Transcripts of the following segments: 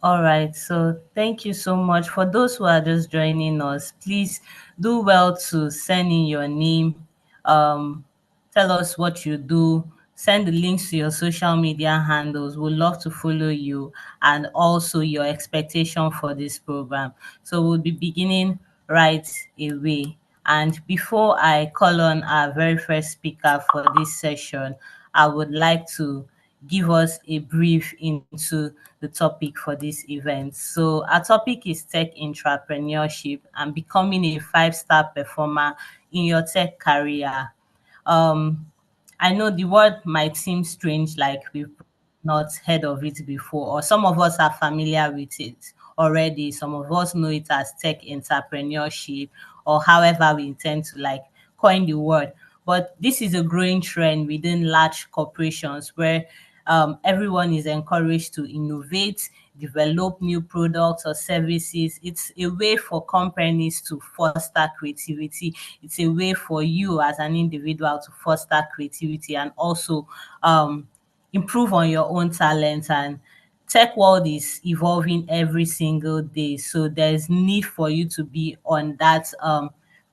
All right, so thank you so much. For those who are just joining us, please do well to send in your name, um, tell us what you do, send the links to your social media handles. We'd love to follow you and also your expectation for this program. So we'll be beginning right away. And before I call on our very first speaker for this session, I would like to give us a brief into the topic for this event. So our topic is tech entrepreneurship and becoming a five-star performer in your tech career. Um, I know the word might seem strange, like we've not heard of it before, or some of us are familiar with it already. Some of us know it as tech entrepreneurship, or however we intend to like coin the word. But this is a growing trend within large corporations where everyone is encouraged to innovate, develop new products or services. It's a way for companies to foster creativity. It's a way for you as an individual to foster creativity and also improve on your own talent. And tech world is evolving every single day, so there's need for you to be on that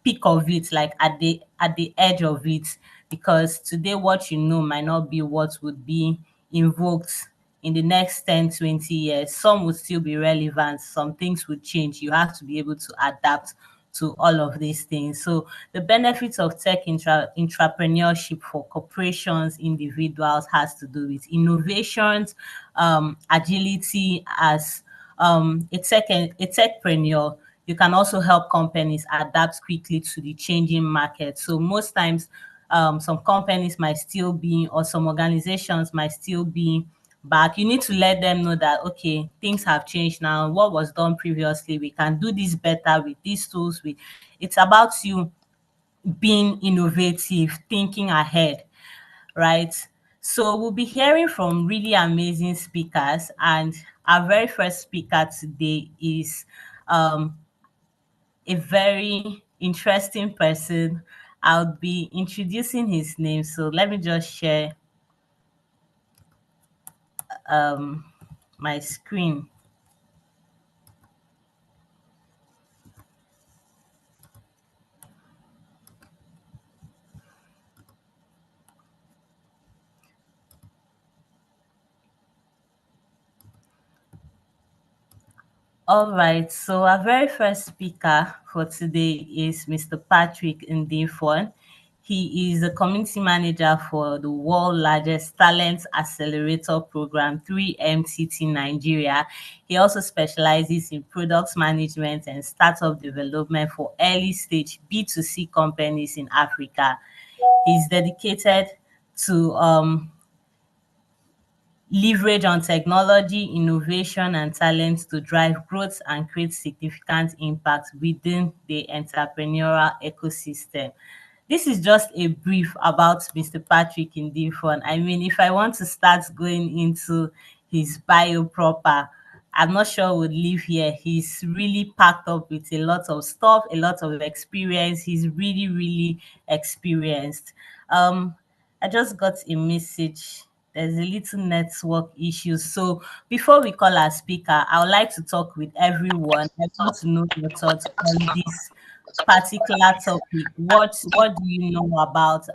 peak of it, like at the edge of it, because today what you know might not be what would be invoked in the next 10, 20 years. Some would still be relevant, some things would change. You have to be able to adapt to all of these things. So the benefits of tech entrepreneurship for corporations, individuals, has to do with innovations, agility. As a techpreneur, you can also help companies adapt quickly to the changing market. So most times, some companies might still be, or some organizations might still be back. You need to let them know that, okay, things have changed now. What was done previously, we can do this better with these tools. It's about you being innovative, thinking ahead, right? So we'll be hearing from really amazing speakers, and our very first speaker today is um, a very interesting person. I'll be introducing his name. So let me just share um, my screen. All right, so our very first speaker for today is Mr. Patrick Ndifon. He is a community manager for the world largest talent accelerator program, 3MTT Nigeria. He also specializes in product management and startup development for early stage B2C companies in Africa. He's dedicated to leverage on technology, innovation, and talent to drive growth and create significant impact within the entrepreneurial ecosystem. This is just a brief about Mr. Patrick Ndifon. I mean, if I want to start going into his bio proper, I'm not sure we'll leave here. He's really packed up with a lot of stuff, a lot of experience. He's really, really experienced. Um, I just got a message. There's a little network issue. So before we call our speaker, I would like to talk with everyone. I want to know your thoughts on this particular topic. What do you know about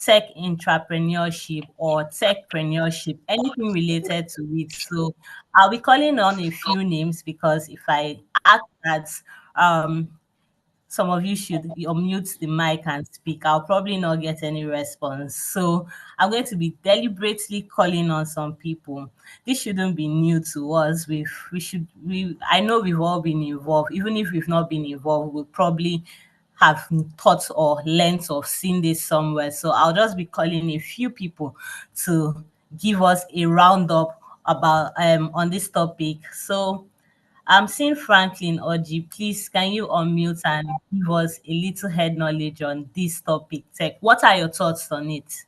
tech entrepreneurship or techpreneurship, anything related to it? So I'll be calling on a few names, because if I ask that um some of you should unmute the mic and speak, I'll probably not get any response. So I'm going to be deliberately calling on some people. This shouldn't be new to us. I know we've all been involved. Even if we've not been involved, we'll probably have thought or learnt or seen this somewhere. So I'll just be calling a few people to give us a roundup about on this topic. So I'm seeing Franklin Oji. Please, can you unmute and give us a little head knowledge on this topic, tech? What are your thoughts on it?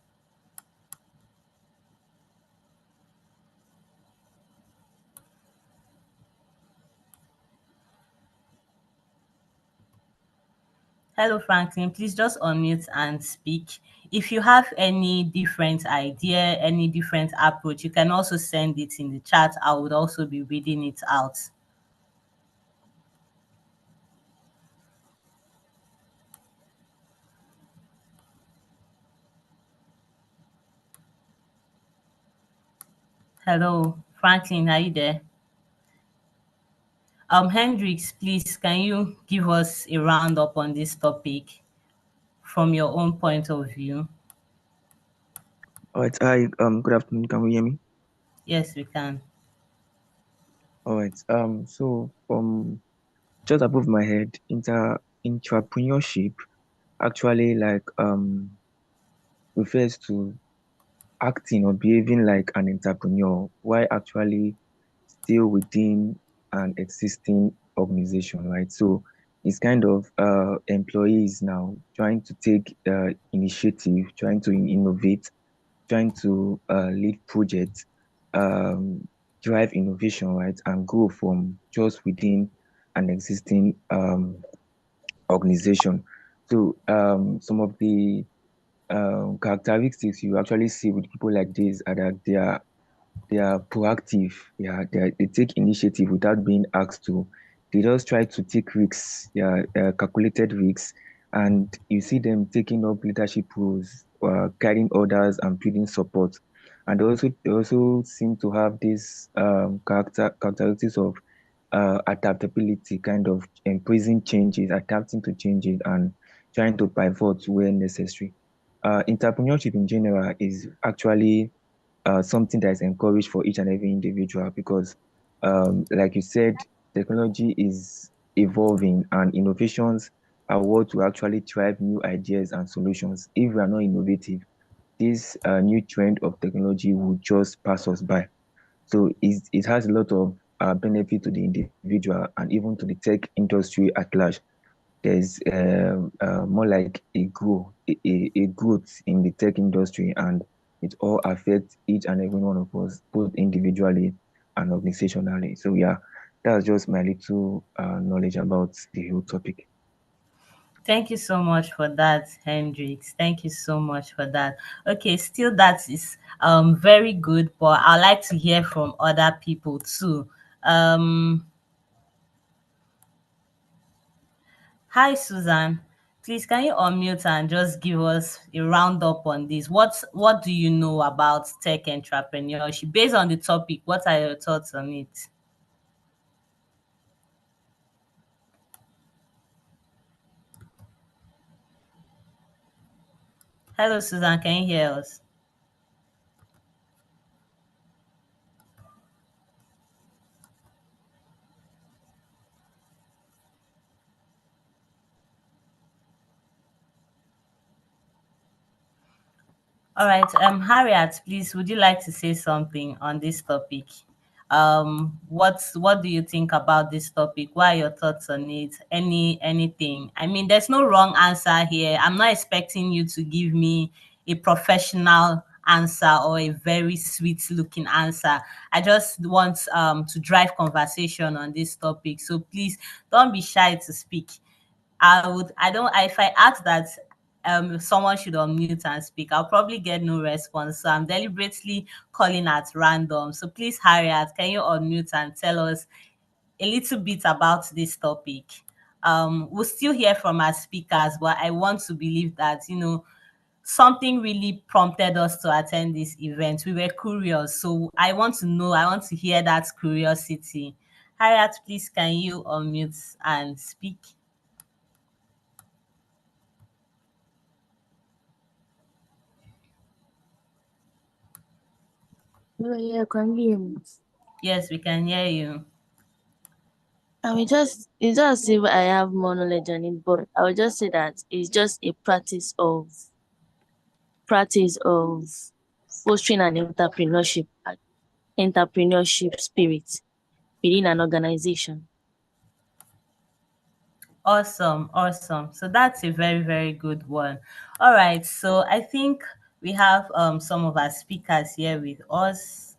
Hello, Franklin. Please just unmute and speak. If you have any different idea, any different approach, you can also send it in the chat. I would also be reading it out. Hello, Franklin, are you there? Hendrix, please, can you give us a roundup on this topic from your own point of view? All right. Hi. Good afternoon. Can you hear me? Yes, we can. All right. So from just above my head, intrapreneurship actually refers to acting or behaving like an entrepreneur while actually still within an existing organization, right? So it's kind of employees now trying to take initiative, trying to innovate, trying to lead projects, drive innovation, right, and grow from just within an existing organization. So some of the characteristics you actually see with people like this are that they are proactive. Yeah, they take initiative without being asked to. They just try to take risks. Yeah, calculated risks, and you see them taking up leadership roles, guiding others, and building support. And they also seem to have this characteristics of adaptability, kind of embracing changes, adapting to changes, and trying to pivot where necessary. Entrepreneurship in general is actually something that is encouraged for each and every individual because, like you said, technology is evolving and innovations are what will actually drive new ideas and solutions. If we are not innovative, this new trend of technology will just pass us by. So it has a lot of benefit to the individual and even to the tech industry at large. There's more like a growth in the tech industry, and it all affects each and every one of us, both individually and organizationally. So yeah, that's just my little knowledge about the whole topic. Thank you so much for that, Hendrix. Thank you so much for that. Okay, still that is very good, but I'd like to hear from other people too. Um, Hi, Susan. Please, can you unmute and just give us a roundup on this? What do you know about tech entrepreneurship? Based on the topic, what are your thoughts on it? Hello, Susan. Can you hear us? All right. Harriet, please, would you like to say something on this topic? What do you think about this topic? What are your thoughts on it? Anything? I mean, there's no wrong answer here. I'm not expecting you to give me a professional answer or a very sweet looking answer. I just want to drive conversation on this topic. So please don't be shy to speak. I don't if I ask that someone should unmute and speak, I'll probably get no response. So I'm deliberately calling at random. So please, Harriet, can you unmute and tell us a little bit about this topic? We'll still hear from our speakers, but I want to believe that, something really prompted us to attend this event. We were curious. So I want to know, I want to hear that curiosity. Harriet, please, can you unmute and speak? Yeah, can you hear me? Yes, we can hear you. I will just it's just if I have more knowledge on it, but I will just say that it's just a practice of fostering an entrepreneurship spirit within an organization. Awesome, awesome. So that's a very, very good one. All right. So I think we have some of our speakers here with us.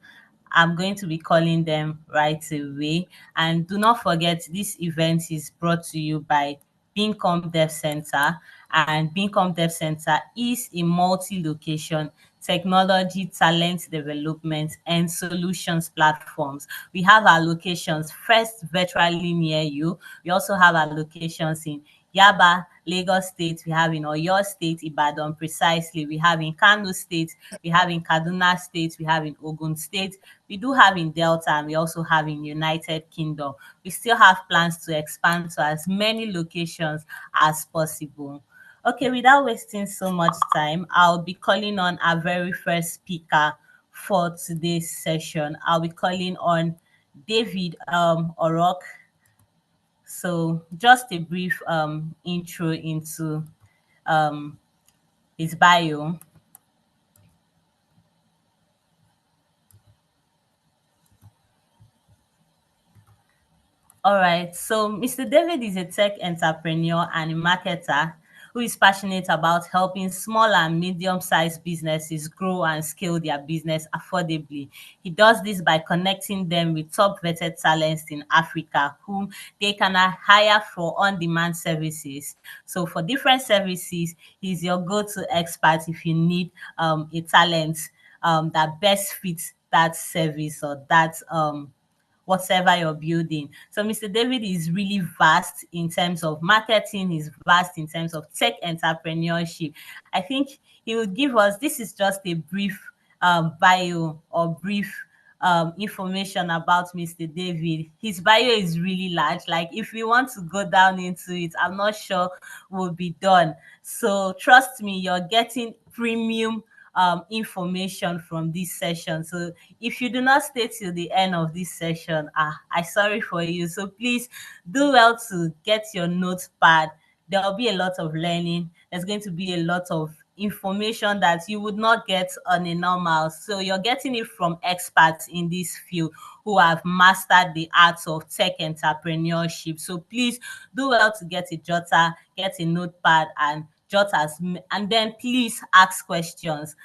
I'm going to be calling them right away. And do not forget, this event is brought to you by Bincom Dev Center, and Bincom Dev Center is a multi-location technology, talent development, and solutions platforms. We have our locations first virtually near you. We also have our locations in Yaba, Lagos State, we have in Oyo State, Ibadan precisely, we have in Kano State, we have in Kaduna State, we have in Ogun State, we do have in Delta, and we also have in United Kingdom. We still have plans to expand to as many locations as possible. Okay, without wasting so much time, I'll be calling on our very first speaker for today's session. I'll be calling on David Orok. So just a brief intro into um, his bio. All right. So Mr. David is a tech entrepreneur and a marketer who is passionate about helping small and medium-sized businesses grow and scale their business affordably. He does this by connecting them with top vetted talents in Africa whom they can hire for on-demand services. So for different services, he's your go-to expert if you need a talent that best fits that service or that whatever you're building. So Mr. David is really vast in terms of marketing, he's vast in terms of tech entrepreneurship. I think he would give us, this is just a brief bio or brief information about Mr. David. His bio is really large. Like if we want to go down into it, I'm not sure we'll be done. So trust me, you're getting premium information from this session. So if you do not stay till the end of this session, I sorry for you. So please do well to get your notepad. There will be a lot of learning. There's going to be a lot of information that you would not get on a normal. So you're getting it from experts in this field who have mastered the art of tech entrepreneurship. So please do well to get a jotter, get a notepad, and jot and then please ask questions.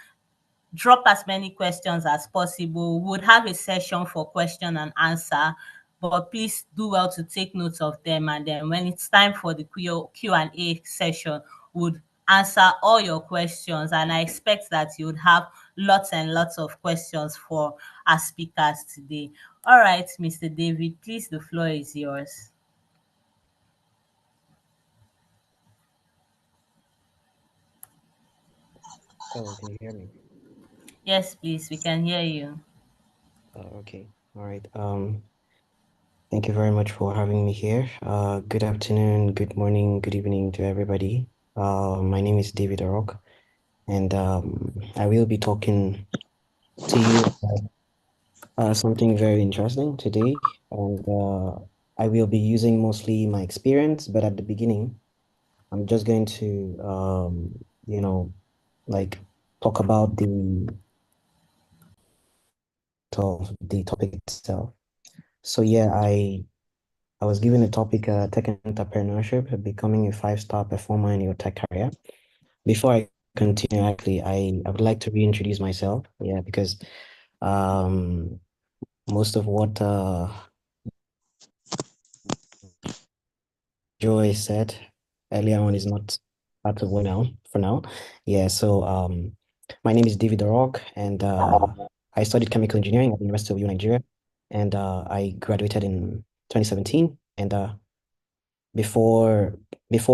Drop as many questions as possible. We would have a session for question and answer, but please do well to take notes of them. And then when it's time for the Q&A session, would answer all your questions. And I expect that you would have lots and lots of questions for our speakers today. All right, Mr. David, please, the floor is yours. Oh, can you hear me? Yes, please, we can hear you. Okay. All right. Thank you very much for having me here. Good afternoon, good morning, good evening to everybody. My name is David Orok, and I will be talking to you about something very interesting today. And I will be using mostly my experience, but at the beginning, I'm just going to, like talk about the topic itself. So yeah, I was given a topic, tech entrepreneurship, becoming a five-star performer in your tech career. Before I continue, actually, I would like to reintroduce myself. Yeah, because most of what Joy said earlier on is not part of what now for now. Yeah, so my name is David Orok, and I studied chemical engineering at the University of Nigeria, and I graduated in 2017. And before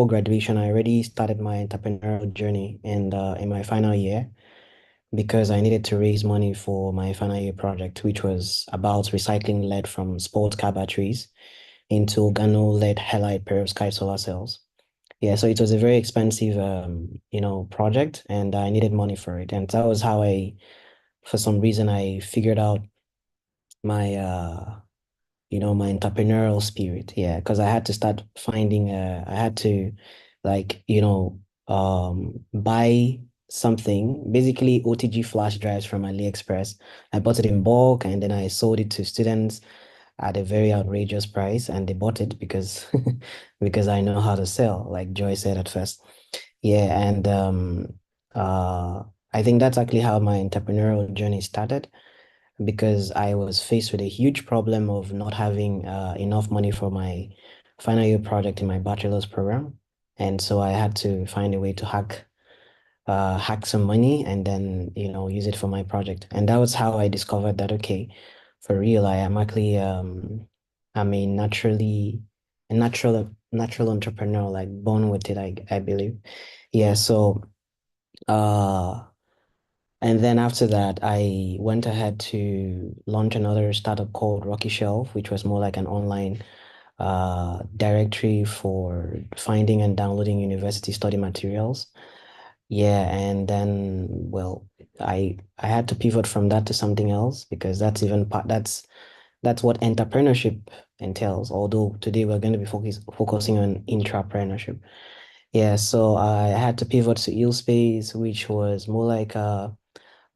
graduation, I already started my entrepreneurial journey in my final year because I needed to raise money for my final year project, which was about recycling lead from sports car batteries into organo-lead halide perovskite solar cells. Yeah, so it was a very expensive, project, and I needed money for it. And that was how for some reason, I figured out my my entrepreneurial spirit. Yeah, because I had to start finding I had to like, buy something, basically OTG flash drives from AliExpress. I bought it in bulk and then I sold it to students at a very outrageous price, and they bought it because because I know how to sell, like Joy said at first. Yeah, and uh I think that's actually how my entrepreneurial journey started, because I was faced with a huge problem of not having enough money for my final year project in my bachelor's program. And so I had to find a way to hack some money and then, use it for my project. And that was how I discovered that, okay, for real, I am actually, I'm a natural entrepreneur, like born with it, I believe. Yeah. So, uh, and then after that, I went ahead to launch another startup called Rocky Shelf, which was more like an online directory for finding and downloading university study materials. Yeah, and then, well, I had to pivot from that to something else because that's what entrepreneurship entails. Although today we're going to be focusing on intrapreneurship. Yeah, so I had to pivot to Space, which was more like a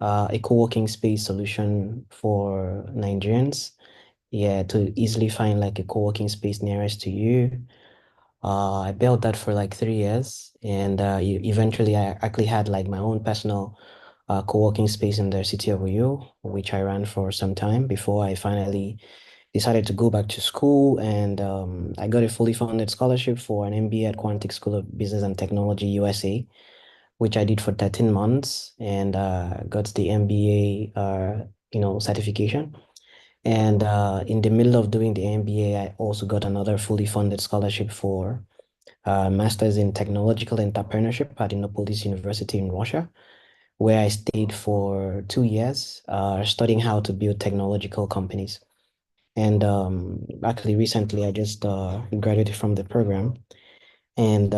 co-working space solution for Nigerians. Yeah, to easily find like a co-working space nearest to you. I built that for like 3 years, and eventually I actually had like my own personal co-working space in the city of Uyo, which I ran for some time before I finally decided to go back to school. And I got a fully funded scholarship for an MBA at Quantic School of Business and Technology, USA, which I did for 13 months and got the MBA, certification. And in the middle of doing the MBA, I also got another fully funded scholarship for Master's in Technological Entrepreneurship at Innopolis University in Russia, where I stayed for 2 years, studying how to build technological companies. And actually, recently, I just graduated from the program. And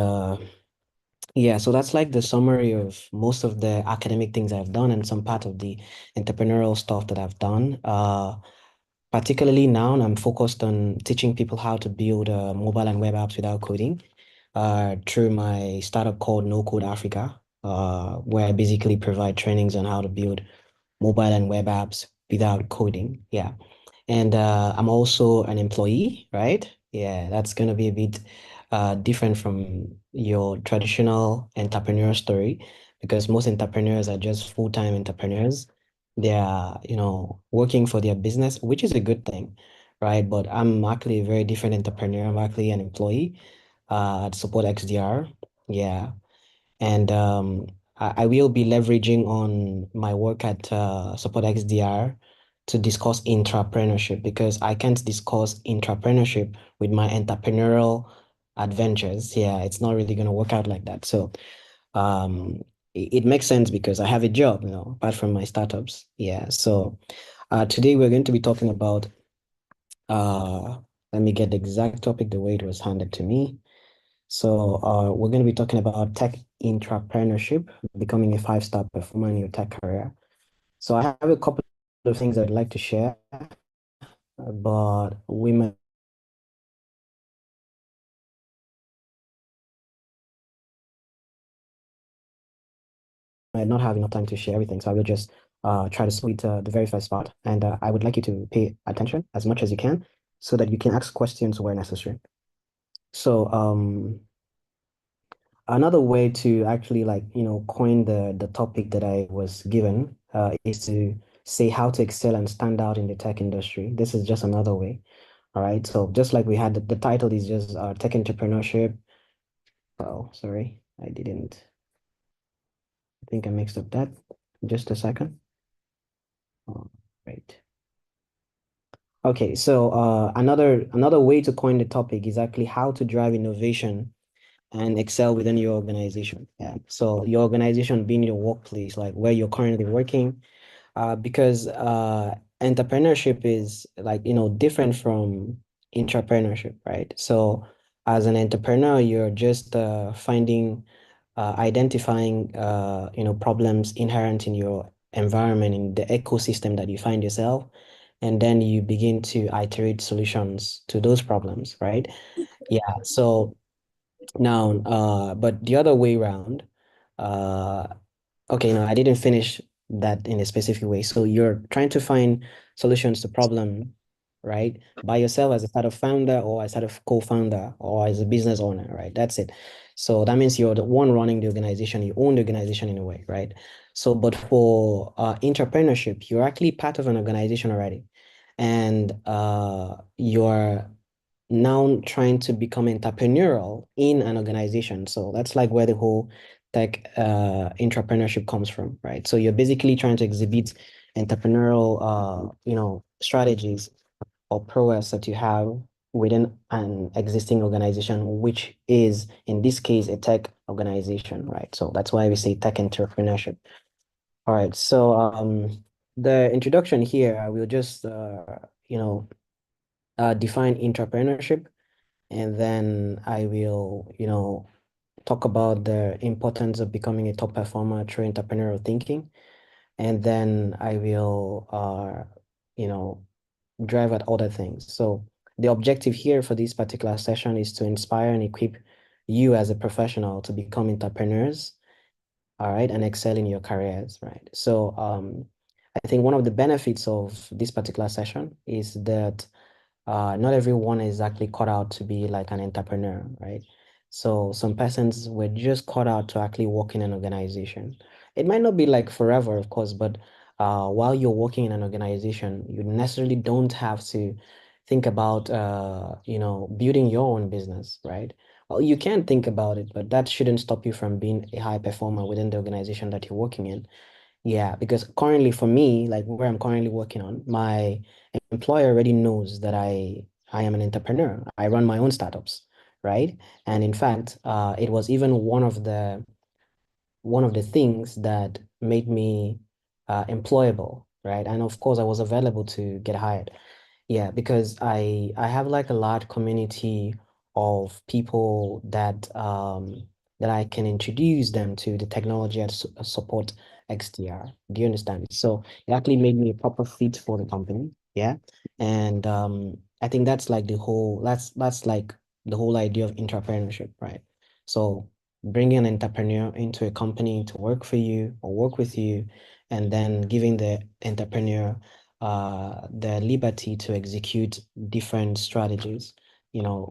yeah, so that's like the summary of most of the academic things I've done and some part of the entrepreneurial stuff that I've done. Particularly now, I'm focused on teaching people how to build mobile and web apps without coding through my startup called No Code Africa, where I basically provide trainings on how to build mobile and web apps without coding. Yeah. And I'm also an employee, right? Yeah, that's going to be a bit different from your traditional entrepreneur story because most entrepreneurs are just full-time entrepreneurs. They are, working for their business, which is a good thing, right? But I'm actually a very different entrepreneur. I'm actually an employee at Support XDR. Yeah. And I will be leveraging on my work at Support XDR to discuss intrapreneurship because I can't discuss intrapreneurship with my entrepreneurial adventures. Yeah, it's not really going to work out like that. So it makes sense because I have a job, apart from my startups. Yeah. So today we're going to be talking about, uh, let me get the exact topic the way it was handed to me. So we're going to be talking about tech intrapreneurship, becoming a five-star performer in your tech career. So I have a couple of things I'd like to share, but we might not have enough time to share everything. So I will just try to split the very first part. And I would like you to pay attention as much as you can so that you can ask questions where necessary. So another way to actually coin the topic that I was given is to say how to excel and stand out in the tech industry. This is just another way. All right. So just like we had the title is just tech entrepreneurship. Oh, sorry, I didn't. I think I mixed up that. Just a second. Oh, right. Okay, so another way to coin the topic is actually how to drive innovation and excel within your organization. Yeah. So your organization being your workplace, like where you're currently working, because entrepreneurship is like, different from entrepreneurship, right? So as an entrepreneur, you're just identifying, problems inherent in your environment, in the ecosystem that you find yourself, and then you begin to iterate solutions to those problems, right? Yeah. So now, but the other way around, uh, okay, no, I didn't finish that in a specific way. So you're trying to find solutions to problem, right? By yourself as a startup founder or as a startup co-founder or as a business owner, right? That's it. So that means you're the one running the organization, you own the organization in a way, right? So, but for entrepreneurship, you're actually part of an organization already. And now trying to become entrepreneurial in an organization. So that's like where the whole tech entrepreneurship comes from, right? So you're basically trying to exhibit entrepreneurial, strategies or prowess that you have within an existing organization, which is in this case a tech organization, right? So that's why we say tech entrepreneurship. All right, so the introduction here, I will just define entrepreneurship, and then I will talk about the importance of becoming a top performer through entrepreneurial thinking, and then I will you know drive at other things. So the objective here for this particular session is to inspire and equip you as a professional to become entrepreneurs, all right, and excel in your careers, right? So I think one of the benefits of this particular session is that not everyone is actually cut out to be like an entrepreneur, right? So some persons were just cut out to actually work in an organization. It might not be like forever, of course, but while you're working in an organization, you necessarily don't have to think about building your own business, right? Well, you can think about it, but that shouldn't stop you from being a high performer within the organization that you're working in. Yeah, because currently for me, like where I'm currently working on, my employer already knows that I am an entrepreneur. I run my own startups, right? And in fact, it was even one of the things that made me employable, right? And of course, I was available to get hired. Yeah, because I have like a large community of people that I can introduce them to the technology and support XDR. Do you understand? So it actually made me a proper fit for the company. Yeah. And I think that's like the whole idea of entrepreneurship, right? So bringing an entrepreneur into a company to work for you or work with you, and then giving the entrepreneur the liberty to execute different strategies.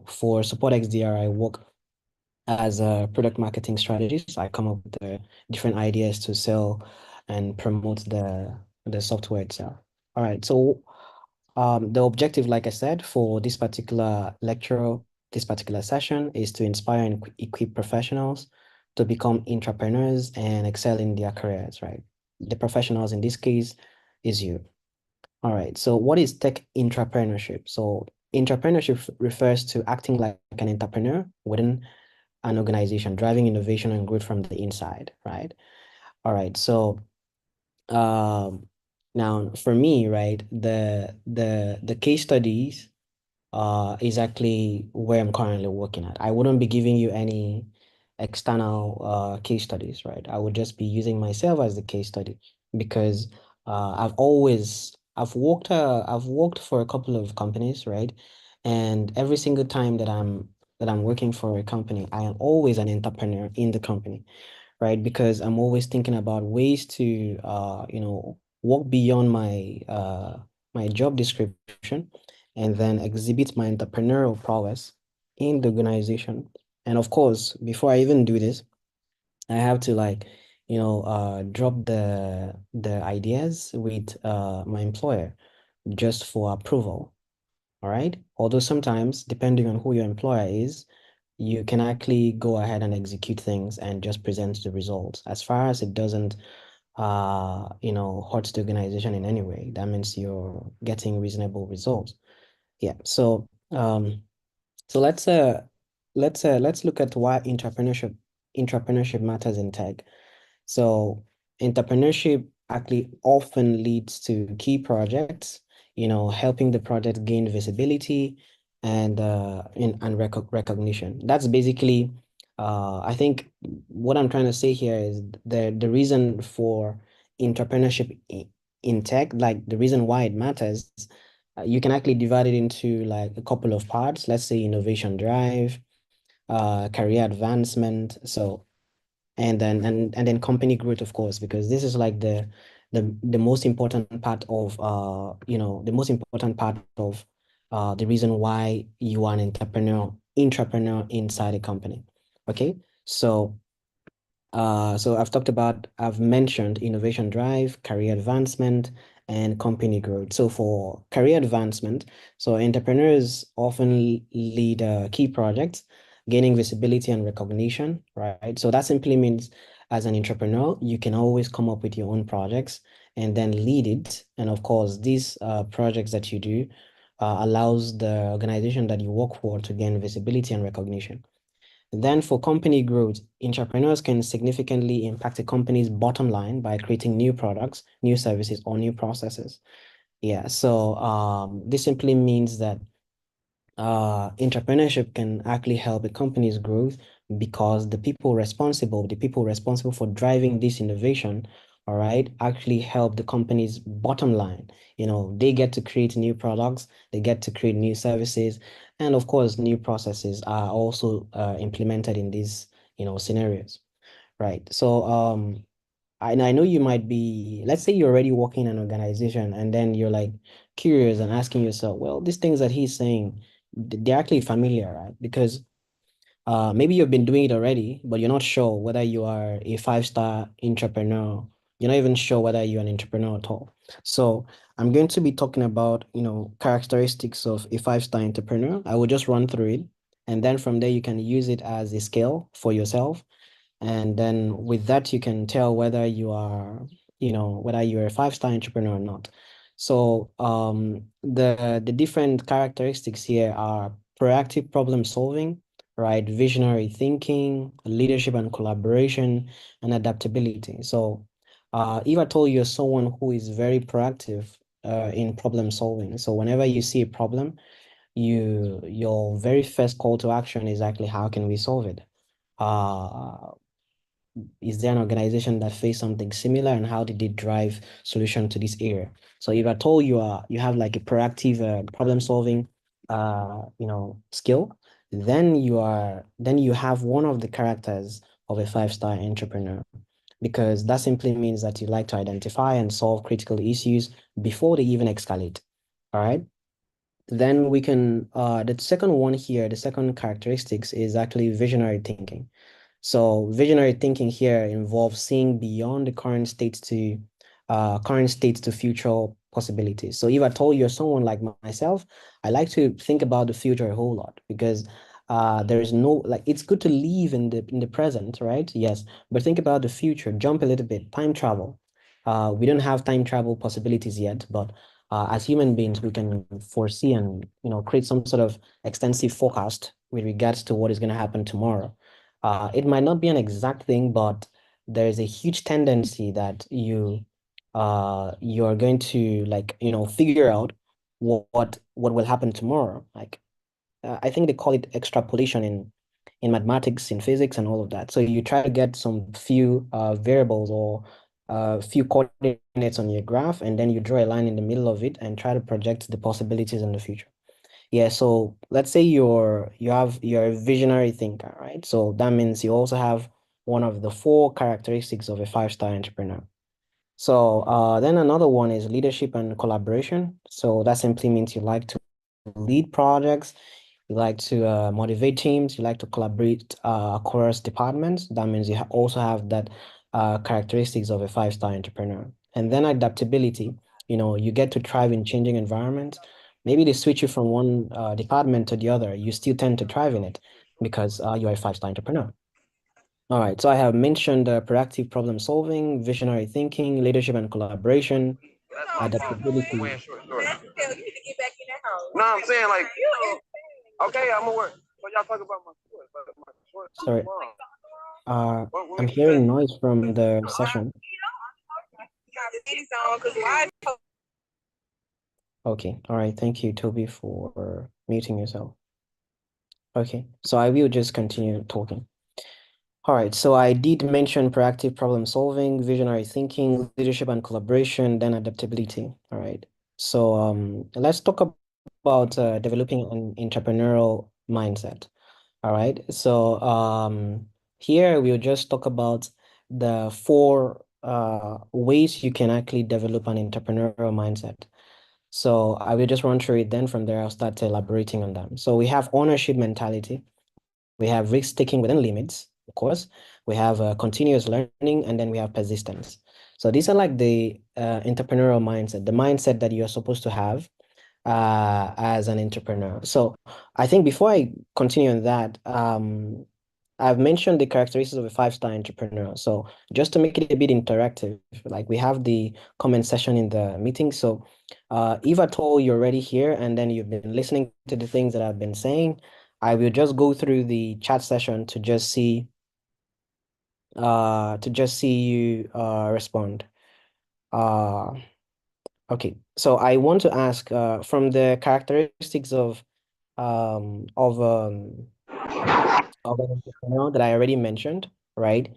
For Support XDR, I work as a product marketing strategist. I come up with the different ideas to sell and promote the software itself. All right. So the objective, like I said, for this particular lecture, this particular session is to inspire and equip professionals to become entrepreneurs and excel in their careers, right? The professionals in this case is you. All right. So what is tech intrapreneurship? So intrapreneurship refers to acting like an entrepreneur within an organization, driving innovation and growth from the inside, right? All right. So um now for me, right, the case studies is actually where I'm currently working at. I wouldn't be giving you any external case studies, right? I would just be using myself as the case study because I've worked for a couple of companies, right? And every single time that I'm working for a company, I am always an entrepreneur in the company, right? Because I'm always thinking about ways to work beyond my job description and then exhibit my entrepreneurial prowess in the organization. And of course, before I even do this, I have to drop the ideas with my employer just for approval. All right. Although sometimes, depending on who your employer is, you can actually go ahead and execute things and just present the results. As far as it doesn't hurt the organization in any way, that means you're getting reasonable results. Yeah. So let's look at why entrepreneurship matters in tech. So entrepreneurship actually often leads to key projects, helping the project gain visibility and recognition. That's basically, I think what I'm trying to say here is the reason for entrepreneurship in tech, like the reason why it matters, you can actually divide it into like a couple of parts. Let's say innovation drive, career advancement. So and then company growth, of course, because this is like the most important part of the reason why you are an entrepreneur inside a company. Okay, so I've mentioned innovation drive, career advancement, and company growth. So for career advancement, so entrepreneurs often lead key projects, gaining visibility and recognition, right? So that simply means as an entrepreneur, you can always come up with your own projects and then lead it. And of course, these projects that you do allows the organization that you work for to gain visibility and recognition. Then for company growth, entrepreneurs can significantly impact a company's bottom line by creating new products, new services, or new processes. Yeah, so this simply means that entrepreneurship can actually help a company's growth because the people responsible for driving this innovation, all right, actually help the company's bottom line. You know, they get to create new products, they get to create new services, and of course, new processes are also implemented in these, scenarios, right? So, I know you might be, let's say you're already working in an organization and then you're like curious and asking yourself, well, these things that he's saying, they're actually familiar, right? Because maybe you've been doing it already, but you're not sure whether you are a five-star entrepreneur. You're not even sure whether you're an entrepreneur at all. So I'm going to be talking about, characteristics of a five-star entrepreneur. I will just run through it. And then from there, you can use it as a scale for yourself. And then with that, you can tell whether whether you're a five-star entrepreneur or not. So the different characteristics here are proactive problem solving, right? Visionary thinking, leadership and collaboration, and adaptability. So if I told you're someone who is very proactive in problem solving, so whenever you see a problem, your very first call to action is actually how can we solve it? Uh, is there an organization that faced something similar and how did they drive solution to this area? So if at all you have like a proactive problem solving skill, then you have one of the characters of a five-star entrepreneur, because that simply means that you like to identify and solve critical issues before they even escalate. All right. Then we can the second one here, the second characteristics is actually visionary thinking. So visionary thinking here involves seeing beyond the current states to future possibilities. So if I told you're someone like myself, I like to think about the future a whole lot because there is no like it's good to live in the present, right? Yes, but think about the future, jump a little bit, time travel. We don't have time travel possibilities yet, but as human beings, we can foresee and create some sort of extensive forecast with regards to what is going to happen tomorrow. It might not be an exact thing, but there is a huge tendency that you're going to like figure out what will happen tomorrow. Like I think they call it extrapolation in mathematics, in physics, and all of that. So you try to get some few variables or few coordinates on your graph, and then you draw a line in the middle of it and try to project the possibilities in the future. Yeah, so let's say you're a visionary thinker, right? So that means you also have one of the four characteristics of a five-star entrepreneur. So then another one is leadership and collaboration. So that simply means you like to lead projects, you like to motivate teams, you like to collaborate across departments. That means you also have that characteristics of a five-star entrepreneur. And then adaptability, you get to thrive in changing environments. Maybe they switch you from one department to the other. You still tend to thrive in it because you're a five-star entrepreneur. All right, so I have mentioned proactive problem solving, visionary thinking, leadership and collaboration, adaptability. You need to get back in that house. No, I'm saying like, okay, I'm gonna work. So y'all talk about my shorts, but my shorts. Sorry, I'm hearing noise from the session. Okay, all right, thank you, Toby, for muting yourself. Okay, so I will just continue talking. All right, so I did mention proactive problem solving, visionary thinking, leadership and collaboration, then adaptability. All right, so let's talk about developing an entrepreneurial mindset. All right, so here we'll just talk about the four ways you can actually develop an entrepreneurial mindset. So I will just run through it. Then from there, I'll start elaborating on them. So we have ownership mentality. We have risk taking within limits, of course. We have continuous learning, and then we have persistence. So these are like the entrepreneurial mindset, the mindset that you're supposed to have as an entrepreneur. So I think before I continue on that, I've mentioned the characteristics of a five-star entrepreneur. So just to make it a bit interactive, like we have the comment session in the meeting. So if at all you're already here and then you've been listening to the things that I've been saying, I will just go through the chat session to just see you respond. Uh, okay, so I want to ask from the characteristics of an entrepreneur that I already mentioned, right?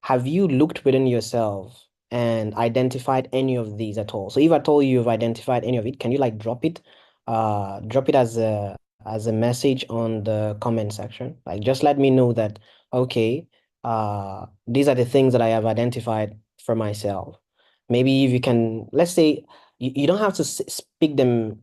Have you looked within yourself and identified any of these at all? So if at all you've identified any of it, can you like drop it as a message on the comment section? Like just let me know that, okay, these are the things that I have identified for myself. Maybe if you can, let's say you don't have to speak them,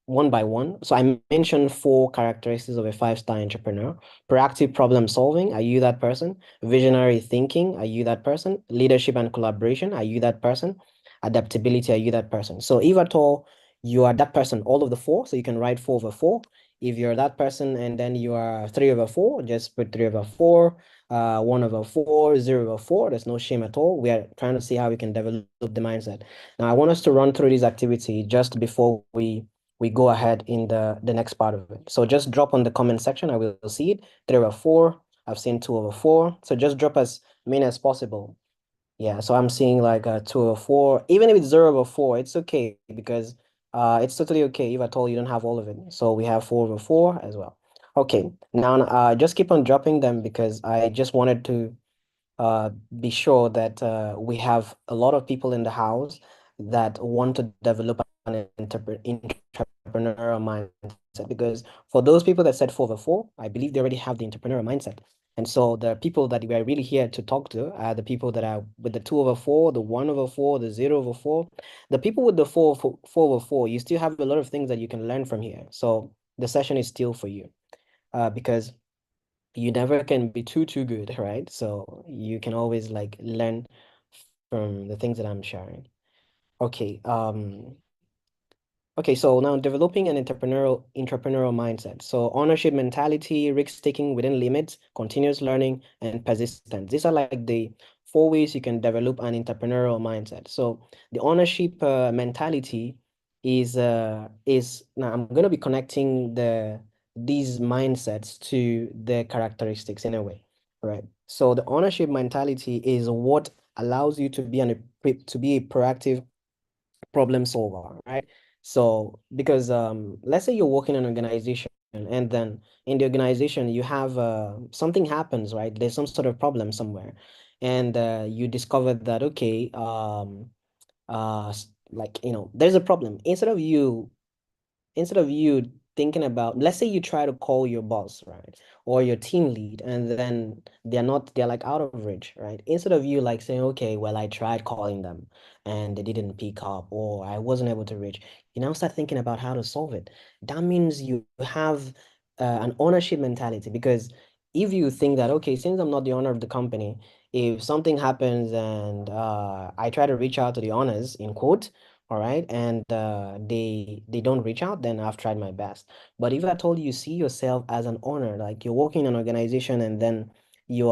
one by one. So I mentioned four characteristics of a five-star entrepreneur. Proactive problem solving, are you that person? Visionary thinking, are you that person? Leadership and collaboration, are you that person? Adaptability, are you that person? So if at all you are that person, all of the four, so you can write 4/4. If you're that person and then you are 3/4, just put 3/4, 1/4, 0/4. There's no shame at all. We are trying to see how we can develop the mindset. Now, I want us to run through this activity just before we go ahead in the next part of it. So just drop on the comment section. I will see it. 3/4. I've seen 2/4. So just drop as many as possible. Yeah, so I'm seeing like 2/4. Even if it's 0/4, it's okay because it's totally okay if at all you don't have all of it. So we have 4/4 as well. Okay, now just keep on dropping them because I just wanted to be sure that we have a lot of people in the house that want to develop an entrepreneurial mindset. Because for those people that said 4/4, I believe they already have the entrepreneurial mindset. And so the people that we are really here to talk to are the people that are with the 2/4, the 1/4, the 0/4. The people with the 4/4, you still have a lot of things that you can learn from here. So the session is still for you because you never can be too good, right? So you can always like learn from the things that I'm sharing. Okay, okay, so now developing an entrepreneurial mindset. So ownership mentality, risk taking within limits, continuous learning, and persistence. These are like the four ways you can develop an entrepreneurial mindset. So the ownership mentality is now I'm gonna be connecting these mindsets to the characteristics in a way, right? So the ownership mentality is what allows you to be a proactive problem solver, right? So because let's say you're working in an organization and then in the organization you have something happens, right? There's some sort of problem somewhere, and you discover that okay, like there's a problem. Instead of you thinking about, let's say you try to call your boss, right, or your team lead, and then they're like out of reach, right? Instead of you like saying, okay, well, I tried calling them and they didn't pick up, or I wasn't able to reach, you now start thinking about how to solve it. That means you have an ownership mentality, because if you think that, okay, since I'm not the owner of the company, if something happens and I try to reach out to the owners, in quote, all right, and they don't reach out, then I've tried my best. But if I told you, see yourself as an owner, like you're working in an organization and then you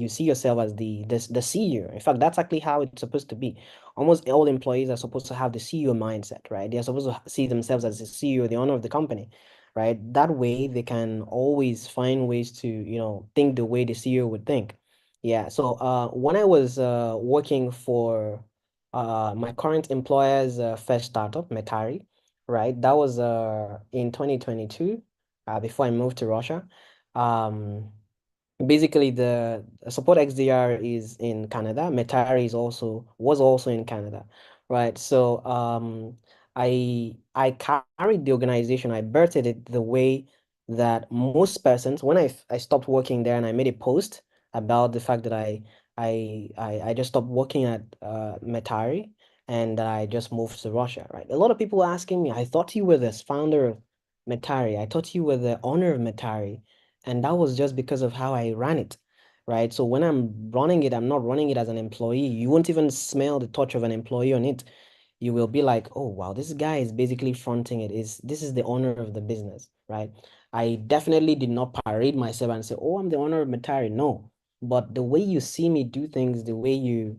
see yourself as the CEO. In fact, that's actually how it's supposed to be. Almost all employees are supposed to have the CEO mindset, right? They're supposed to see themselves as the CEO, the owner of the company, right? That way they can always find ways to think the way the CEO would think. Yeah, so when I was working for my current employer's first startup, Metari, right? That was in 2022, before I moved to Russia. Um, Basically, the support XDR is in Canada. Metari was also in Canada, right? So I carried the organization. I birthed it the way that most persons. When I stopped working there and I made a post about the fact that I just stopped working at Metari and I just moved to Russia, right? A lot of people asking me, I thought you were the founder of Metari. I thought you were the owner of Metari. And that was just because of how I ran it. right? So when I'm running it, I'm not running it as an employee. You won't even smell the touch of an employee on it. You will be like, oh wow, this guy is basically fronting it. This is the owner of the business, right? I definitely did not parade myself and say, oh, I'm the owner of Matari. No, but the way you see me do things, the way you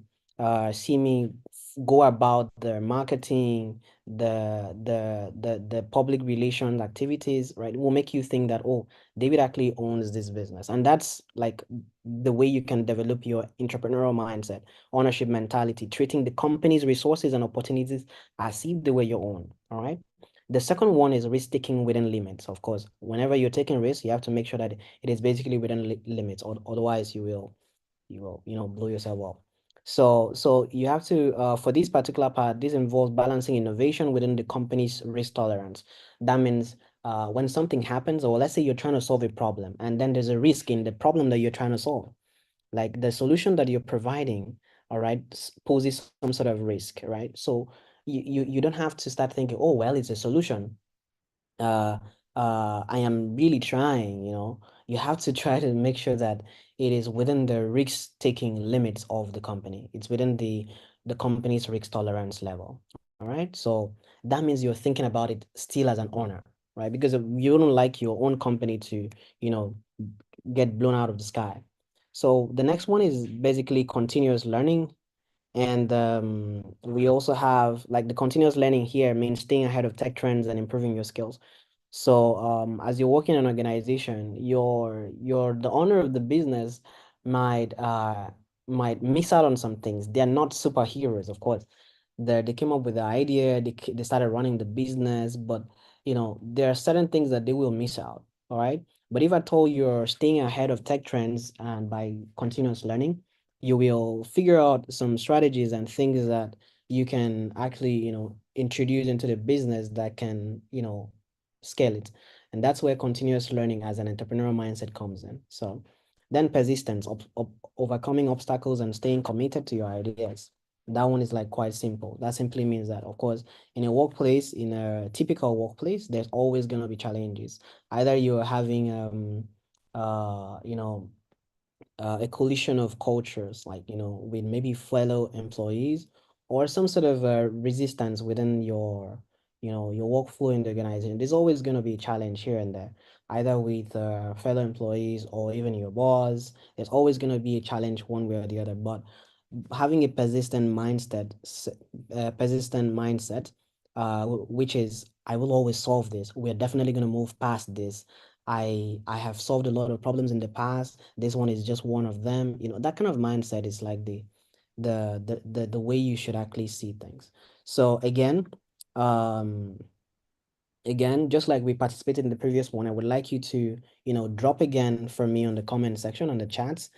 see me go about the marketing, the public relations activities, right, will make you think that, oh, David actually owns this business. And that's like the way you can develop your entrepreneurial mindset, ownership mentality, treating the company's resources and opportunities as if they were your own. All right. The second one is risk taking within limits. Of course, whenever you're taking risks, you have to make sure that it is basically within limits, or otherwise you will blow yourself up. So you have to for this particular part, this involves balancing innovation within the company's risk tolerance. That means when something happens, or let's say you're trying to solve a problem, and then there's a risk in the problem that you're trying to solve, like the solution that you're providing, all right, poses some sort of risk, right? So you don't have to start thinking, oh well, it's a solution, uh I am really trying, you have to try to make sure that it is within the risk-taking limits of the company. It's within the company's risk tolerance level. All right. So that means you're thinking about it still as an owner, right? Because you don't like your own company to, you know, get blown out of the sky. So the next one is basically continuous learning. And we also have like the continuous learning here means staying ahead of tech trends and improving your skills. So as you're working in an organization, you're the owner of the business might miss out on some things. They're not superheroes, of course. They came up with the idea, they started running the business, but there are certain things that they will miss out. All right. But if at all you're staying ahead of tech trends and by continuous learning, you will figure out some strategies and things that you can actually, introduce into the business that can, scale it. And that's where continuous learning as an entrepreneurial mindset comes in. So then persistence, overcoming obstacles and staying committed to your ideas. That one is like quite simple. That simply means that, of course, in a workplace, in a typical workplace, there's always going to be challenges. Either you're having, a collision of cultures, like, with maybe fellow employees, or some sort of resistance within your workflow in the organization. There's always going to be a challenge here and there, either with fellow employees or even your boss. There's always going to be a challenge one way or the other. But having a persistent mindset, which is, I will always solve this. We're definitely going to move past this. I have solved a lot of problems in the past. This one is just one of them. That kind of mindset is like the way you should actually see things. So um again, just like we participated in the previous one, I would like you to, drop again for me on the comment section, on the chats.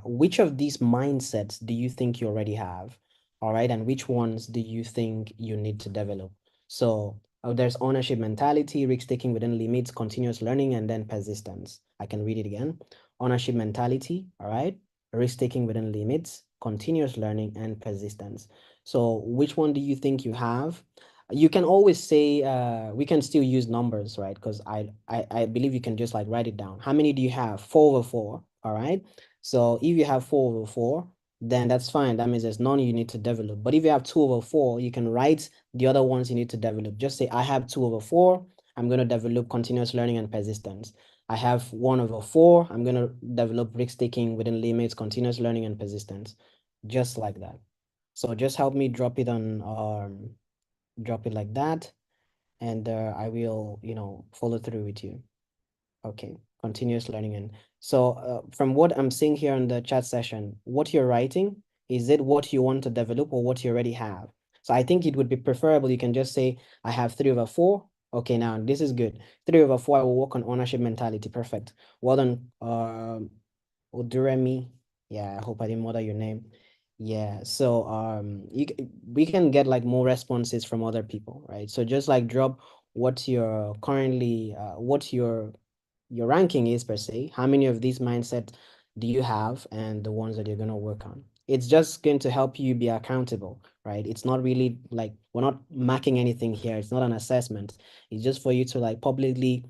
Which of these mindsets do you think you already have? All right. And which ones do you think you need to develop? So there's ownership mentality, risk taking within limits, continuous learning, and then persistence. I can read it again. Ownership mentality. All right. Risk taking within limits, continuous learning, and persistence. So which one do you think you have? You can always say we can still use numbers, right? Because I believe you can just like write it down. How many do you have? 4/4. All right. So if you have 4/4, then that's fine. That means there's none you need to develop. But if you have 2/4, you can write the other ones you need to develop. Just say, I have 2/4. I'm going to develop continuous learning and persistence. I have 1/4. I'm going to develop risk taking within limits, continuous learning and persistence. Just like that. So just help me drop it like that, and I will, follow through with you. Okay, continuous learning. And so from what I'm seeing here in the chat session, what you're writing, is it what you want to develop or what you already have? So I think it would be preferable, you can just say, I have 3/4. Okay, now this is good. 3/4, I will work on ownership mentality. Perfect. Well done, Oduremi. Yeah, I hope I didn't murder your name. Yeah, so we can get like more responses from other people, right? So just like drop what you're currently what your ranking is per se. How many of these mindset do you have, and the ones that you're going to work on? It's just going to help you be accountable, right? It's not really like we're not marking anything here. It's not an assessment. It's just for you to like publicly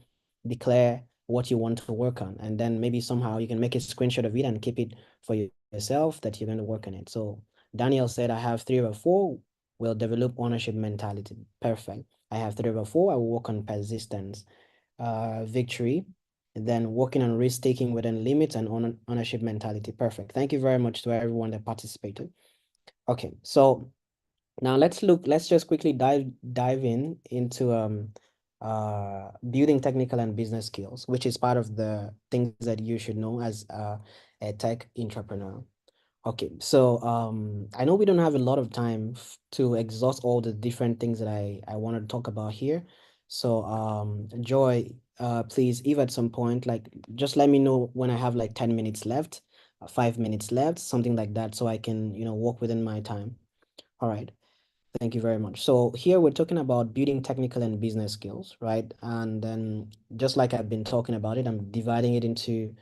declare what you want to work on, and then maybe somehow you can make a screenshot of it and keep it for yourself that you're going to work on it. So Daniel said, I have 3/4 will develop ownership mentality. Perfect. I have 3/4. I will work on persistence. Victory, and then working on risk taking within limits and ownership mentality. Perfect. Thank you very much to everyone that participated. Okay, so now let's just quickly dive in into building technical and business skills, which is part of the things that you should know as a tech entrepreneur. Okay, so I know we don't have a lot of time to exhaust all the different things that I want to talk about here. So Joy, please, if at some point, like, just let me know when I have like 10 minutes left, 5 minutes left, something like that, so I can, work within my time. All right. Thank you very much. So here we're talking about building technical and business skills, right? And then just like I've been talking about it, I'm dividing it into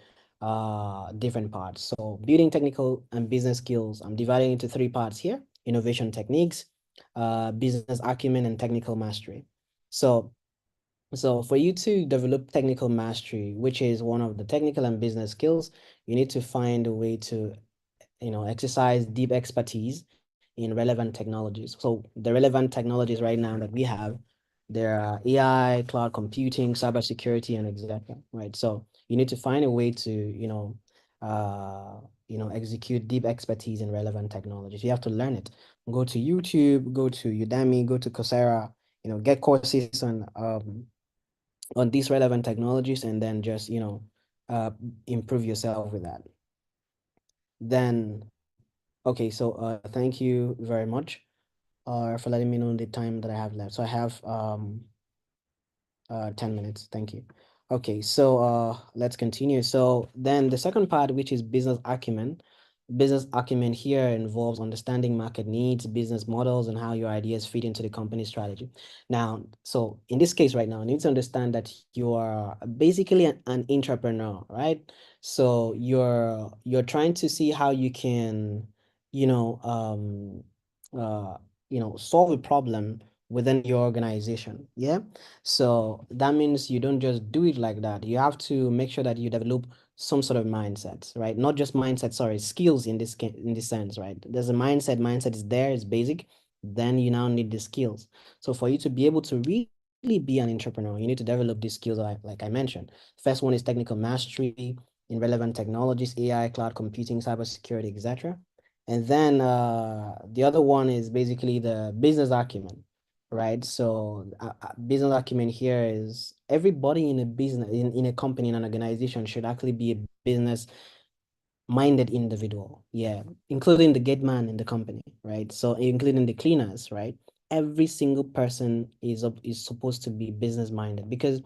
different parts. So building technical and business skills, I'm dividing into 3 parts here: innovation techniques, business acumen, and technical mastery. So for you to develop technical mastery, which is one of the technical and business skills, you need to find a way to exercise deep expertise in relevant technologies. So the relevant technologies right now that we have, there are AI, cloud computing, cybersecurity, and etc. Right. So you need to find a way to, execute deep expertise in relevant technologies. You have to learn it. Go to YouTube, go to Udemy, go to Coursera, get courses on these relevant technologies, and then just, improve yourself with that. Then, okay, so thank you very much for letting me know the time that I have left. So I have 10 minutes. Thank you. Okay, so let's continue. So then the second part, which is business acumen. Business acumen here involves understanding market needs, business models, and how your ideas fit into the company strategy. Now, so in this case right now, you need to understand that you are basically an entrepreneur, right? So you're trying to see how you can, you know, solve a problem within your organization. Yeah. So that means you don't just do it like that. You have to make sure that you develop some sort of mindsets, right? Not just mindset, sorry, skills in this sense, right? There's a mindset. Mindset is there, it's basic. Then you now need the skills. So for you to be able to really be an entrepreneur, you need to develop these skills like I mentioned. First one is technical mastery in relevant technologies, AI, cloud computing, cybersecurity, etc. And then the other one is basically the business acumen, right? So business acumen here is everybody in a business, in a company, in an organization should actually be a business minded individual. Yeah, including the gate man in the company, right? So including the cleaners, right? Every single person is supposed to be business minded, because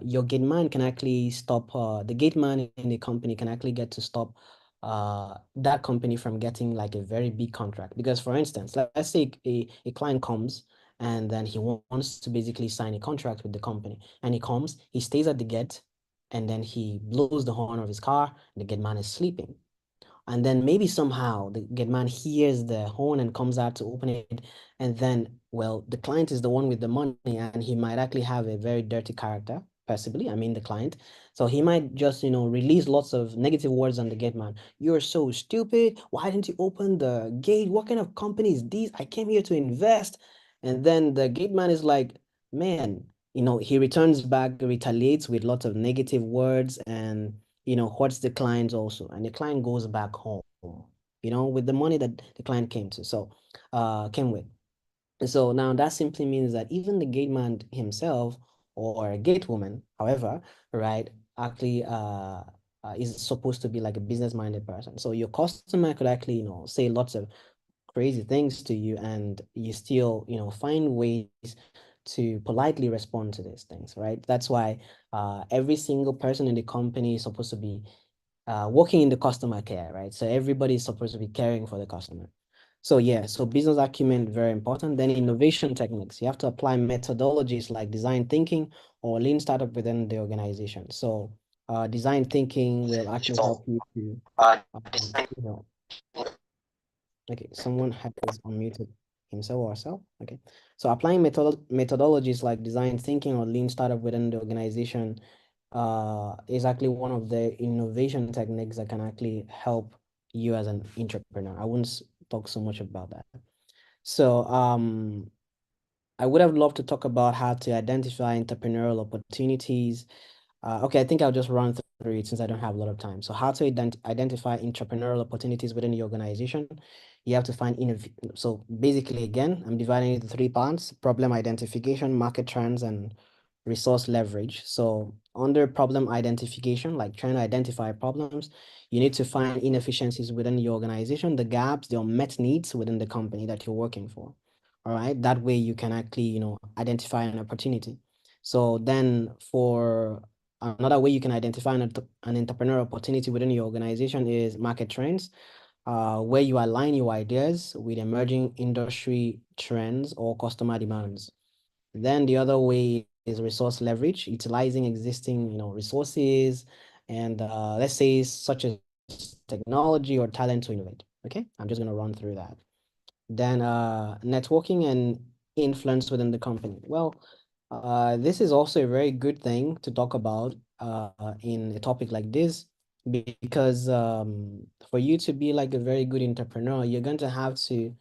your gate man can actually stop the gate man in the company can actually get to stop that company from getting like a very big contract. Because for instance, let's say a client comes and then he wants to basically sign a contract with the company, and he comes, he stays at the gate, and then he blows the horn of his car. The gate man is sleeping, and then maybe somehow the gate man hears the horn and comes out to open it, and then, well, the client is the one with the money, and he might actually have a very dirty character, possibly, I mean the client. So he might just, release lots of negative words on the gate man. You're so stupid, why didn't you open the gate? What kind of company is this? I came here to invest. And then the gate man is like, man, he returns back, retaliates with lots of negative words, and hurts the client also, and the client goes back home, with the money that the client came with. So now that simply means that even the gate man himself, or a gate woman, however, right, actually is supposed to be like a business-minded person. So your customer could actually, say lots of crazy things to you, and you still, find ways to politely respond to these things, right? That's why every single person in the company is supposed to be working in the customer care, right? So everybody is supposed to be caring for the customer. So yeah, so business acumen, very important. Then innovation techniques. You have to apply methodologies like design thinking or lean startup within the organization. So design thinking will actually help you to, you know, okay, someone has unmuted himself or herself. Okay, so applying methodologies like design thinking or lean startup within the organization is actually one of the innovation techniques that can actually help you as an entrepreneur. I wouldn't talk so much about that. So I would have loved to talk about how to identify entrepreneurial opportunities. Okay, I think I'll just run through it since I don't have a lot of time. So how to identify entrepreneurial opportunities within the organization. You have to find so basically, again, I'm dividing it into three parts: problem identification, market trends, and resource leverage. So under problem identification, like trying to identify problems, you need to find inefficiencies within your organization, the gaps, the unmet needs within the company that you're working for. All right, that way you can actually, identify an opportunity. So then for another way you can identify an entrepreneurial opportunity within your organization is market trends, where you align your ideas with emerging industry trends or customer demands. Then the other way is resource leverage, utilizing existing, resources and let's say such as technology or talent to innovate. Okay, I'm just going to run through that. Then networking and influence within the company. Well, this is also a very good thing to talk about in a topic like this, because for you to be like a very good entrepreneur, you're going to have to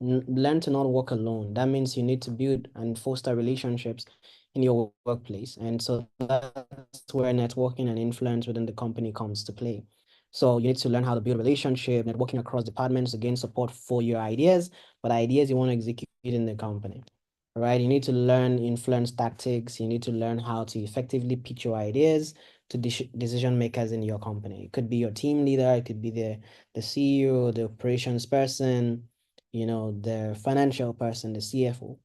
learn to not work alone. That means you need to build and foster relationships in your workplace. And so that's where networking and influence within the company comes to play. So you need to learn how to build relationship, networking across departments to gain support for your ideas, but ideas you want to execute in the company. Right? You need to learn influence tactics. You need to learn how to effectively pitch your ideas to decision makers in your company. It could be your team leader, it could be the CEO, the operations person, the financial person, the CFO.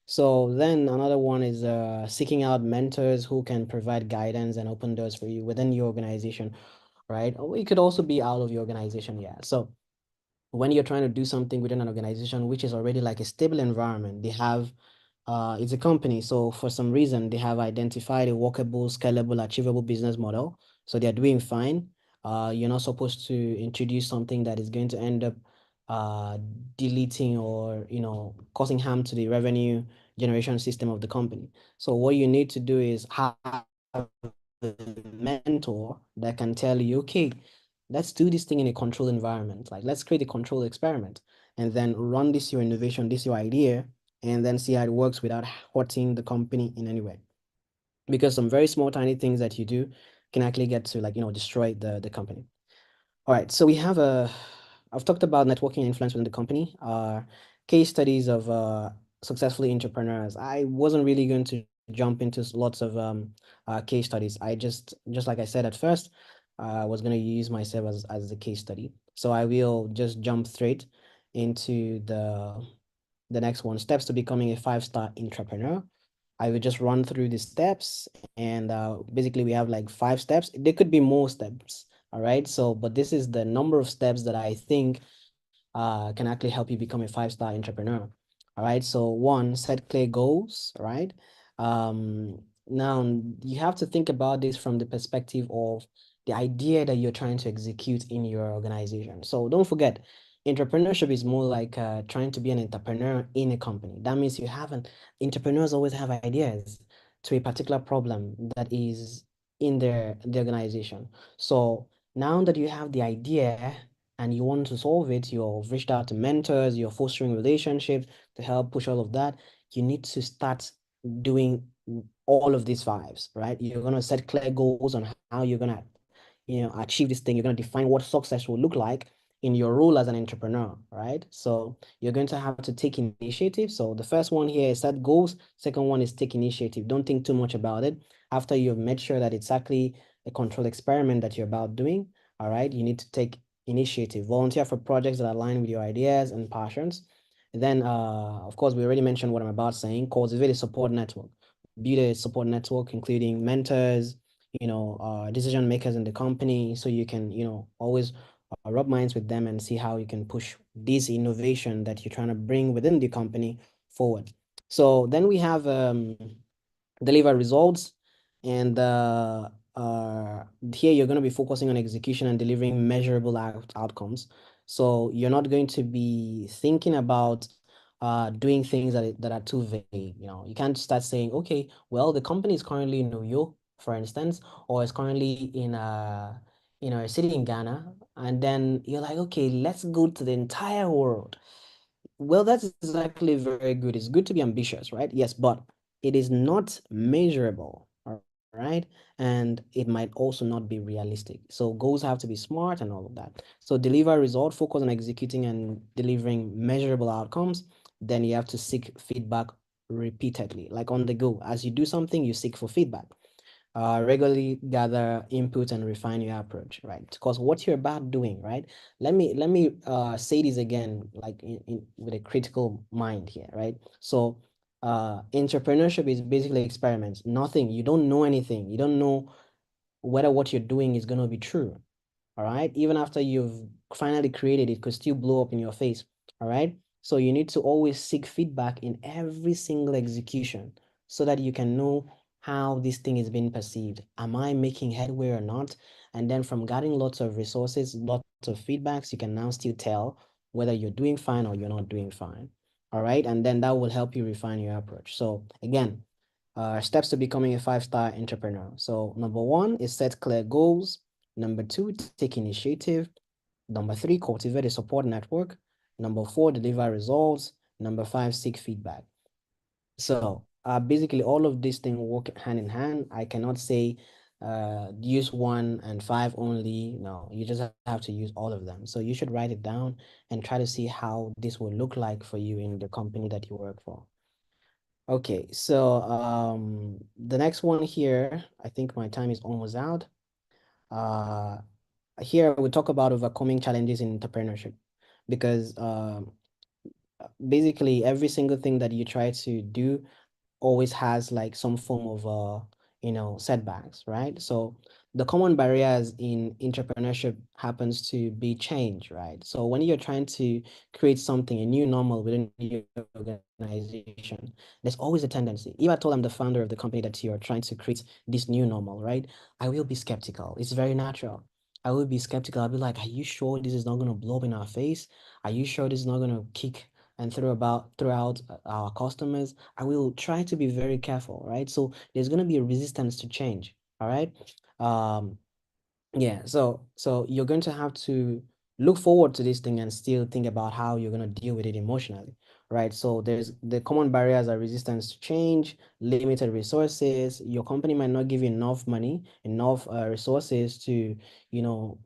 So then another one is seeking out mentors who can provide guidance and open doors for you within your organization, right? Or it could also be out of your organization, yeah. So when you're trying to do something within an organization which is already like a stable environment, they have it's a company. So for some reason, they have identified a workable, scalable, achievable business model. So they're doing fine. You're not supposed to introduce something that is going to end up uh, deleting or, causing harm to the revenue generation system of the company. So what you need to do is have a mentor that can tell you, okay, let's do this thing in a controlled environment. Like let's create a controlled experiment and then run this your innovation, this your idea, and then see how it works without hurting the company in any way. Because some very small, tiny things that you do can actually get to destroy the company. All right, so we have I've talked about networking influence within the company, case studies of successful entrepreneurs. I wasn't really going to jump into lots of case studies. Just like I said at first, I was going to use myself as a case study. So I will just jump straight into the next one, steps to becoming a five-star entrepreneur. I will just run through the steps, and basically we have like 5 steps. There could be more steps, all right? So, but this is the number of steps that I think can actually help you become a five-star entrepreneur. All right. So one, set clear goals, right? Now you have to think about this from the perspective of the idea that you're trying to execute in your organization. So don't forget, entrepreneurship is more like trying to be an entrepreneur in a company. That means you haven't, entrepreneurs always have ideas to a particular problem that is in the organization. So now that you have the idea and you want to solve it, you've reached out to mentors, you're fostering relationships to help push all of that, you need to start doing all of these fives, right? You're going to set clear goals on how you're going to, achieve this thing. You're going to define what success will look like in your role as an entrepreneur, right? So you're going to have to take initiative. So the first one here is set goals. Second one is take initiative. Don't think too much about it. After you've made sure that it's actually a controlled experiment that you're about doing, all right, you need to take initiative, volunteer for projects that align with your ideas and passions. And then, of course, we already mentioned what I'm about saying, cultivate a support network, build a support network, including mentors, decision makers in the company, so you can, always rub minds with them and see how you can push this innovation that you're trying to bring within the company forward. So then we have deliver results, and here you're going to be focusing on execution and delivering measurable outcomes. So you're not going to be thinking about doing things that are too vague. You can't start saying, okay, well, the company is currently in New York, for instance, or is currently in a city in Ghana, and then you're like, okay, let's go to the entire world. Well, that's exactly very good. It's good to be ambitious, right? Yes, but it is not measurable, all right? And it might also not be realistic. So goals have to be smart and all of that. So deliver result, focus on executing and delivering measurable outcomes. Then you have to seek feedback repeatedly, like on the go. As you do something, you seek for feedback. Regularly gather input and refine your approach, right? Because what you're about doing, right? Let me say this again, like with a critical mind here, right? So entrepreneurship is basically experiments. Nothing, you don't know anything. You don't know whether what you're doing is going to be true. All right. Even after you've finally created it, could still blow up in your face. All right. So you need to always seek feedback in every single execution so that you can know how this thing is being perceived. Am I making headway or not? And then from getting lots of resources, lots of feedbacks, you can now still tell whether you're doing fine or you're not doing fine. All right. And then that will help you refine your approach. So again, steps to becoming a five-star entrepreneur. So number one is set clear goals. Number two, take initiative. Number three, cultivate a support network. Number four, deliver results. Number five, seek feedback. So basically all of these things work hand in hand. I cannot say use one and five only. No, you just have to use all of them. So you should write it down and try to see how this will look like for you in the company that you work for. Okay, so the next one here, I think my time is almost out. Uh, Here we talk about overcoming challenges in entrepreneurship because basically every single thing that you try to do always has like some form of setbacks, right? So the common barriers in entrepreneurship happens to be change, right? So when you're trying to create something, a new normal within your organization, there's always a tendency. If I told I'm the founder of the company that you're trying to create this new normal, right? I will be skeptical. It's very natural. I will be skeptical. I'll be like, are you sure this is not going to blow up in our face? Are you sure this is not going to kick and throughout our customers? I will try to be very careful, right? So there's going to be a resistance to change, all right? Um, yeah, so you're going to have to look forward to this thing and still think about how you're going to deal with it emotionally, right? So there's the common barriers are resistance to change, limited resources. Your company might not give you enough money, enough resources to, you know,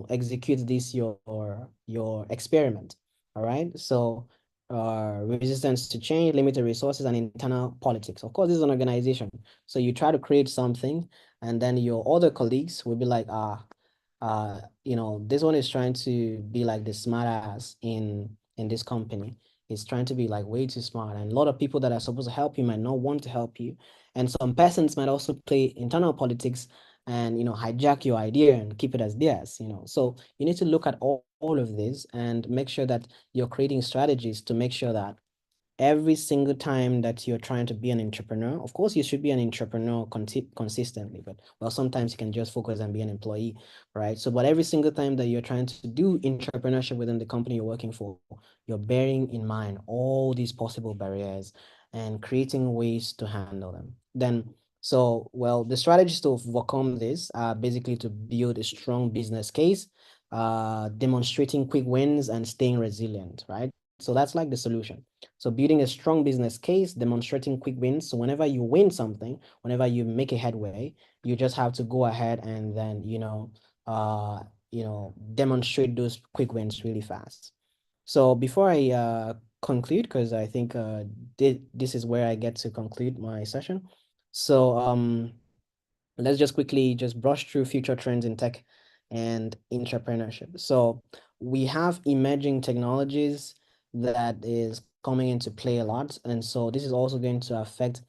execute this your experiment, all right? So resistance to change, limited resources, and internal politics. Of course, this is an organization, so you try to create something and then your other colleagues will be like, this one is trying to be like the smart ass in this company. He's trying to be like way too smart, and a lot of people that are supposed to help you might not want to help you, and some persons might also play internal politics and hijack your idea and keep it as theirs. So you need to look at all of this and make sure that you're creating strategies to make sure that every single time that you're trying to be an entrepreneur, of course, you should be an entrepreneur consistently, but well, sometimes you can just focus on being an employee, right? So, but every single time that you're trying to do entrepreneurship within the company you're working for, you're bearing in mind all these possible barriers and creating ways to handle them. Then, so, well, the strategies to overcome this are basically to build a strong business case, demonstrating quick wins and staying resilient, right? So that's like the solution. So building a strong business case, demonstrating quick wins. So whenever you win something, whenever you make a headway, you just have to go ahead and then, demonstrate those quick wins really fast. So before I conclude, because I think this is where I get to conclude my session. So let's just quickly just brush through future trends in tech and entrepreneurship. So we have emerging technologies that is coming into play a lot. And so this is also going to affect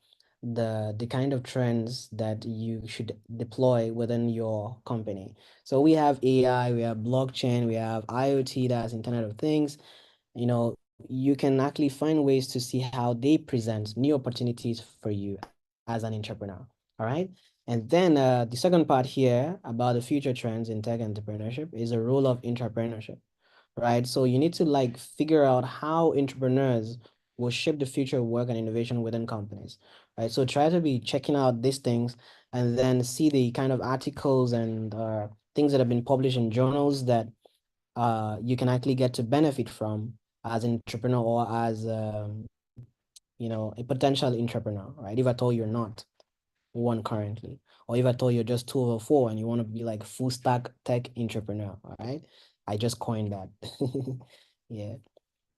the kind of trends that you should deploy within your company. So we have AI, we have blockchain, we have IoT, that's Internet of Things. You can actually find ways to see how they present new opportunities for you as an entrepreneur. All right. And then the second part here about the future trends in tech entrepreneurship is the role of entrepreneurship, right? So you need to figure out how entrepreneurs will shape the future of work and innovation within companies, right? So try to be checking out these things and then see the kind of articles and things that have been published in journals that you can actually get to benefit from as an entrepreneur or as a potential entrepreneur, right? If at all you're not one currently, or if at all you're just 2 or 4 and you want to be like full stack tech entrepreneur, all right? I just coined that. Yeah.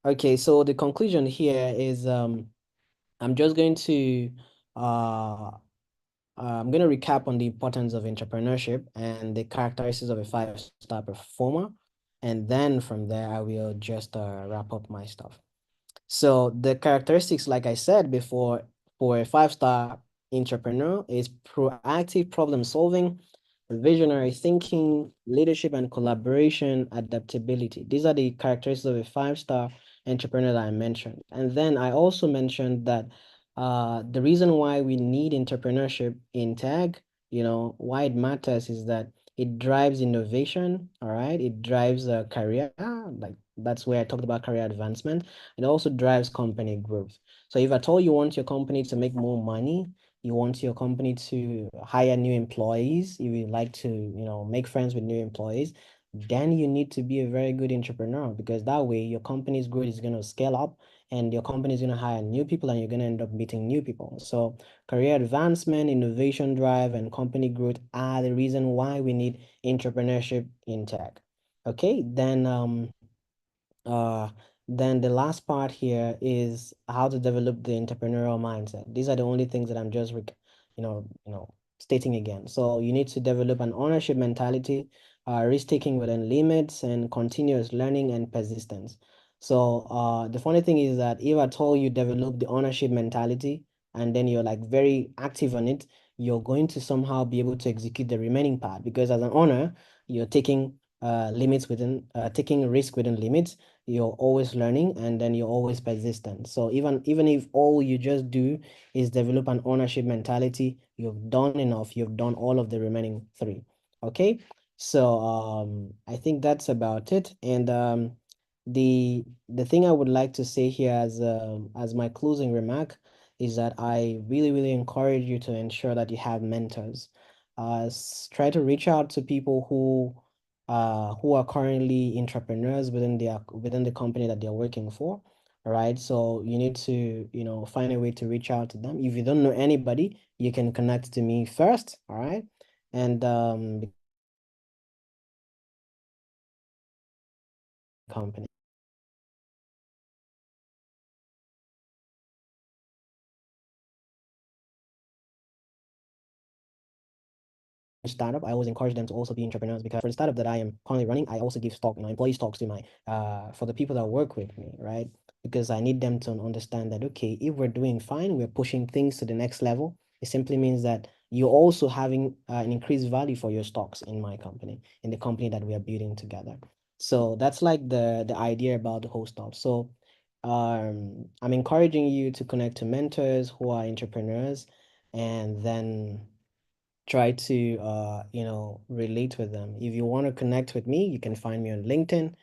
Okay, so the conclusion here is I'm just going to I'm going to recap on the importance of entrepreneurship and the characteristics of a 5-star performer. And then from there, I will just wrap up my stuff. So the characteristics, like I said before, for a 5-star entrepreneur is proactive problem solving, visionary thinking, leadership and collaboration, adaptability. These are the characteristics of a 5-star entrepreneur that I mentioned. And then I also mentioned that the reason why we need entrepreneurship in tech, why it matters is that it drives innovation, all right? It drives a career, like that's where I talked about career advancement. It also drives company growth. So if at all you want your company to make more money, you want your company to hire new employees, if you like to, make friends with new employees, then you need to be a very good entrepreneur, because that way your company's growth is going to scale up and your company is going to hire new people and you're going to end up meeting new people. So career advancement, innovation drive, and company growth are the reason why we need entrepreneurship in tech. Okay, uh, then the last part here is how to develop the entrepreneurial mindset. These are the only things that I'm just, stating again. So you need to develop an ownership mentality, risk-taking within limits, and continuous learning and persistence. So the funny thing is that if at all you develop the ownership mentality and then you're like very active on it, you're going to somehow be able to execute the remaining part, because as an owner, you're taking taking risk within limits, you're always learning, and then you're always persistent. So even if all you just do is develop an ownership mentality, you've done enough, you've done all of the remaining three. Okay, so I think that's about it. And the thing I would like to say here as my closing remark is that I really, really encourage you to ensure that you have mentors. Try to reach out to people who are currently entrepreneurs within the company that they're working for. All right, so you need to find a way to reach out to them. If you don't know anybody, you can connect to me first. All right, and because I know that you will be company. Startup, I always encourage them to also be entrepreneurs, because for the startup that I am currently running, I also give stock, employee stocks to my for the people that work with me, right? Because I need them to understand that, okay, if we're doing fine, we're pushing things to the next level, it simply means that you're also having an increased value for your stocks in my company, in the company that we are building together. So that's like the idea about the whole stuff. So I'm encouraging you to connect to mentors who are entrepreneurs, and then try to relate with them. If you want to connect with me, you can find me on LinkedIn.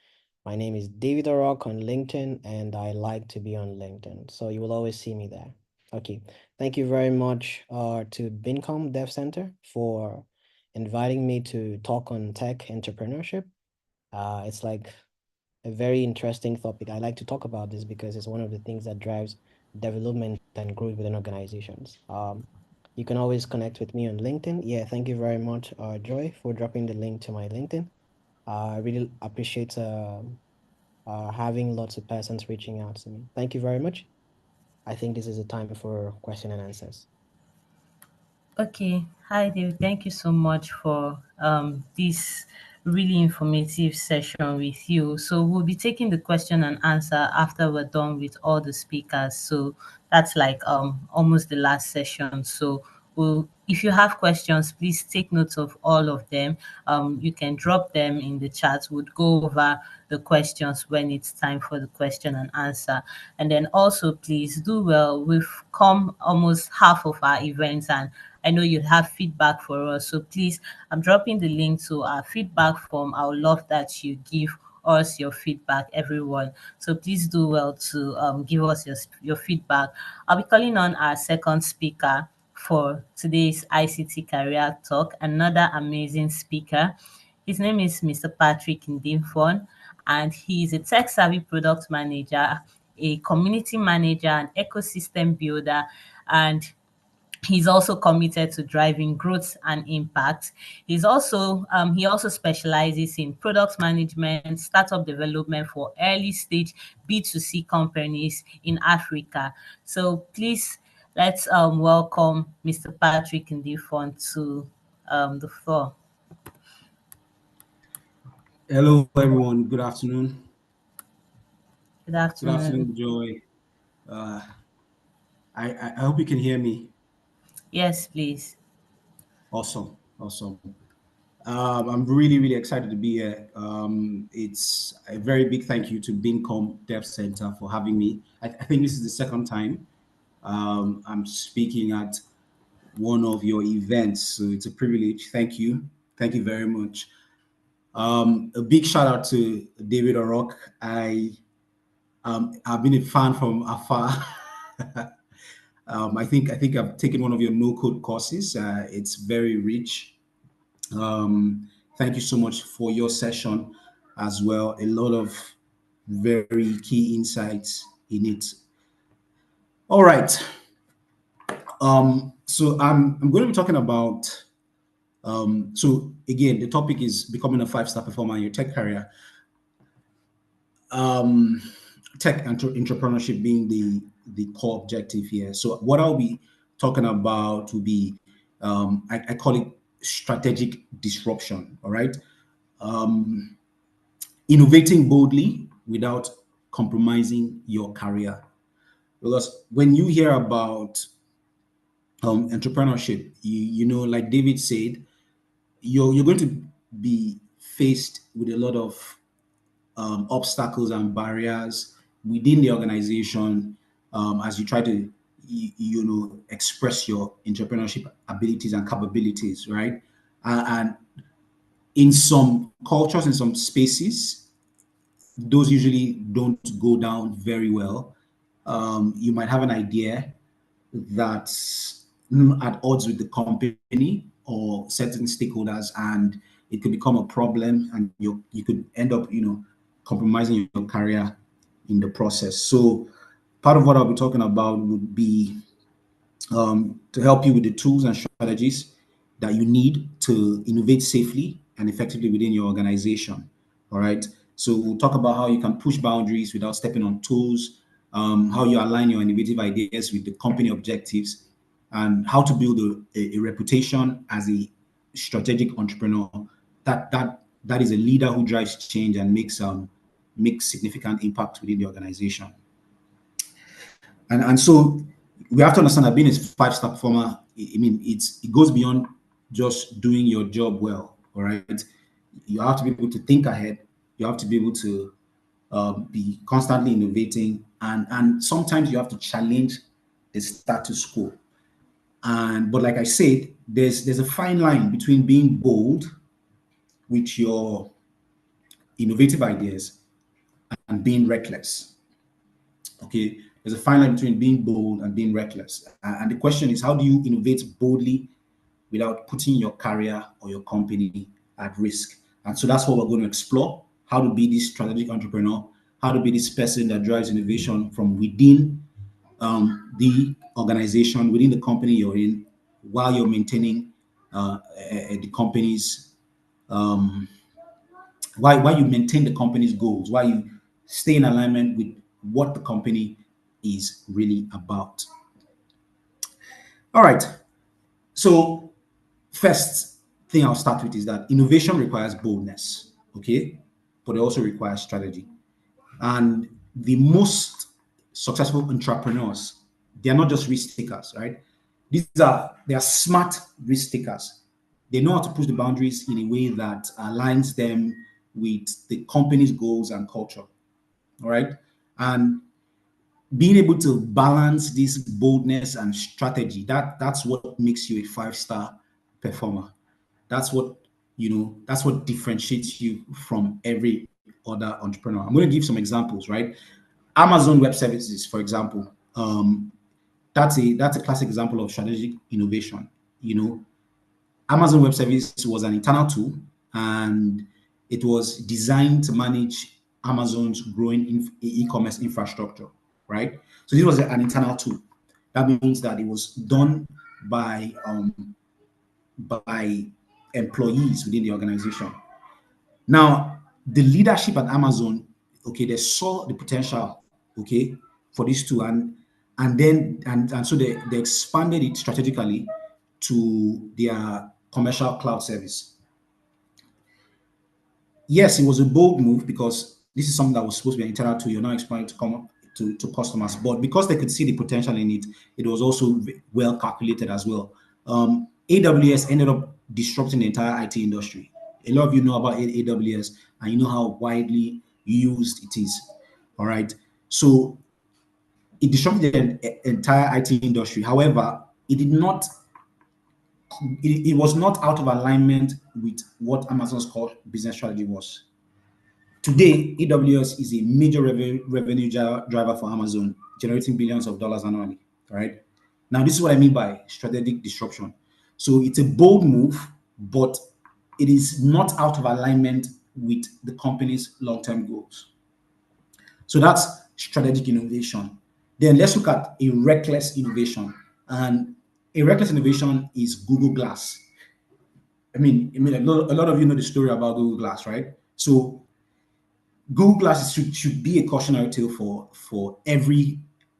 My name is David Rock on LinkedIn, and I like to be on LinkedIn, so you will always see me there. Okay, thank you very much to Bincom Dev Center for inviting me to talk on tech entrepreneurship. It's like a very interesting topic. I like to talk about this because it's one of the things that drives development and growth within organizations. You can always connect with me on LinkedIn. Yeah, thank you very much, Joy, for dropping the link to my LinkedIn. I really appreciate having lots of persons reaching out to me. Thank you very much. I think this is a time for question and answers. Okay. Hi, David. Thank you so much for this really informative session with you. So we'll be taking the question and answer after we're done with all the speakers. So that's like almost the last session. So if you have questions, please take notes of all of them. You can drop them in the chat. We'll go over the questions when it's time for the question and answer. And then also, please do well. We've come almost half of our events, and I know you have feedback for us. So please, I'm dropping the link to our feedback form. I would love that you give us your feedback, everyone. So please do well to give us your feedback. I'll be calling on our second speaker for today's ICT Career Talk, another amazing speaker. His name is Mr. Patrick Ndimfon, and he is a tech savvy product manager, a community manager, an ecosystem builder, and he's also committed to driving growth and impact. He also specializes in product management, startup development for early stage B2C companies in Africa. So please let's welcome Mr. Patrick Ndifon to the floor. Hello, everyone. Good afternoon. Good Good afternoon. afternoon, Joy. Uh, I hope you can hear me. Yes, please. Awesome. Awesome. I'm really excited to be here. It's a very big thank you to Bincom Dev Center for having me. I think this is the second time I'm speaking at one of your events, so it's a privilege. Thank you. Thank you very much. A big shout out to David O'Rourke. I've been a fan from afar. I think I've taken one of your no-code courses. It's very rich. Thank you so much for your session as well. A lot of very key insights in it. All right. So I'm going to be talking about. So again, the topic is becoming a 5-star performer in your tech career. Tech entrepreneurship being the core objective here. So what I'll be talking about will be, I call it strategic disruption. All right. Innovating boldly without compromising your career. Because when you hear about entrepreneurship, you know, like David said, you're going to be faced with a lot of obstacles and barriers within the organization as you try to express your entrepreneurship abilities and capabilities, right? And in some cultures, in some spaces, those usually don't go down very well. You might have an idea that's at odds with the company or certain stakeholders, and it could become a problem, and you could end up, compromising your career in the process. So, part of what I'll be talking about would be to help you with the tools and strategies that you need to innovate safely and effectively within your organization. All right. So we'll talk about how you can push boundaries without stepping on toes, how you align your innovative ideas with the company objectives, and how to build a reputation as a strategic entrepreneur. That is a leader who drives change and makes significant impact within the organization. And so we have to understand that being a 5-star performer, I mean, it goes beyond just doing your job well. All right, you have to be able to think ahead. You have to be able to be constantly innovating, and sometimes you have to challenge the status quo. But like I said, there's a fine line between being bold with your innovative ideas and being reckless. Okay, there's a fine line between being bold and being reckless. And the question is, how do you innovate boldly without putting your career or your company at risk? And so that's what we're going to explore: how to be this strategic entrepreneur, how to be this person that drives innovation from within the organization, within the company you're in, while you're maintaining the company's why you maintain the company's goals, why you stay in alignment with what the company is really about. All right. So first thing I'll start with is that innovation requires boldness, okay? But it also requires strategy. And the most successful entrepreneurs, they are not just risk takers, right? They are smart risk takers. They know how to push the boundaries in a way that aligns them with the company's goals and culture. All right. And being able to balance this boldness and strategy, that's what makes you a 5-star performer. That's what differentiates you from every other entrepreneur. I'm going to give some examples, right? Amazon Web Services, for example, that's a classic example of strategic innovation. You know, Amazon Web Service was an internal tool, and it was designed to manage Amazon's growing e-commerce infrastructure, right? So this was an internal tool. That means that it was done by employees within the organization. Now, the leadership at Amazon, okay, they saw the potential, okay, for these two, and so they expanded it strategically to their commercial cloud service. Yes, it was a bold move because this is something that was supposed to be internal to, you're now expanding to come to customers, but because they could see the potential in it, it was also well calculated as well. AWS ended up disrupting the entire IT industry. A lot of you know about AWS, and you know how widely used it is. All right, so it disrupted the entire IT industry. However, it did not. It was not out of alignment with what Amazon's core business strategy was. Today, AWS is a major revenue driver for Amazon, generating billions of dollars annually. Right now, this is what I mean by strategic disruption. So it's a bold move, but it is not out of alignment with the company's long-term goals. So that's strategic innovation. Then let's look at a reckless innovation. And a reckless innovation is Google Glass. I mean, a lot of you know the story about Google Glass, right? So Google Glass should be a cautionary tale for every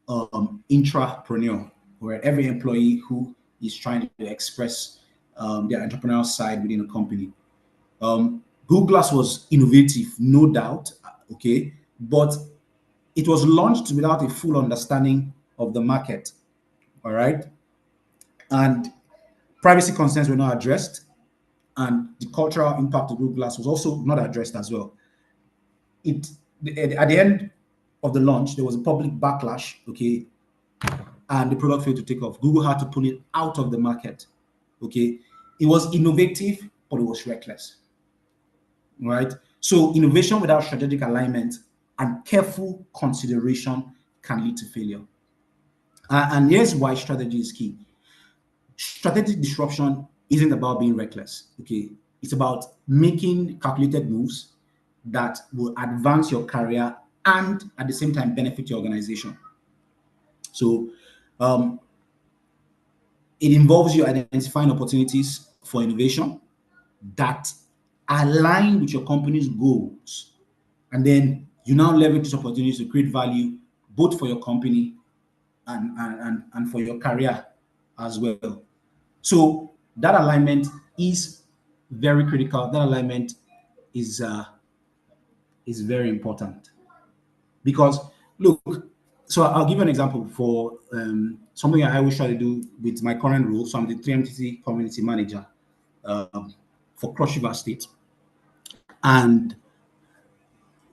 intrapreneur or every employee who is trying to express their entrepreneurial side within a company. Google Glass was innovative, no doubt, okay, but it was launched without a full understanding of the market, all right? And privacy concerns were not addressed, and the cultural impact of Google Glass was also not addressed as well. At the end of the launch, there was a public backlash, okay, and the product failed to take off. Google had to pull it out of the market, okay. It was innovative, but it was reckless, right? So innovation without strategic alignment and careful consideration can lead to failure. And here's why strategy is key. Strategic disruption isn't about being reckless, okay? It's about making calculated moves that will advance your career and at the same time benefit your organization. So it involves you identifying opportunities for innovation that align with your company's goals. And then you now leverage these opportunities to create value both for your company and for your career as well. So that alignment is very critical. That alignment is very important because look. So I'll give you an example for something I always try to do with my current role. So I'm the 3MTT community manager for Cross River State, and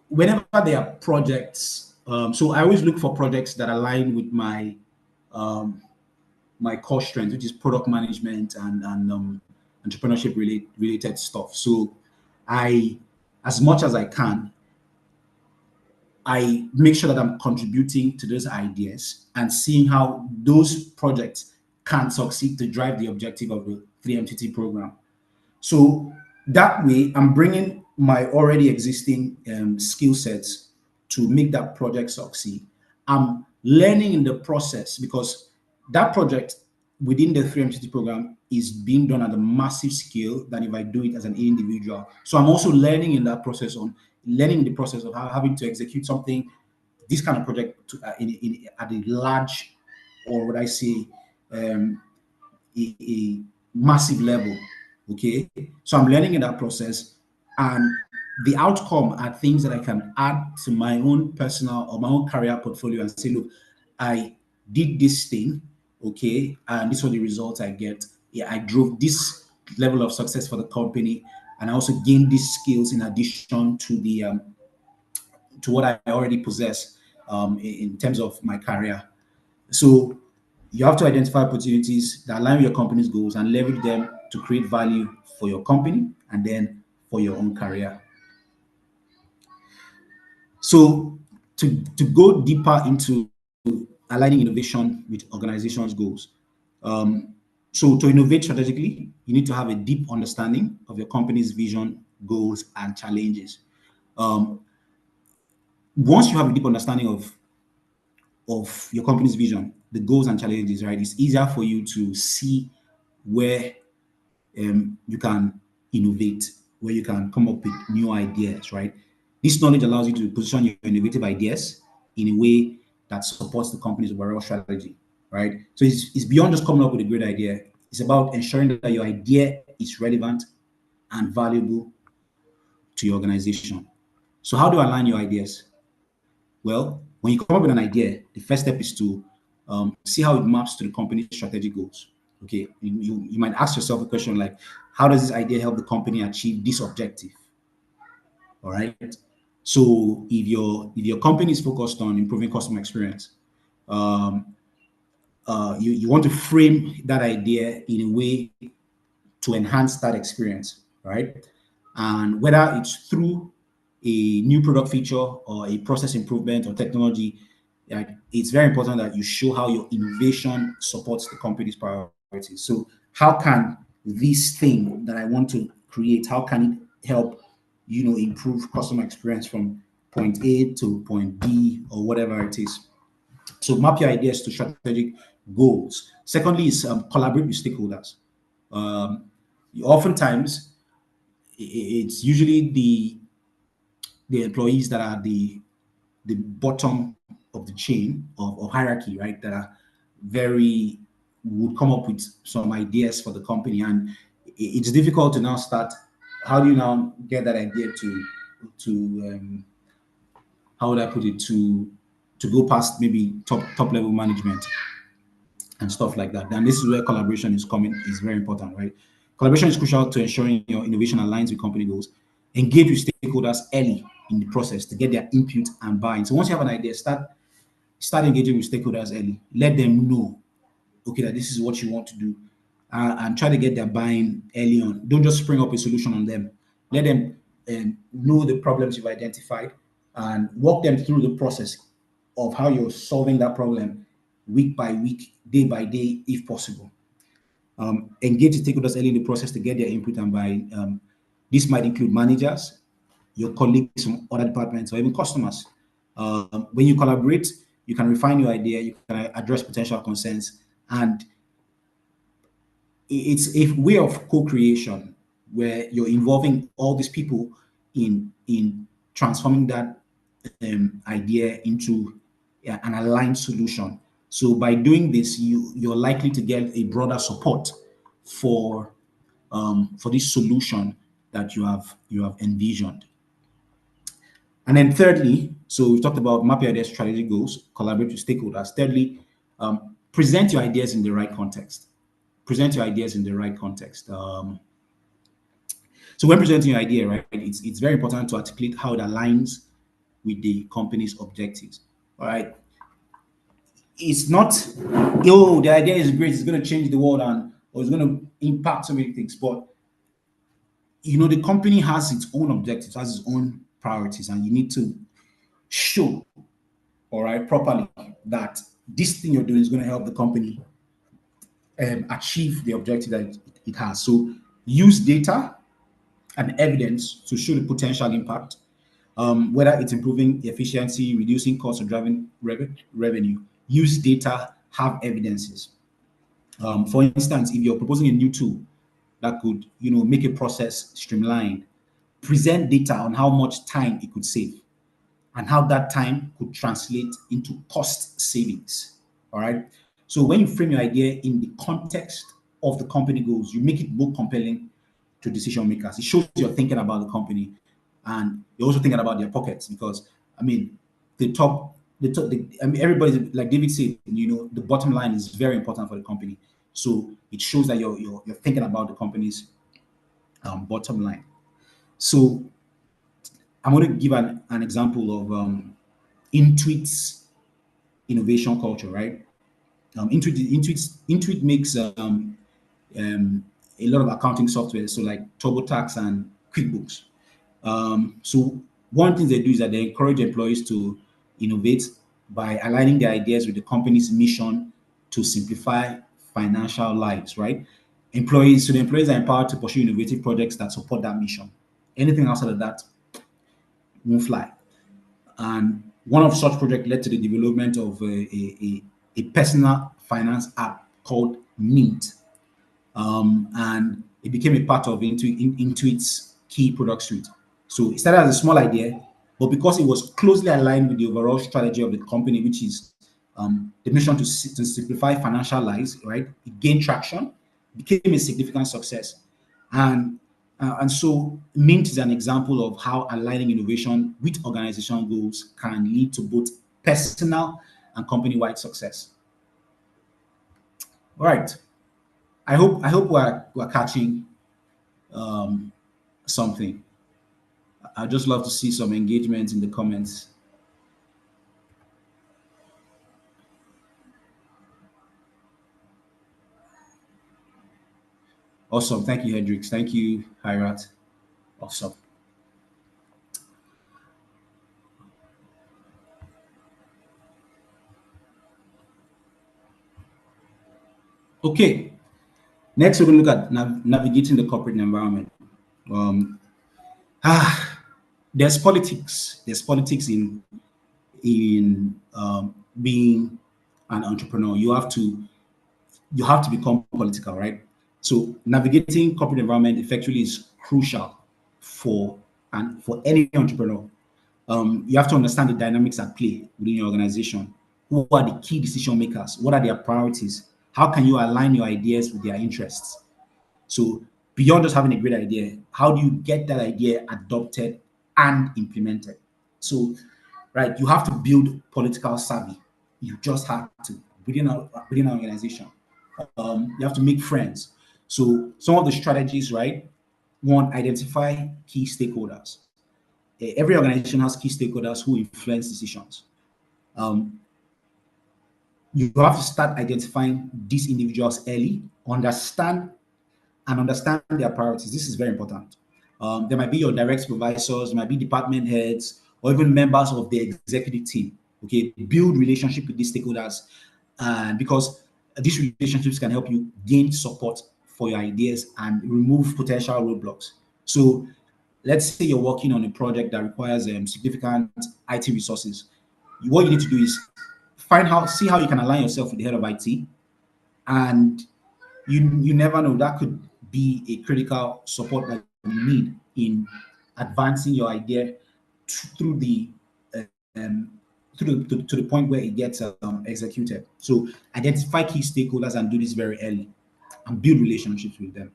whenever there are projects, so I always look for projects that align with my my core strength, which is product management and entrepreneurship related stuff. So as much as I can, I make sure that I'm contributing to those ideas and seeing how those projects can succeed to drive the objective of the 3MTT program. So that way, I'm bringing my already existing skill sets to make that project succeed. I'm learning in the process because that project within the 3MTT program is being done at a massive scale than if I do it as an individual. So I'm also learning in that process learning the process of having to execute something, this kind of project at a large, or what I say, a massive level. Okay, so I'm learning in that process, and the outcome are things that I can add to my own personal or my own career portfolio and say, look, I did this thing, okay, and this was the results I get. Yeah, I drove this level of success for the company, and I also gained these skills in addition to the to what I already possess in terms of my career. So you have to identify opportunities that align with your company's goals and leverage them to create value for your company and then for your own career. So to go deeper into aligning innovation with organizations' goals. So to innovate strategically, you need to have a deep understanding of your company's vision, goals, and challenges. Um, Once you have a deep understanding of your company's vision, the goals and challenges, right, it's easier for you to see where you can innovate, where you can come up with new ideas, right? This knowledge allows you to position your innovative ideas in a way that supports the company's overall strategy, right? So it's beyond just coming up with a great idea. It's about ensuring that your idea is relevant and valuable to your organization. So how do you align your ideas? Well, when you come up with an idea, the first step is to see how it maps to the company's strategic goals. Okay, you might ask yourself a question like, how does this idea help the company achieve this objective? All right. So if your company is focused on improving customer experience, um, you want to frame that idea in a way to enhance that experience, right? And whether it's through a new product feature or a process improvement or technology, like, it's very important that you show how your innovation supports the company's priorities. So how can this thing that I want to create, how can it help, improve customer experience from point A to point B or whatever it is? So map your ideas to strategic goals. Secondly is collaborate with stakeholders. Um, Oftentimes, it's usually the employees that are the bottom of the chain of hierarchy, right? That are very would come up with some ideas for the company, and it's difficult to now start. How do you now get that idea to how would I put it, to go past maybe top level management and stuff like that? And this is where collaboration is very important, right? Collaboration is crucial to ensuring your innovation aligns with company goals. Engage with stakeholders early in the process to get their input and buy-in. So once you have an idea, start engaging with stakeholders early. Let them know, okay, that this is what you want to do, and try to get their buy-in early on. Don't just spring up a solution on them. Let them know the problems you've identified and walk them through the process of how you're solving that problem week by week, day by day, if possible. Engage the stakeholders early in the process to get their input and buy-in. This might include managers, your colleagues from other departments, or even customers. When you collaborate, you can refine your idea, you can address potential concerns, and it's a way of co-creation where you're involving all these people in transforming that idea into an aligned solution. So by doing this, you're likely to get a broader support for this solution that you have envisioned. And then thirdly, so we've talked about map your ideas, strategy goals, collaborate with stakeholders. Thirdly, present your ideas in the right context. Present your ideas in the right context. So when presenting your idea, right, it's very important to articulate how it aligns with the company's objectives. All right. It's not, the idea is great, it's going to change the world or it's going to impact so many things, but the company has its own objectives, has its own priorities, and you need to show, all right, properly, that this thing you're doing is going to help the company achieve the objective that it has. So use data and evidence to show the potential impact, whether it's improving efficiency, reducing costs, or driving revenue. Use data, have evidences. For instance, if you're proposing a new tool that could, make a process streamlined, present data on how much time it could save and how that time could translate into cost savings. All right. So when you frame your idea in the context of the company goals, you make it more compelling to decision makers. It shows you're thinking about the company and you're also thinking about their pockets because, I mean, everybody, like David said, the bottom line is very important for the company. So it shows that you're thinking about the company's bottom line. So I'm going to give an example of Intuit's innovation culture, right? Intuit makes a lot of accounting software, so like TurboTax and QuickBooks. So One thing they do is that they encourage employees to innovate by aligning their ideas with the company's mission to simplify financial lives, right? The employees are empowered to pursue innovative projects that support that mission. Anything outside of that won't fly. And one of such projects led to the development of a personal finance app called Mint. And it became a part of Intuit's key product suite. So it started as a small idea, but because it was closely aligned with the overall strategy of the company, which is the mission to simplify financial lives, right? It gained traction, became a significant success, and so Mint is an example of how aligning innovation with organizational goals can lead to both personal and company-wide success. All right. I hope we're catching something. I'd just love to see some engagement in the comments. Awesome. Thank you, Hendrix. Thank you, Hirat. Awesome. Okay. Next, we're going to look at navigating the corporate environment. Um, there's politics. There's politics in being an entrepreneur. You have to become political, right? So navigating corporate environment effectively is crucial for any entrepreneur. You have to understand the dynamics at play within your organization. Who are the key decision makers? What are their priorities? How can you align your ideas with their interests? So beyond just having a great idea, how do you get that idea adopted and implemented? So, right, you have to build political savvy. You just have to within an organization. You have to make friends. So some of the strategies, right? One, identify key stakeholders. Every organization has key stakeholders who influence decisions. Um, you have to start identifying these individuals early, understand their priorities. This is very important. There might be your direct supervisors, there might be department heads, or even members of the executive team. Okay, build relationship with these stakeholders, and because these relationships can help you gain support for your ideas and remove potential roadblocks. So, let's say you're working on a project that requires significant IT resources. What you need to do is see how you can align yourself with the head of IT, and you never know, that could be a critical support that you need in advancing your idea through the um, to the point where it gets executed. So identify key stakeholders and do this very early and build relationships with them.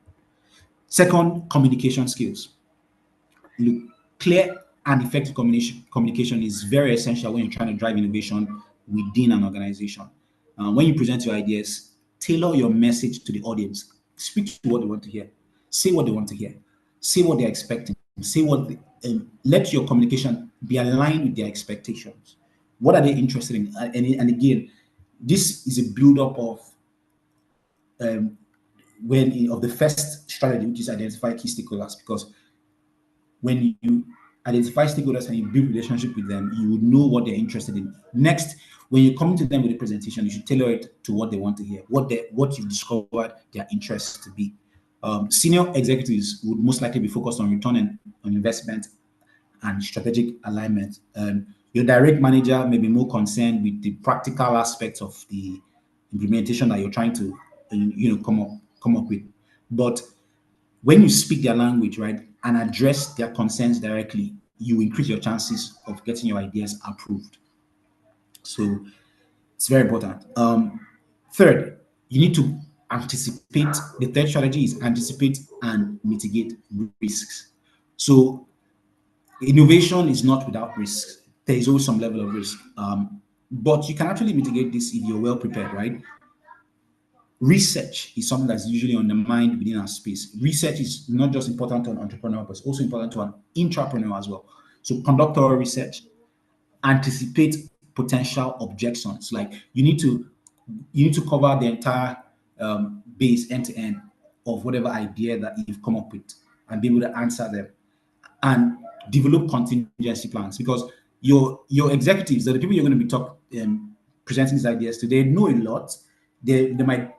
Second, communication skills. Look, clear and effective communication is very essential when you're trying to drive innovation within an organization. When you present your ideas, tailor your message to the audience. Speak to what they want to hear. Say what they want to hear. Say what they're expecting. Let your communication be aligned with their expectations. What are they interested in? And again, this is a build-up of um, of the first strategy, which is identify key stakeholders, because when you identify stakeholders and you build relationship with them, you would know what they're interested in. Next, when you come to them with a presentation, you should tailor it to what they want to hear, what you've discovered their interests to be. Senior executives would most likely be focused on return on investment and strategic alignment. Your direct manager may be more concerned with the practical aspects of the implementation that you're trying to, come up with. But when you speak their language, right, and address their concerns directly, you increase your chances of getting your ideas approved. So it's very important. Third, you need to anticipate. The third strategy is anticipate and mitigate risks. So innovation is not without risks. There is always some level of risk, but you can actually mitigate this if you're well prepared, right? Research is something that's usually on the mind within our space. Research is not just important to an entrepreneur, but it's also important to an intrapreneur as well. So conduct thorough research, anticipate potential objections. Like you need to cover the entire base end to end of whatever idea that you've come up with and be able to answer them. and develop contingency plans, because your executives, or the people you're going to be presenting these ideas to, they know a lot. They might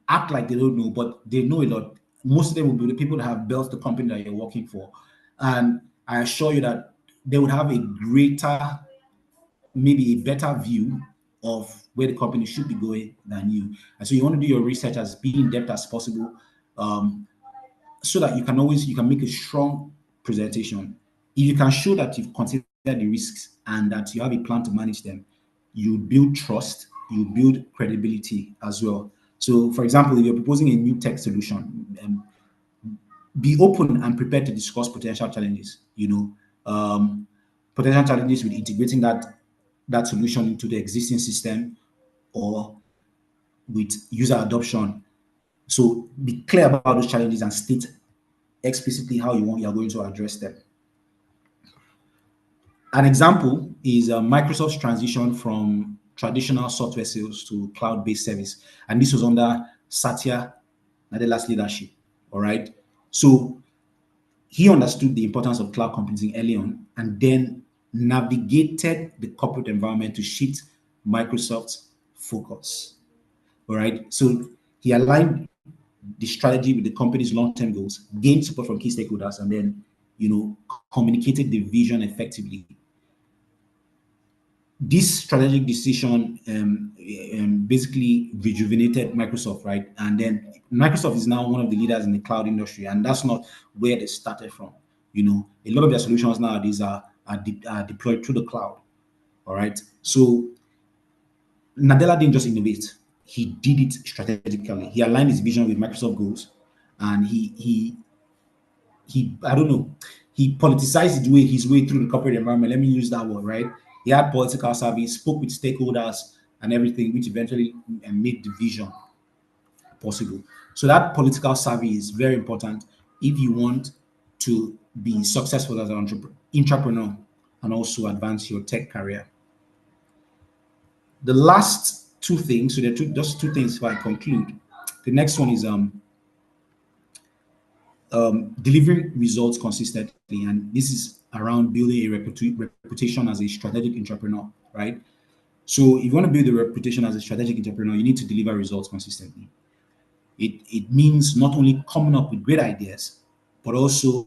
act like they don't know, but they know a lot. Most of them will be the people that have built the company that you're working for. And I assure you that they would have a greater, maybe a better view of where the company should be going than you. And so you want to do your research as being in depth as possible, so that you can make a strong presentation. If you can show that you've considered the risks and that you have a plan to manage them, you build trust, you build credibility as well. So, for example, if you're proposing a new tech solution, be open and prepared to discuss potential challenges. Potential challenges with integrating that solution into the existing system, or with user adoption. So be clear about those challenges and state explicitly how you're going to address them. An example is Microsoft's transition from traditional software sales to cloud-based service, and this was under Satya Nadella's leadership. All right, so he understood the importance of cloud computing early on, and then navigated the corporate environment to shift Microsoft's focus. All right, so he aligned the strategy with the company's long-term goals, gained support from key stakeholders, and then communicated the vision effectively. This strategic decision basically rejuvenated Microsoft, right? And then Microsoft is now one of the leaders in the cloud industry, and that's not where they started from. A lot of their solutions nowadays are deployed through the cloud. All right, so Nadella didn't just innovate; he did it strategically. He aligned his vision with Microsoft goals, and he I don't know, he politicized his way through the corporate environment. Let me use that word, right? He had political service, spoke with stakeholders and everything, which eventually made the vision possible. So that political savvy is very important if you want to be successful as an entrepreneur and also advance your tech career. The last two things, so there are just two things if I conclude. The next one is delivering results consistently, and this is around building a reputation as a strategic entrepreneur, right? So if you want to build a reputation as a strategic entrepreneur, you need to deliver results consistently. It means not only coming up with great ideas, but also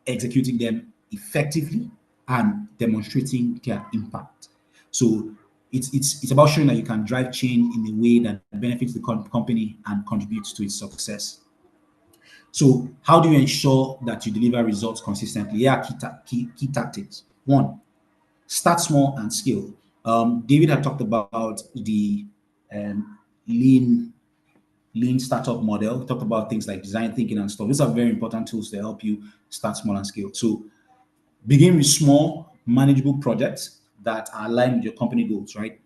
executing them effectively and demonstrating their impact. So it's about showing that you can drive change in a way that benefits the company and contributes to its success. So how do you ensure that you deliver results consistently? Here are key tactics. One, start small and scale. David had talked about the lean startup model. We talked about things like design thinking and stuff. These are very important tools to help you start small and scale. So begin with small, manageable projects that are aligned with your company goals, right?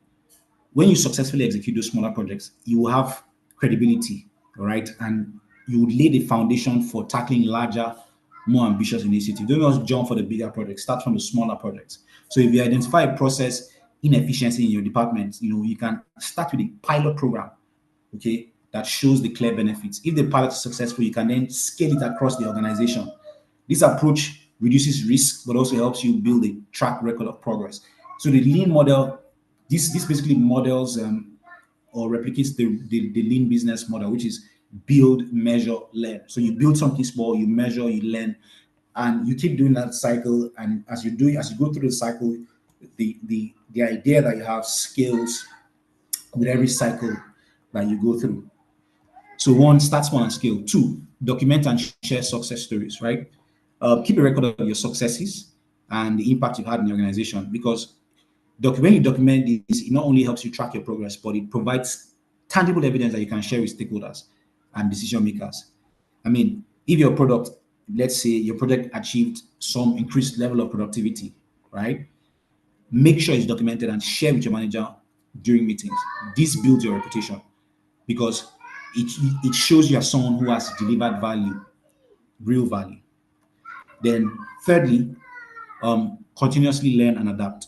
When you successfully execute those smaller projects, you will have credibility, all right? And you would lay the foundation for tackling larger, more ambitious initiatives. Don't just jump for the bigger projects, start from the smaller projects. So if you identify a process inefficiency in your department, you can start with a pilot program, okay, that shows the clear benefits. If the pilot is successful, you can then scale it across the organization. This approach reduces risk, but also helps you build a track record of progress. So the lean model, this basically models or replicates the lean business model, which is build, measure, learn. So you build something small, you measure, you learn, and you keep doing that cycle. And as you go through the cycle, the idea that you have scales with every cycle that you go through. So one, start small and scale. Two, document and share success stories, right? Keep a record of your successes and the impact you've had in the organization, because when you document this, it not only helps you track your progress, but it provides tangible evidence that you can share with stakeholders and decision makers. I mean, if your product, let's say your product achieved some increased level of productivity, right? Make sure it's documented and share with your manager during meetings. This builds your reputation because it shows you as someone who has delivered value, real value. Then thirdly, continuously learn and adapt.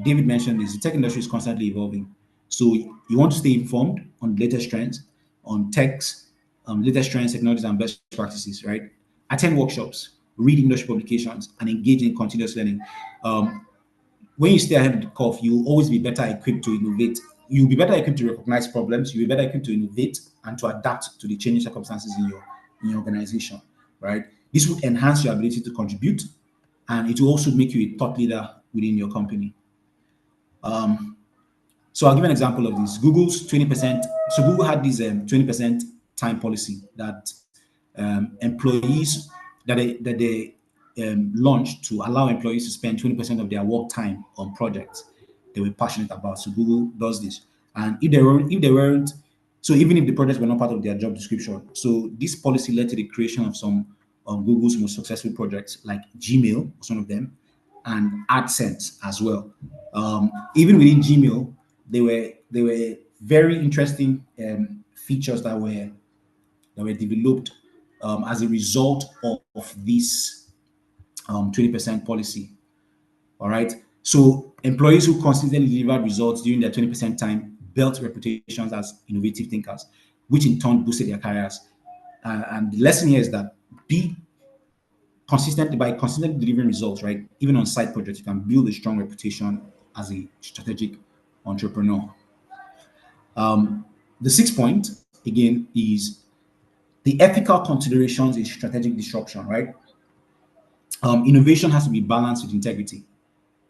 David mentioned this, the tech industry is constantly evolving. So you want to stay informed on latest trends, on techs, latest trends, technologies, and best practices, right? Attend workshops, read industry publications, and engage in continuous learning. When you stay ahead of the curve, you'll always be better equipped to innovate. You'll be better equipped to recognize problems. You'll be better equipped to innovate and to adapt to the changing circumstances in your organization, right? This will enhance your ability to contribute, and it will also make you a thought leader within your company. So I'll give an example of this. Google's 20%. So Google had this 20% time policy that employees that they launched to allow employees to spend 20% of their work time on projects they were passionate about. So Google does this, and if they weren't, so even if the projects were not part of their job description, so this policy led to the creation of some of Google's most successful projects, like Gmail, was one of them, and AdSense as well. Even within Gmail, there were very interesting features that were developed as a result of this 20% policy. All right. So employees who consistently delivered results during their 20% time built reputations as innovative thinkers, which in turn boosted their careers. And the lesson here is that by consistently delivering results, right? Even on side projects, you can build a strong reputation as a strategic entrepreneur. The sixth point, again, is the ethical considerations in strategic disruption, right? Innovation has to be balanced with integrity.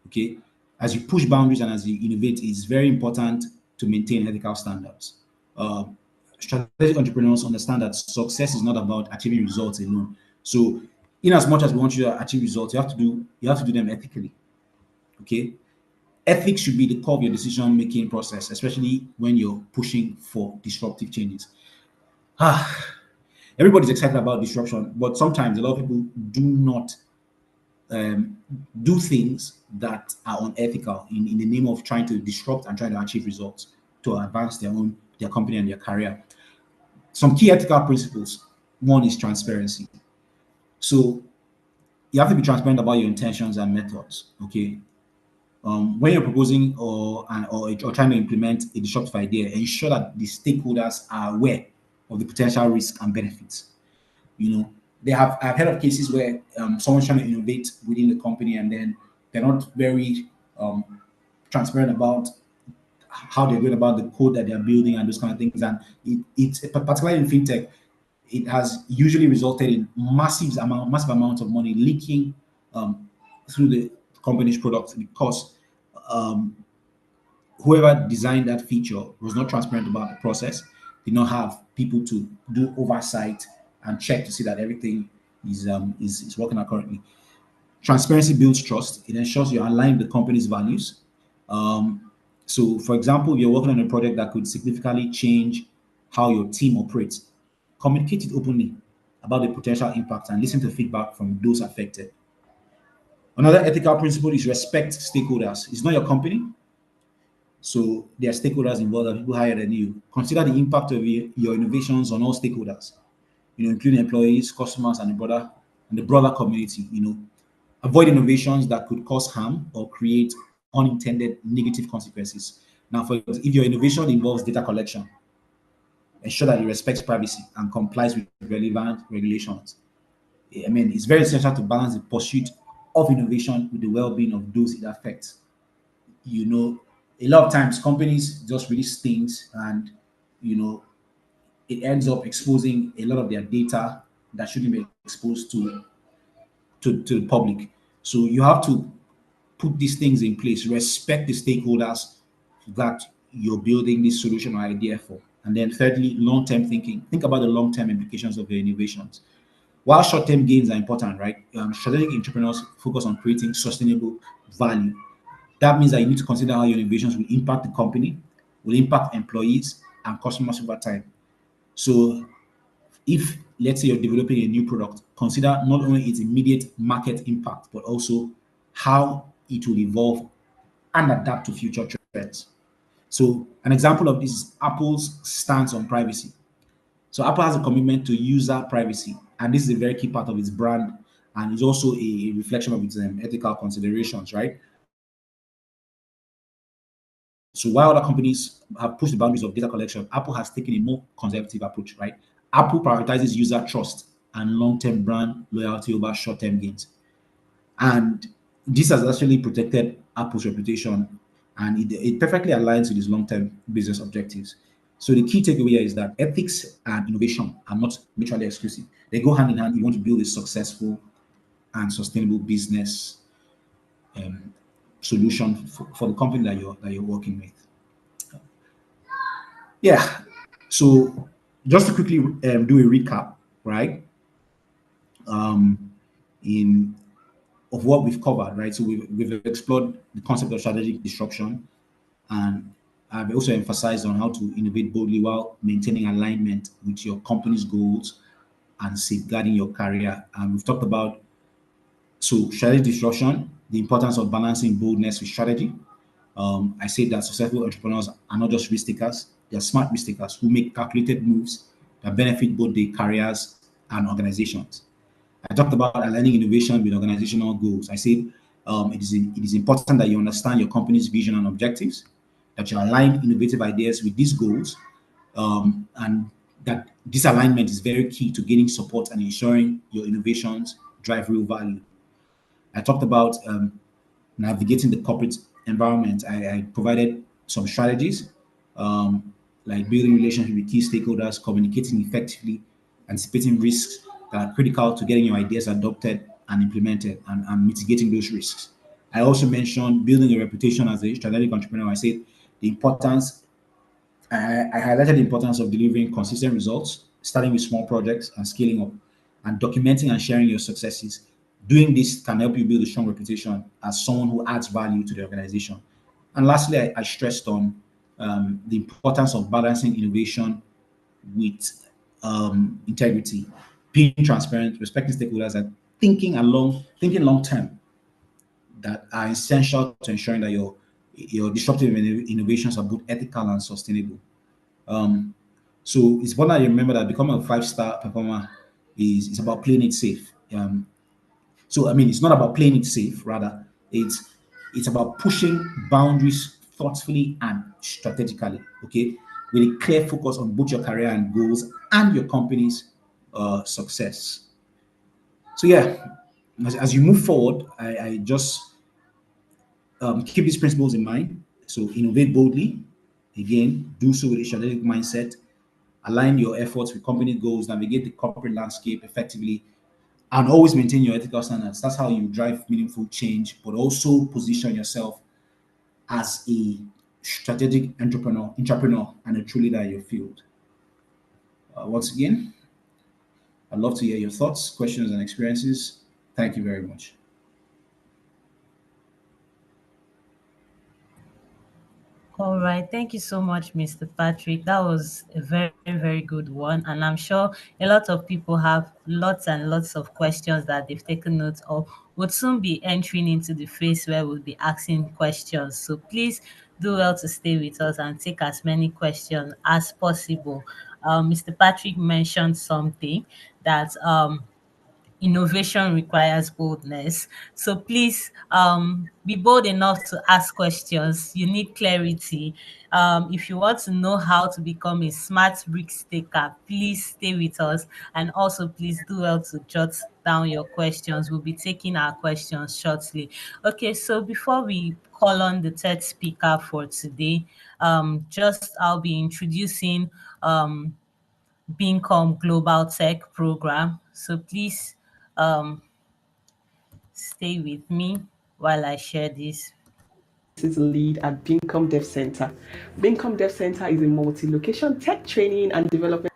Okay, as you push boundaries and as you innovate, it's very important to maintain ethical standards. Strategic entrepreneurs understand that success is not about achieving results alone. So, in as much as we want you to achieve results, you have to do them ethically. Okay, ethics should be the core of your decision-making process, especially when you're pushing for disruptive changes. Everybody's excited about disruption, but sometimes a lot of people do not do things that are unethical in the name of trying to disrupt and trying to achieve results to advance their company and their career. Some key ethical principles. One is transparency. So you have to be transparent about your intentions and methods. Okay. When you're proposing or trying to implement a disruptive idea, ensure that the stakeholders are aware of the potential risks and benefits. You know, I've heard of cases where someone's trying to innovate within the company and then they're not very transparent about how they're going about the code that they're building and those kind of things. And it's particularly in fintech, it has usually resulted in massive amounts of money leaking through the company's products because whoever designed that feature was not transparent about the process, did not have people to do oversight and check to see that everything is working accurately. Transparency builds trust. It ensures you're aligned with the company's values. So, for example, if you're working on a project that could significantly change how your team operates, communicate it openly about the potential impact and listen to feedback from those affected. Another ethical principle is respect stakeholders. It's not your company, so there are stakeholders involved, are people higher than you. Consider the impact of your innovations on all stakeholders, including employees, customers, and the broader community. Avoid innovations that could cause harm or create unintended negative consequences. Now, if your innovation involves data collection, ensure that it respects privacy and complies with relevant regulations. I mean, it's very essential to balance the pursuit of innovation with the well-being of those it affects. A lot of times companies just release things and, it ends up exposing a lot of their data that shouldn't be exposed to the public. So you have to put these things in place, respect the stakeholders that you're building this solution or idea for. And then thirdly, long-term thinking. Think about the long-term implications of your innovations. While short-term gains are important, right? Strategic entrepreneurs focus on creating sustainable value. That means that you need to consider how your innovations will impact the company, will impact employees and customers over time. So if, let's say, you're developing a new product, consider not only its immediate market impact, but also how it will evolve and adapt to future trends. So an example of this is Apple's stance on privacy. So Apple has a commitment to user privacy, and this is a very key part of its brand, and it's also a reflection of its ethical considerations, right? So while other companies have pushed the boundaries of data collection, Apple has taken a more conservative approach, right? Apple prioritizes user trust and long-term brand loyalty over short-term gains. And this has actually protected Apple's reputation, and it perfectly aligns with its long-term business objectives. So the key takeaway here is that ethics and innovation are not mutually exclusive. They go hand in hand. You want to build a successful and sustainable business solution for the company that you're working with. Yeah. So just to quickly do a recap, right? In of what we've covered, right? So we've explored the concept of strategic disruption, and I've also emphasized on how to innovate boldly while maintaining alignment with your company's goals and safeguarding your career. And we've talked about strategic disruption, the importance of balancing boldness with strategy. I say that successful entrepreneurs are not just risk takers; they are smart risk takers who make calculated moves that benefit both their careers and organizations. I talked about aligning innovation with organizational goals. I said it is important that you understand your company's vision and objectives, that you align innovative ideas with these goals, and that this alignment is very key to gaining support and ensuring your innovations drive real value. I talked about navigating the corporate environment. I provided some strategies, like building relationships with key stakeholders, communicating effectively, anticipating risks that are critical to getting your ideas adopted and implemented, and mitigating those risks. I also mentioned building a reputation as a strategic entrepreneur. I said the importance, I highlighted the importance of delivering consistent results, starting with small projects and scaling up, and documenting and sharing your successes. Doing this can help you build a strong reputation as someone who adds value to the organization. And lastly, I stressed on the importance of balancing innovation with integrity, being transparent, respecting stakeholders, and thinking long term, that are essential to ensuring that your disruptive innovations are both ethical and sustainable. Um, so it's important that you remember that becoming a five-star performer is about playing it safe. So I mean, it's not about playing it safe. Rather, it's about pushing boundaries thoughtfully and strategically. Okay, with a clear focus on both your career and goals and your company's success. So yeah, as you move forward, I just keep these principles in mind. So innovate boldly. Again, do so with a strategic mindset. Align your efforts with company goals. Navigate the corporate landscape effectively, and always maintain your ethical standards. That's how you drive meaningful change, but also position yourself as a strategic entrepreneur, and a true leader in your field. Once again, I'd love to hear your thoughts, questions, and experiences. Thank you very much. All right. Thank you so much, Mr. Patrick. That was a very, very good one. And I'm sure a lot of people have lots and lots of questions that they've taken notes of. We'll soon be entering into the phase where we'll be asking questions. So please do well to stay with us and take as many questions as possible. Mr. Patrick mentioned something that innovation requires boldness. So please be bold enough to ask questions. You need clarity. If you want to know how to become a smart risk taker, please stay with us. And also, please do well to jot down your questions. We'll be taking our questions shortly. Okay, so before we call on the third speaker for today, just I'll be introducing Bincom Global Tech Program. So please um, stay with me while I share this. Is lead at Bincom Dev Center. Bincom Dev Center is a multi-location tech training and development.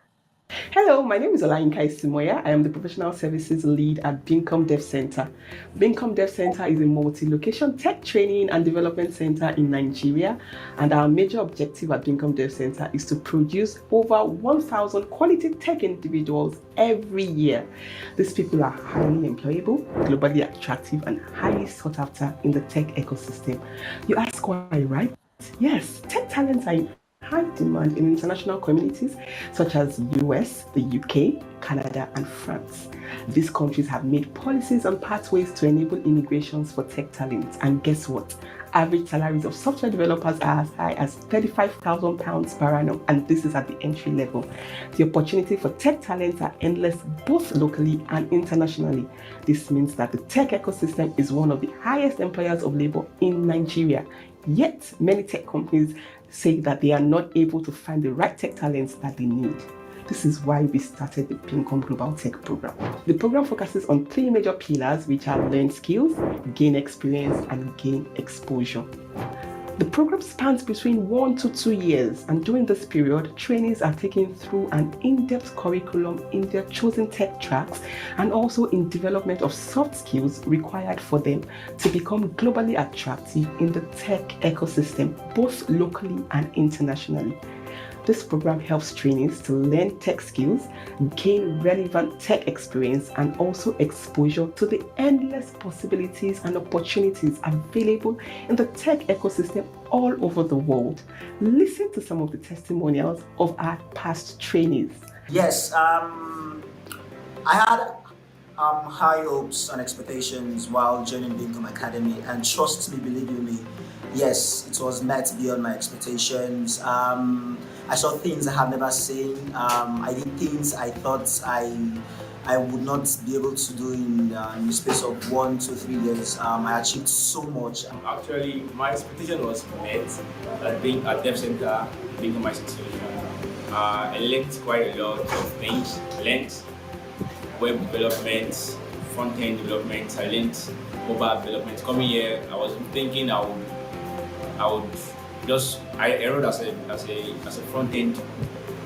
Hello, my name is Olayinka Isimoya. I am the Professional Services Lead at Bincom Dev Center. Bincom Dev Center is a multi-location tech training and development center in Nigeria, and our major objective at Bincom Dev Center is to produce over 1,000 quality tech individuals every year. These people are highly employable, globally attractive, and highly sought after in the tech ecosystem. You ask why, right? Yes, tech talents are in high demand in international communities such as US, the UK, Canada, and France. These countries have made policies and pathways to enable immigrations for tech talents. And guess what? Average salaries of software developers are as high as £35,000 per annum, and this is at the entry level. The opportunity for tech talents are endless, both locally and internationally. This means that the tech ecosystem is one of the highest employers of labor in Nigeria. Yet, many tech companies say that they are not able to find the right tech talents that they need. This is why we started the Bincom Global Tech Program. The program focuses on 3 major pillars, which are learn skills, gain experience, and gain exposure. The program spans between 1 to 2 years, and during this period, trainees are taken through an in-depth curriculum in their chosen tech tracks and also in development of soft skills required for them to become globally attractive in the tech ecosystem, both locally and internationally. This program helps trainees to learn tech skills, gain relevant tech experience, and also exposure to the endless possibilities and opportunities available in the tech ecosystem all over the world. Listen to some of the testimonials of our past trainees. Yes, I had high hopes and expectations while joining Bincom Academy, and trust me, believe you me, yes, it was met beyond my expectations. I saw things I have never seen. I did things I thought I would not be able to do in the space of 1 to 3 years. I achieved so much. Actually, my expectation was met at being at Dev Center, being my situation. I learned quite a lot of things. I learned web development, front-end development. I learned mobile development. Coming here, I was thinking I enrolled as a front-end,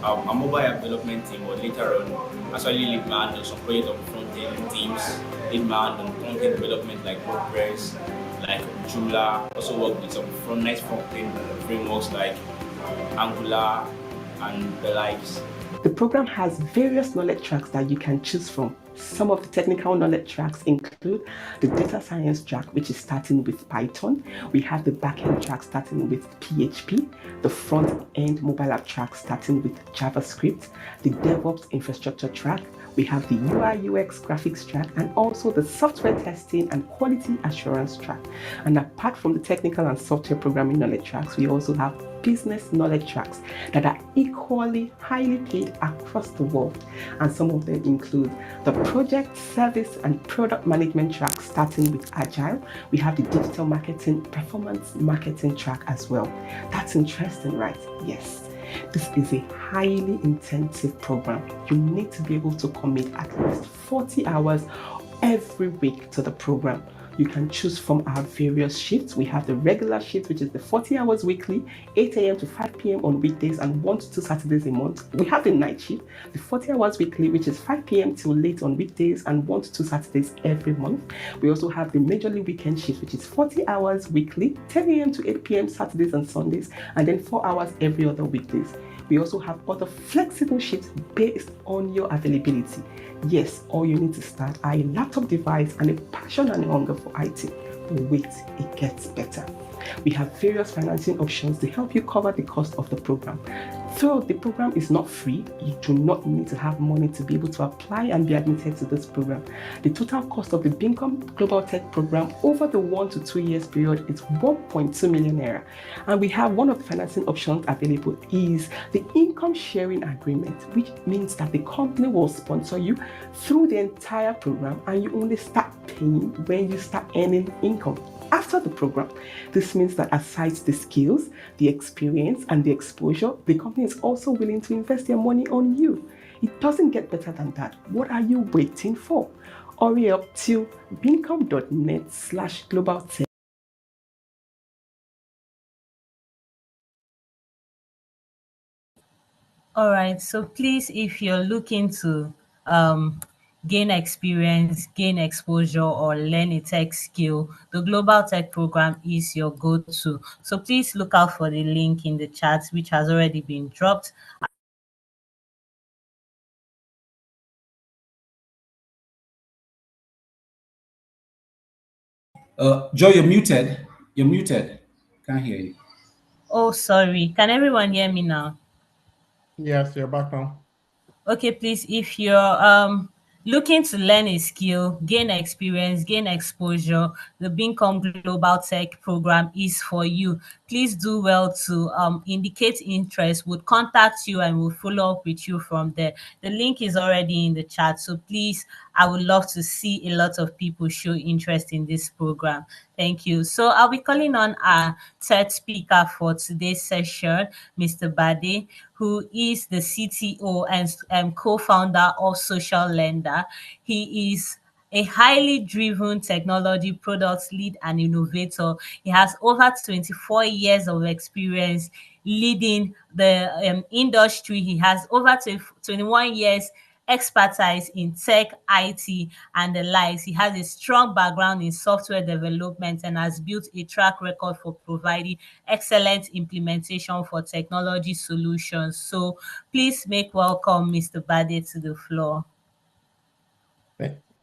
a mobile development team, but later on, actually lead my hand on some project of front-end teams, lead my hand on front-end development like WordPress, like Joomla. Also work with some nice front-end frameworks like Angular and the likes. The program has various knowledge tracks that you can choose from. Some of the technical knowledge tracks include the data science track, which is starting with Python. We have the backend track starting with PHP, the front-end mobile app track starting with JavaScript, the DevOps infrastructure track. We have the UI UX graphics track, and also the software testing and quality assurance track. And apart from the technical and software programming knowledge tracks, we also have business knowledge tracks that are equally highly paid across the world. And some of them include the project, service, and product management track starting with Agile. We have the digital marketing, performance marketing track as well. That's interesting, right? Yes. This is a highly intensive program. You need to be able to commit at least 40 hours every week to the program. You can choose from our various shifts. We have the regular shift, which is the 40 hours weekly, 8 a.m. to 5 p.m. on weekdays and 1 to 2 Saturdays a month. We have the night shift, the 40 hours weekly, which is 5 p.m. till late on weekdays and 1 to 2 Saturdays every month. We also have the majorly weekend shift, which is 40 hours weekly, 10 a.m. to 8 p.m. Saturdays and Sundays, and then 4 hours every other weekdays. We also have other flexible shifts based on your availability. Yes, all you need to start are a laptop device and a passion and a hunger for IT. But wait, it gets better. We have various financing options to help you cover the cost of the program. Though the program is not free, you do not need to have money to be able to apply and be admitted to this program. The total cost of the Bincom Global Tech Program over the 1 to 2 years period is 1.2 million naira. And we have one of the financing options available is the income sharing agreement, which means that the company will sponsor you through the entire program and you only start paying when you start earning income. After the program, this means that aside the skills, the experience, and the exposure, the company is also willing to invest their money on you. It doesn't get better than that. What are you waiting for? Hurry up to bincom.net/globaltech. All right. So please, if you're looking to gain experience, gain exposure, or learn a tech skill, the Global Tech Program is your go-to. So please look out for the link in the chat, which has already been dropped. Joy, you're muted. You're muted. Can't hear you. Oh, sorry. Can everyone hear me now? Yes, you're back now. Okay, please, if you're Looking to learn a skill, gain experience, gain exposure, the Bincom Global Tech program is for you. Please do well to indicate interest. We'll contact you and we'll follow up with you from there. The link is already in the chat, so please, I would love to see a lot of people show interest in this program. Thank you. So I'll be calling on our third speaker for today's session, Mr. Bade, who is the CTO and co-founder of Social Lender. He is a highly driven technology products lead and innovator. He has over 24 years of experience leading the industry. He has over 21 years expertise in tech, IT, and the likes. He has a strong background in software development and has built a track record for providing excellent implementation for technology solutions. So please make welcome Mr. Bade to the floor.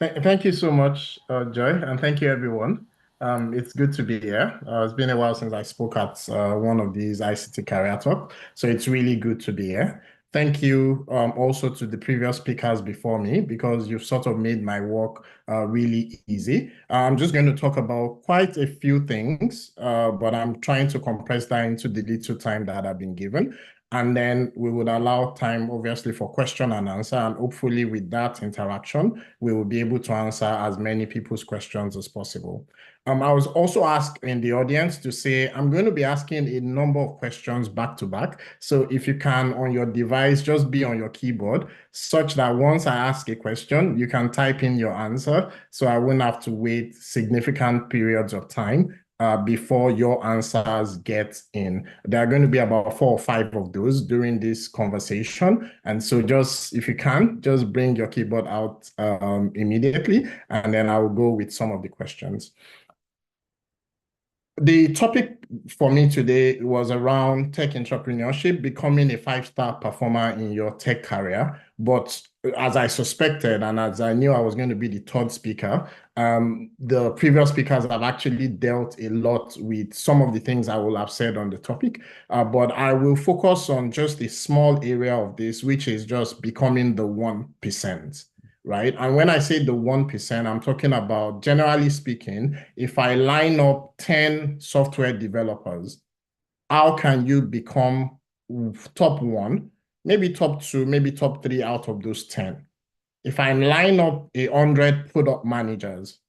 Thank you so much, Joy, and thank you, everyone. It's good to be here. It's been a while since I spoke at one of these ICT Career Talk, so it's really good to be here. Thank you also to the previous speakers before me, because you've sort of made my work really easy. I'm just going to talk about quite a few things, but I'm trying to compress that into the little time that I've been given. And then we would allow time, obviously, for question and answer. And hopefully with that interaction, we will be able to answer as many people's questions as possible. I was also asked in the audience to say, I'm going to be asking a number of questions back to back. So if you can, on your device, just be on your keyboard, such that once I ask a question, you can type in your answer. So I won't have to wait significant periods of time before your answers get in. There are going to be about 4 or 5 of those during this conversation. And so just, if you can, just bring your keyboard out immediately, and then I will go with some of the questions. The topic for me today was around tech entrepreneurship, becoming a 5-star performer in your tech career. But as I suspected, and as I knew I was going to be the third speaker, the previous speakers have actually dealt a lot with some of the things I will have said on the topic. But I will focus on just a small area of this, which is just becoming the 1%. Right? And when I say the 1%, I'm talking about, generally speaking, if I line up 10 software developers, how can you become top 1, maybe top 2, maybe top 3 out of those 10? If I line up 100 product managers,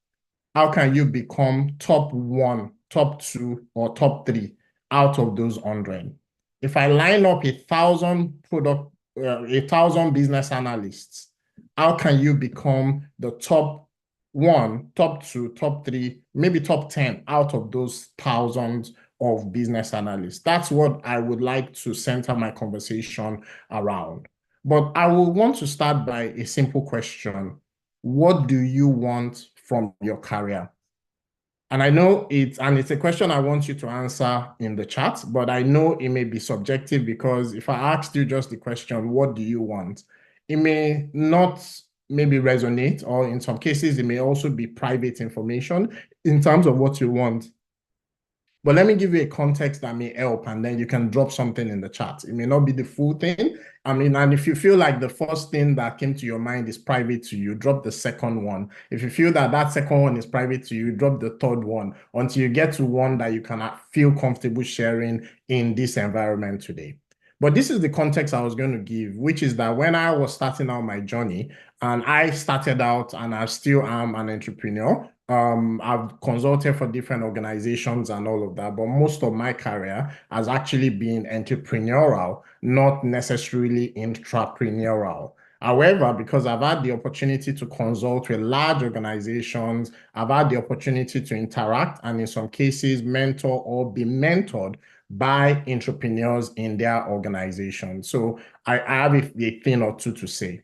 how can you become top 1, top 2, or top 3 out of those 100? If I line up 1,000 business analysts, how can you become the top 1, top 2, top 3, maybe top 10 out of those thousands of business analysts? That's what I would like to center my conversation around. But I will want to start by a simple question. What do you want from your career? And I know it's a question I want you to answer in the chat, but I know it may be subjective, because if I asked you just the question, what do you want? It may not maybe resonate, or in some cases, it may also be private information in terms of what you want. But let me give you a context that may help, and then you can drop something in the chat. It may not be the full thing. I mean, and if you feel like the first thing that came to your mind is private to you, drop the second one. If you feel that that second one is private to you, drop the third one until you get to one that you can feel comfortable sharing in this environment today. But this is the context I was going to give, which is that when I was starting out my journey, and I started out, and I still am an entrepreneur, I've consulted for different organizations and all of that, but most of my career has actually been entrepreneurial, not necessarily intrapreneurial. However, because I've had the opportunity to consult with large organizations, I've had the opportunity to interact and in some cases mentor or be mentored by entrepreneurs in their organization. So I have a thing or two to say.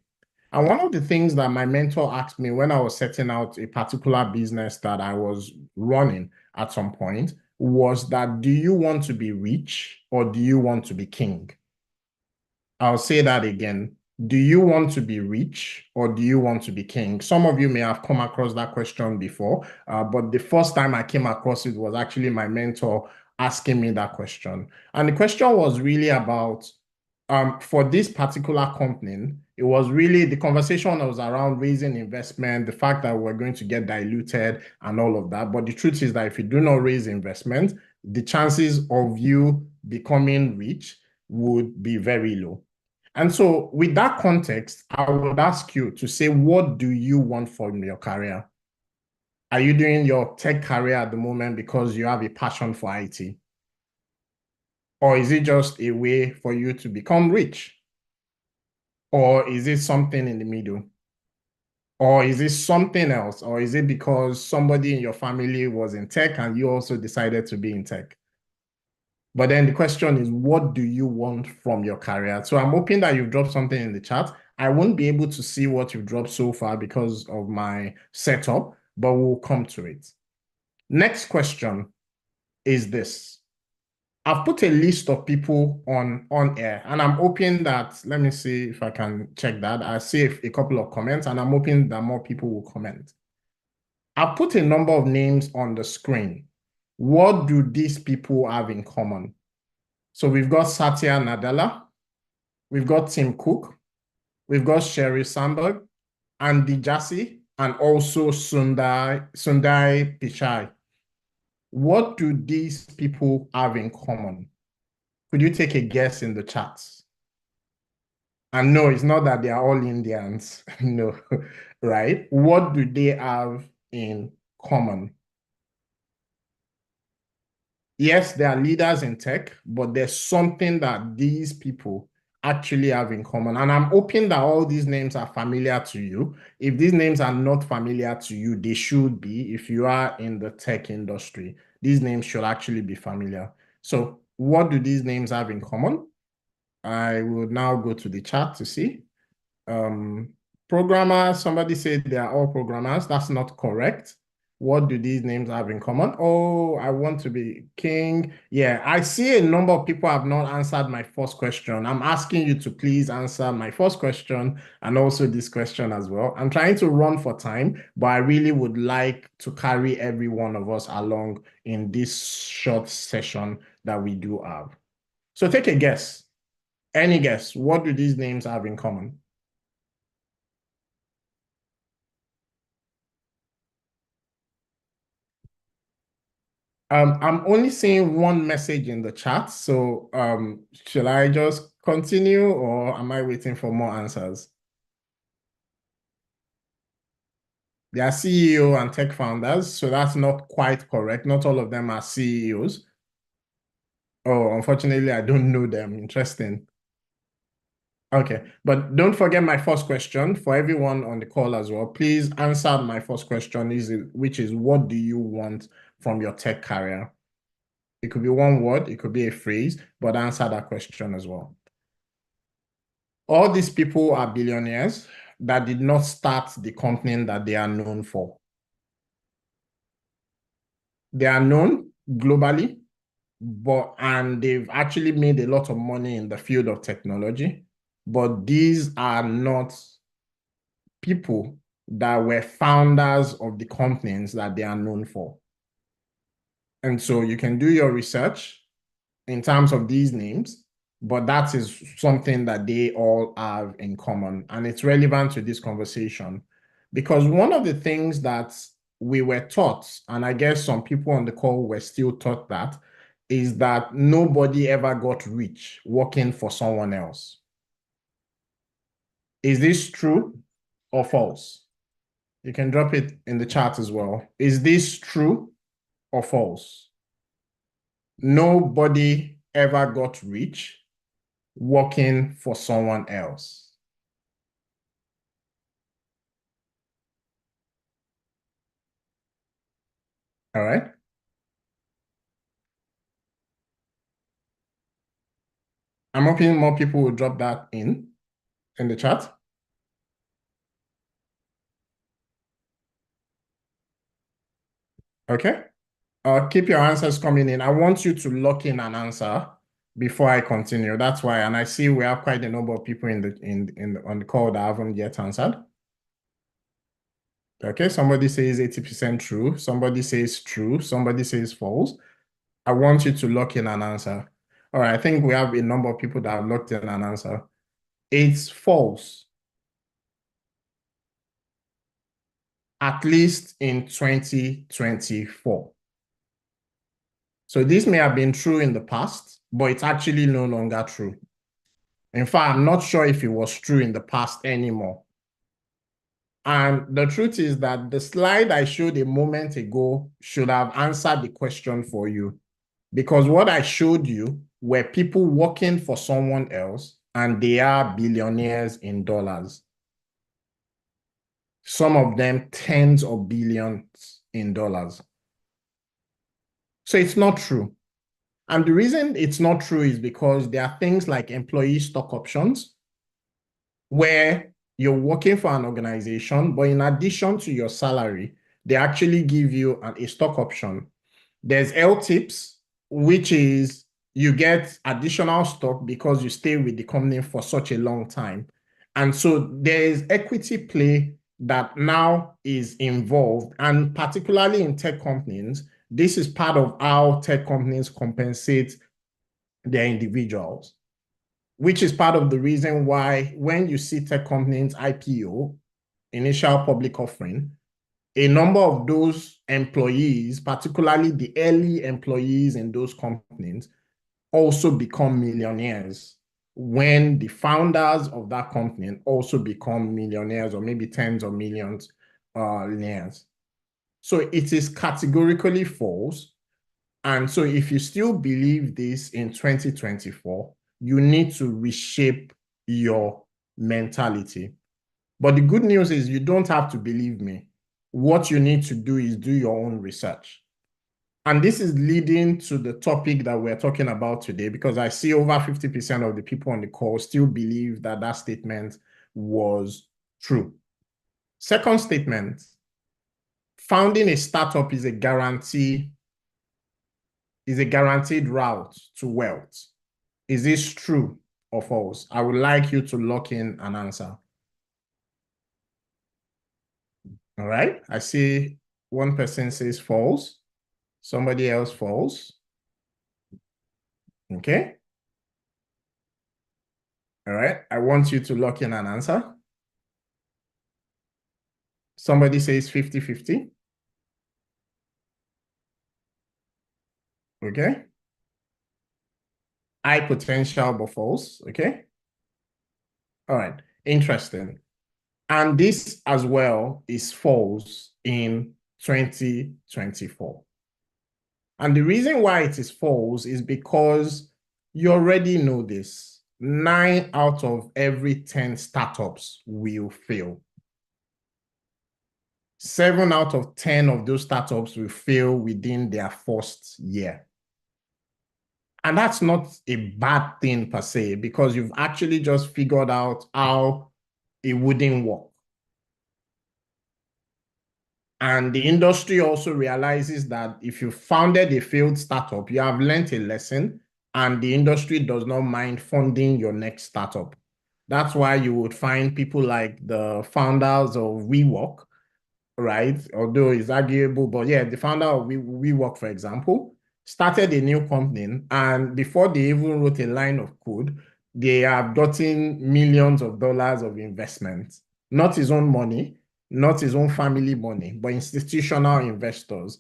And one of the things that my mentor asked me when I was setting out a particular business that I was running at some point was that, do you want to be rich or do you want to be king? I'll say that again. Do you want to be rich or do you want to be king? Some of you may have come across that question before, but the first time I came across it was actually my mentor asking me that question. And the question was really about, for this particular company, it was really the conversation was around raising investment, the fact that we're going to get diluted and all of that. But the truth is that if you do not raise investment, the chances of you becoming rich would be very low. And so with that context, I would ask you to say, what do you want from your career? Are you doing your tech career at the moment because you have a passion for IT? Or is it just a way for you to become rich? Or is it something in the middle? Or is it something else? Or is it because somebody in your family was in tech and you also decided to be in tech? But then the question is, what do you want from your career? So I'm hoping that you've dropped something in the chat. I won't be able to see what you've dropped so far because of my setup, but we'll come to it. Next question is this. I've put a list of people on air, and I'm hoping that, let me see if I can check that. I see a couple of comments, and I'm hoping that more people will comment. I've put a number of names on the screen. What do these people have in common? So we've got Satya Nadella, we've got Tim Cook, we've got Sherry Sandberg, Andy Jassy, and also Sundar Pichai. What do these people have in common? Could you take a guess in the chats? And no, it's not that they are all Indians. No, right? What do they have in common? Yes, they are leaders in tech, but there's something that these people actually have in common. And I'm hoping that all these names are familiar to you. If these names are not familiar to you, they should be. If you are in the tech industry, these names should actually be familiar. So what do these names have in common? I will now go to the chat to see. Programmers, somebody said they are all programmers. That's not correct. What do these names have in common? Oh, I want to be king. Yeah, I see a number of people have not answered my first question. I'm asking you to please answer my first question and also this question as well. I'm trying to run for time, but I really would like to carry every one of us along in this short session that we do have. So take a guess. Any guess? What do these names have in common? I'm only seeing one message in the chat, so shall I just continue or am I waiting for more answers? They are CEO and tech founders, so that's not quite correct. Not all of them are CEOs. Oh, unfortunately, I don't know them. Interesting. Okay, but don't forget my first question for everyone on the call as well. Please answer my first question, which is what do you want from your tech career? It could be one word, it could be a phrase, but answer that question as well. All these people are billionaires that did not start the company that they are known for. They are known globally, and they've actually made a lot of money in the field of technology, but these are not people that were founders of the companies that they are known for. And so you can do your research in terms of these names, but that is something that they all have in common. And it's relevant to this conversation because one of the things that we were taught, and I guess some people on the call were still taught that, is that nobody ever got rich working for someone else. Is this true or false? You can drop it in the chat as well. Is this true or false? Nobody ever got rich working for someone else. All right. I'm hoping more people will drop that in the chat. Okay. Keep your answers coming in. I want you to lock in an answer before I continue. That's why, and I see we have quite a number of people on the call that haven't yet answered. Okay, somebody says 80% true. Somebody says true. Somebody says false. I want you to lock in an answer. All right, I think we have a number of people that have locked in an answer. It's false. At least in 2024. So this may have been true in the past, but it's actually no longer true. In fact, I'm not sure if it was true in the past anymore. And the truth is that the slide I showed a moment ago should have answered the question for you, because what I showed you were people working for someone else and they are billionaires in dollars. Some of them tens of billions in dollars. So it's not true. And the reason it's not true is because there are things like employee stock options, where you're working for an organization, but in addition to your salary, they actually give you a stock option. There's LTIPs, which is you get additional stock because you stay with the company for such a long time. And so there's equity play that now is involved. And particularly in tech companies, this is part of how tech companies compensate their individuals, which is part of the reason why when you see tech companies IPO, initial public offering, a number of those employees, particularly the early employees in those companies, also become millionaires when the founders of that company also become millionaires, or maybe tens of millions millionaires. So it is categorically false. And so if you still believe this in 2024, you need to reshape your mentality. But the good news is you don't have to believe me. What you need to do is do your own research. And this is leading to the topic that we're talking about today, because I see over 50% of the people on the call still believe that that statement was true. Second statement, founding a startup is a guaranteed route to wealth. Is this true or false? I would like you to lock in an answer. All right, I see one person says false. Somebody else false. Okay. All right, I want you to lock in an answer. Somebody says 50-50. Okay. High potential but false. Okay. All right, interesting. And this as well is false in 2024. And the reason why it is false is because you already know this. 9 out of every 10 startups will fail. 7 out of 10 of those startups will fail within their first year. And that's not a bad thing per se, because you've actually just figured out how it wouldn't work. And the industry also realizes that if you founded a failed startup, you have learned a lesson, and the industry does not mind funding your next startup. That's why you would find people like the founders of WeWork, right? Although it's arguable, but yeah, the founder of WeWork, for example, started a new company, and before they even wrote a line of code, they have gotten millions of dollars of investment, not his own money, not his own family money, but institutional investors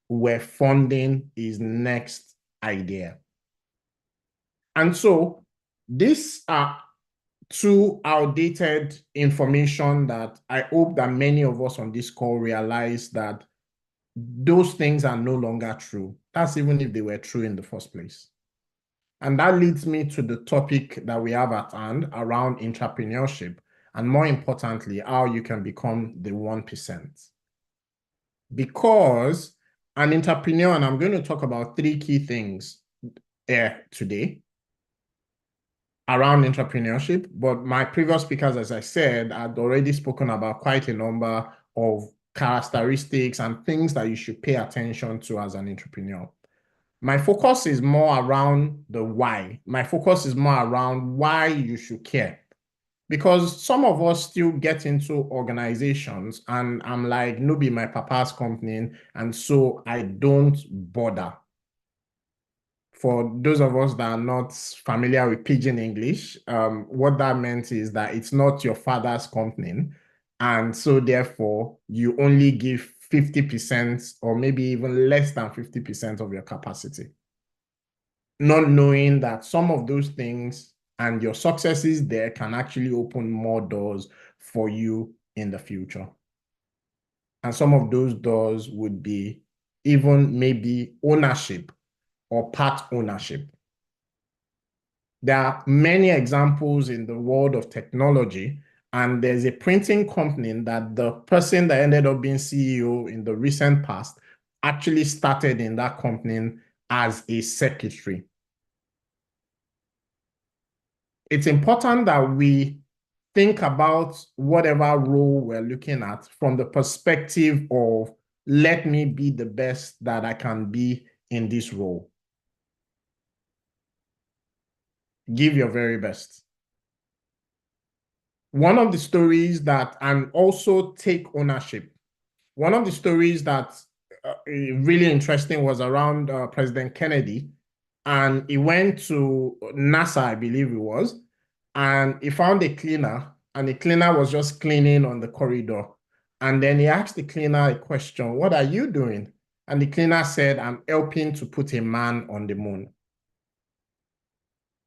who were funding his next idea. And so these are two outdated information that I hope that many of us on this call realize that those things are no longer true. That's even if they were true in the first place. And that leads me to the topic that we have at hand around entrepreneurship, and more importantly, how you can become the 1%. Because an entrepreneur, and I'm going to talk about 3 key things today around entrepreneurship, but my previous speakers, as I said, had already spoken about quite a number of characteristics and things that you should pay attention to as an entrepreneur. My focus is more around the why. My focus is more around why you should care. Because some of us still get into organizations and I'm like, no be my papa's company, and so I don't bother. for those of us that are not familiar with pidgin English, what that meant is that it's not your father's company. And so therefore, you only give 50% or maybe even less than 50% of your capacity. Not knowing that some of those things and your successes there can actually open more doors for you in the future. And some of those doors would be even maybe ownership or part ownership. There are many examples in the world of technology, and there's a printing company that the person that ended up being CEO in the recent past actually started in that company as a secretary. It's important that we think about whatever role we're looking at from the perspective of, let me be the best that I can be in this role. Give your very best. One of the stories that, and also take ownership. One of the stories that really interesting was around President Kennedy, and he went to NASA, I believe it was, and he found a cleaner, and the cleaner was just cleaning on the corridor. And then he asked the cleaner a question, "What are you doing?" And the cleaner said, "I'm helping to put a man on the moon."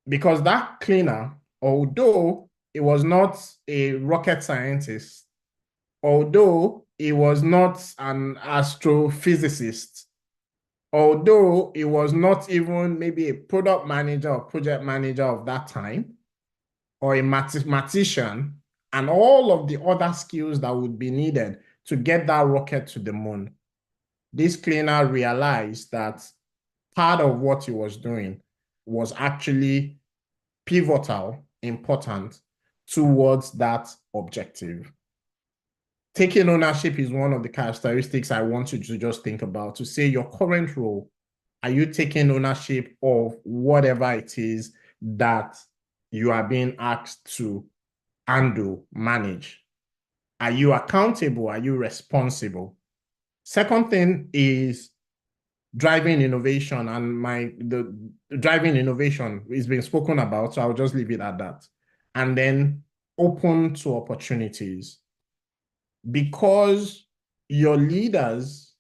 Because that cleaner, although he was not a rocket scientist, although he was not an astrophysicist, although he was not even maybe a product manager or project manager of that time, or a mathematician, and all of the other skills that would be needed to get that rocket to the moon, this cleaner realized that part of what he was doing was actually pivotal, important towards that objective. Taking ownership is one of the characteristics I want you to just think about, to say your current role. Are you taking ownership of whatever it is that you are being asked to handle, manage? Are you accountable? Are you responsible? Second thing is driving innovation, and the driving innovation is being spoken about, so I'll just leave it at that. And then open to opportunities. Because your leaders,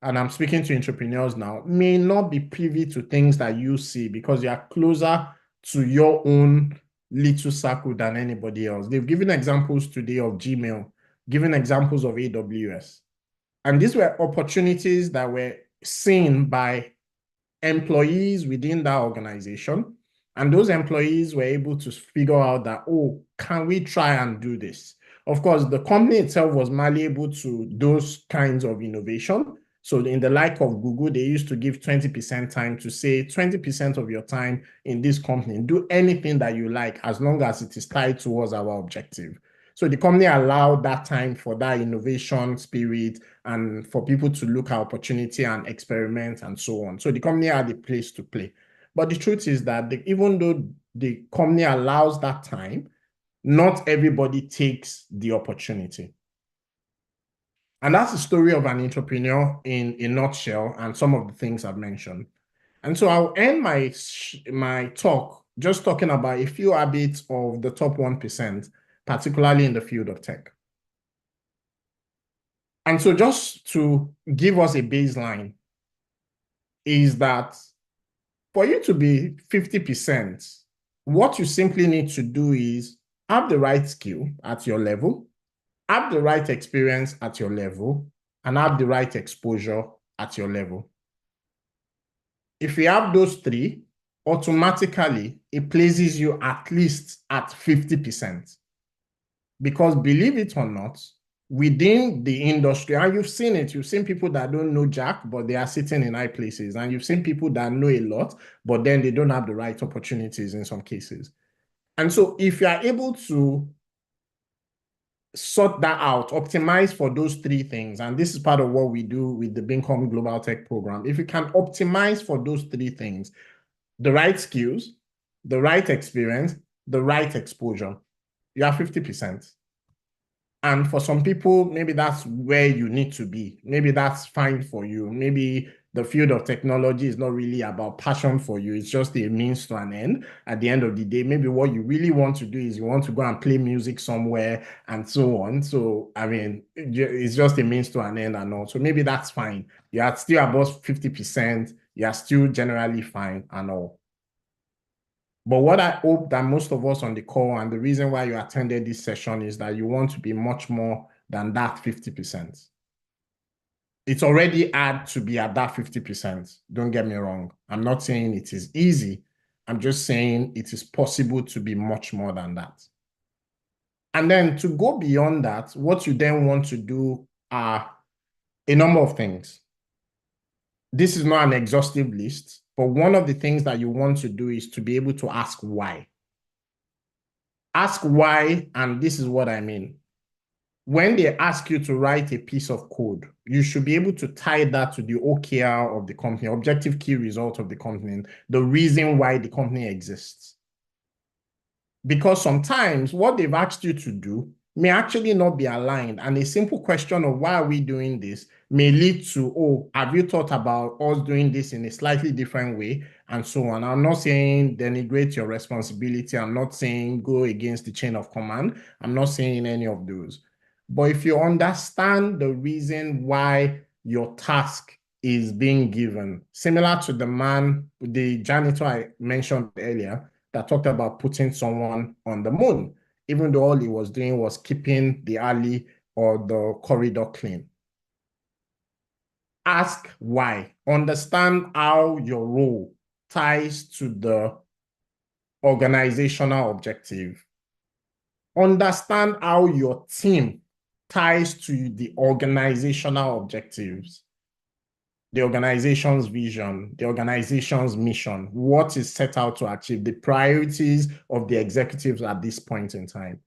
and I'm speaking to entrepreneurs now, may not be privy to things that you see because you are closer to your own little circle than anybody else. They've given examples today of Gmail, given examples of AWS. And these were opportunities that were seen by employees within that organization. And those employees were able to figure out that, oh, can we try and do this? Of course, the company itself was malleable to those kinds of innovation. So in the like of Google, they used to give 20% time to say 20% of your time in this company, do anything that you like as long as it is tied towards our objective. So the company allowed that time for that innovation spirit and for people to look at opportunity and experiment and so on. So the company had a place to play. But the truth is that even though the company allows that time, not everybody takes the opportunity. And that's the story of an entrepreneur in a nutshell, and some of the things I've mentioned. And so I'll end my talk just talking about a few habits of the top 1%, particularly in the field of tech. And so just to give us a baseline is that for you to be 50%, what you simply need to do is have the right skill at your level, have the right experience at your level, and have the right exposure at your level. If you have those three, automatically it places you at least at 50%. Because believe it or not, within the industry, and you've seen it, you've seen people that don't know jack, but they are sitting in high places. And you've seen people that know a lot, but then they don't have the right opportunities in some cases. And so if you are able to sort that out, optimize for those three things, and this is part of what we do with the Bincom Global Tech Program. If you can optimize for those three things, the right skills, the right experience, the right exposure, you are 50%. And for some people, maybe that's where you need to be. Maybe that's fine for you. Maybe the field of technology is not really about passion for you. It's just a means to an end. At the end of the day, maybe what you really want to do is you want to go and play music somewhere and so on. So, I mean, it's just a means to an end and all. So maybe that's fine. You are still above 50%. You are still generally fine and all. But what I hope that most of us on the call, and the reason why you attended this session, is that you want to be much more than that 50%. It's already hard to be at that 50%. Don't get me wrong. I'm not saying it is easy. I'm just saying it is possible to be much more than that. And then to go beyond that, what you then want to do are a number of things. This is not an exhaustive list, but one of the things that you want to do is to be able to ask why. Ask why, and this is what I mean. When they ask you to write a piece of code, you should be able to tie that to the OKR of the company, objective key result of the company, the reason why the company exists. Because sometimes what they've asked you to do may actually not be aligned, and a simple question of why are we doing this may lead to, oh, have you thought about us doing this in a slightly different way, and so on. I'm not saying denigrate your responsibility. I'm not saying go against the chain of command. I'm not saying any of those. But if you understand the reason why your task is being given, similar to the janitor I mentioned earlier, that talked about putting someone on the moon, even though all he was doing was keeping the alley or the corridor clean. Ask why. Understand how your role ties to the organizational objective. Understand how your team ties to the organizational objectives, the organization's vision, the organization's mission, what is set out to achieve, the priorities of the executives at this point in time.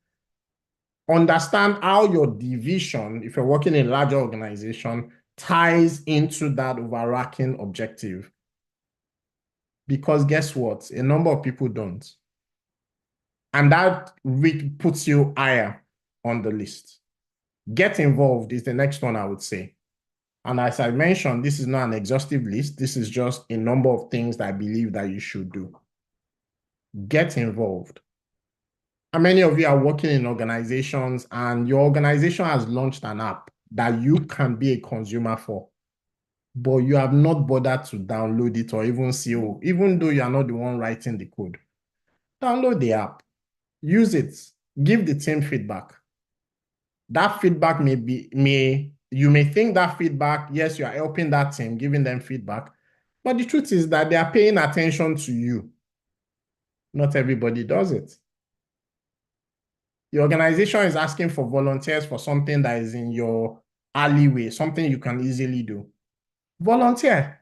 Understand how your division, if you're working in a larger organization, ties into that overarching objective. Because guess what? A number of people don't. And that puts you higher on the list. Get involved is the next one I would say. And as I mentioned, this is not an exhaustive list. This is just a number of things that I believe that you should do. Get involved. How many of you are working in organizations and your organization has launched an app that you can be a consumer for, but you have not bothered to download it or even see, even though you are not the one writing the code? Download the app, use it, give the team feedback. That feedback you may think that feedback, yes, you are helping that team, giving them feedback, but the truth is that they are paying attention to you. Not everybody does it. The organization is asking for volunteers for something that is in your alleyway, something you can easily do. Volunteer.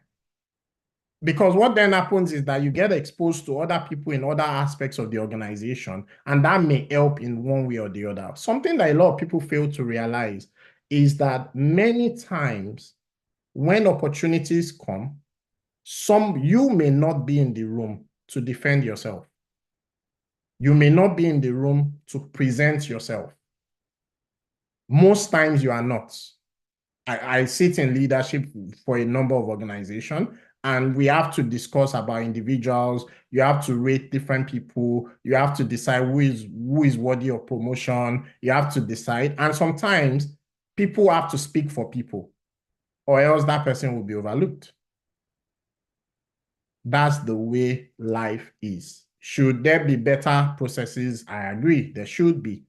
Because what then happens is that you get exposed to other people in other aspects of the organization, and that may help in one way or the other. Something that a lot of people fail to realize is that many times when opportunities come, you may not be in the room to defend yourself. You may not be in the room to present yourself. Most times you are not. I sit in leadership for a number of organizations, and we have to discuss about individuals. You have to rate different people. You have to decide who is worthy of promotion. You have to decide. And sometimes people have to speak for people, or else that person will be overlooked. That's the way life is. Should there be better processes? I agree, there should be.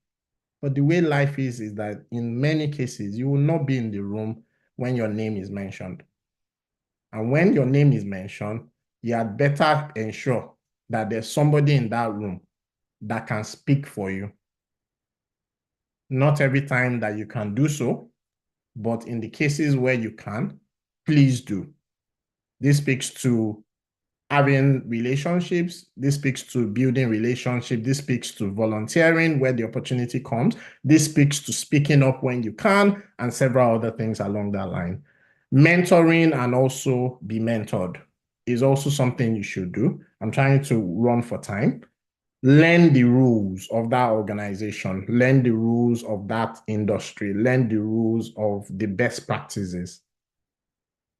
But the way life is that in many cases, you will not be in the room when your name is mentioned. And when your name is mentioned, you had better ensure that there's somebody in that room that can speak for you. Not every time that you can do so, but in the cases where you can, please do. This speaks to having relationships. This speaks to building relationships. This speaks to volunteering where the opportunity comes. This speaks to speaking up when you can, and several other things along that line. Mentoring and also be mentored is also something you should do. I'm trying to run for time. Learn the rules of that organization. Learn the rules of that industry. Learn the rules of the best practices.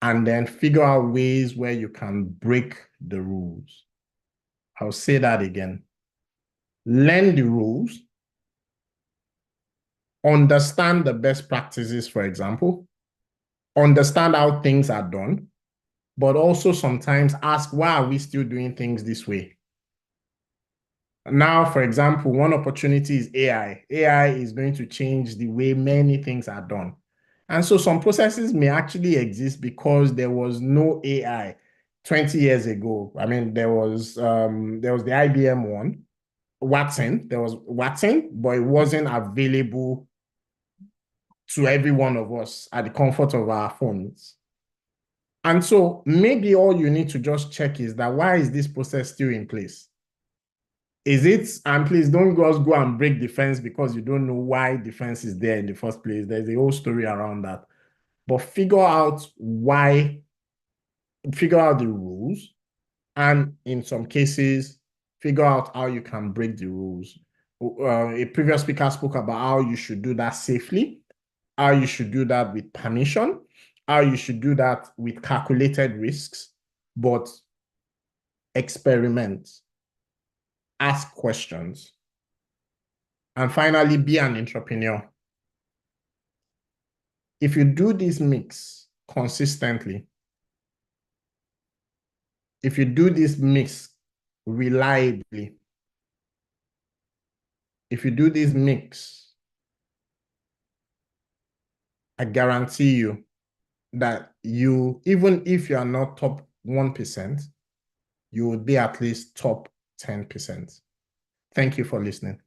and then figure out ways where you can break the rules. I'll say that again. Learn the rules, understand the best practices, for example, understand how things are done, but also sometimes ask, why are we still doing things this way? Now, for example, one opportunity is AI. AI is going to change the way many things are done. And so some processes may actually exist because there was no AI 20 years ago. I mean, there was the IBM one, Watson. There was Watson, but it wasn't available to every one of us at the comfort of our phones. And so maybe all you need to just check is that, why is this process still in place? Is it, and please don't just go and break the fence because you don't know why the fence is there in the first place. There's a whole story around that. But figure out why, figure out the rules, and in some cases, figure out how you can break the rules. A previous speaker spoke about how you should do that safely, how you should do that with permission, how you should do that with calculated risks, but experiment, ask questions, and finally, be an entrepreneur. If you do this mix consistently, if you do this mix reliably, if you do this mix, I guarantee you that you, even if you are not top 1%, you will be at least top 10%. Thank you for listening.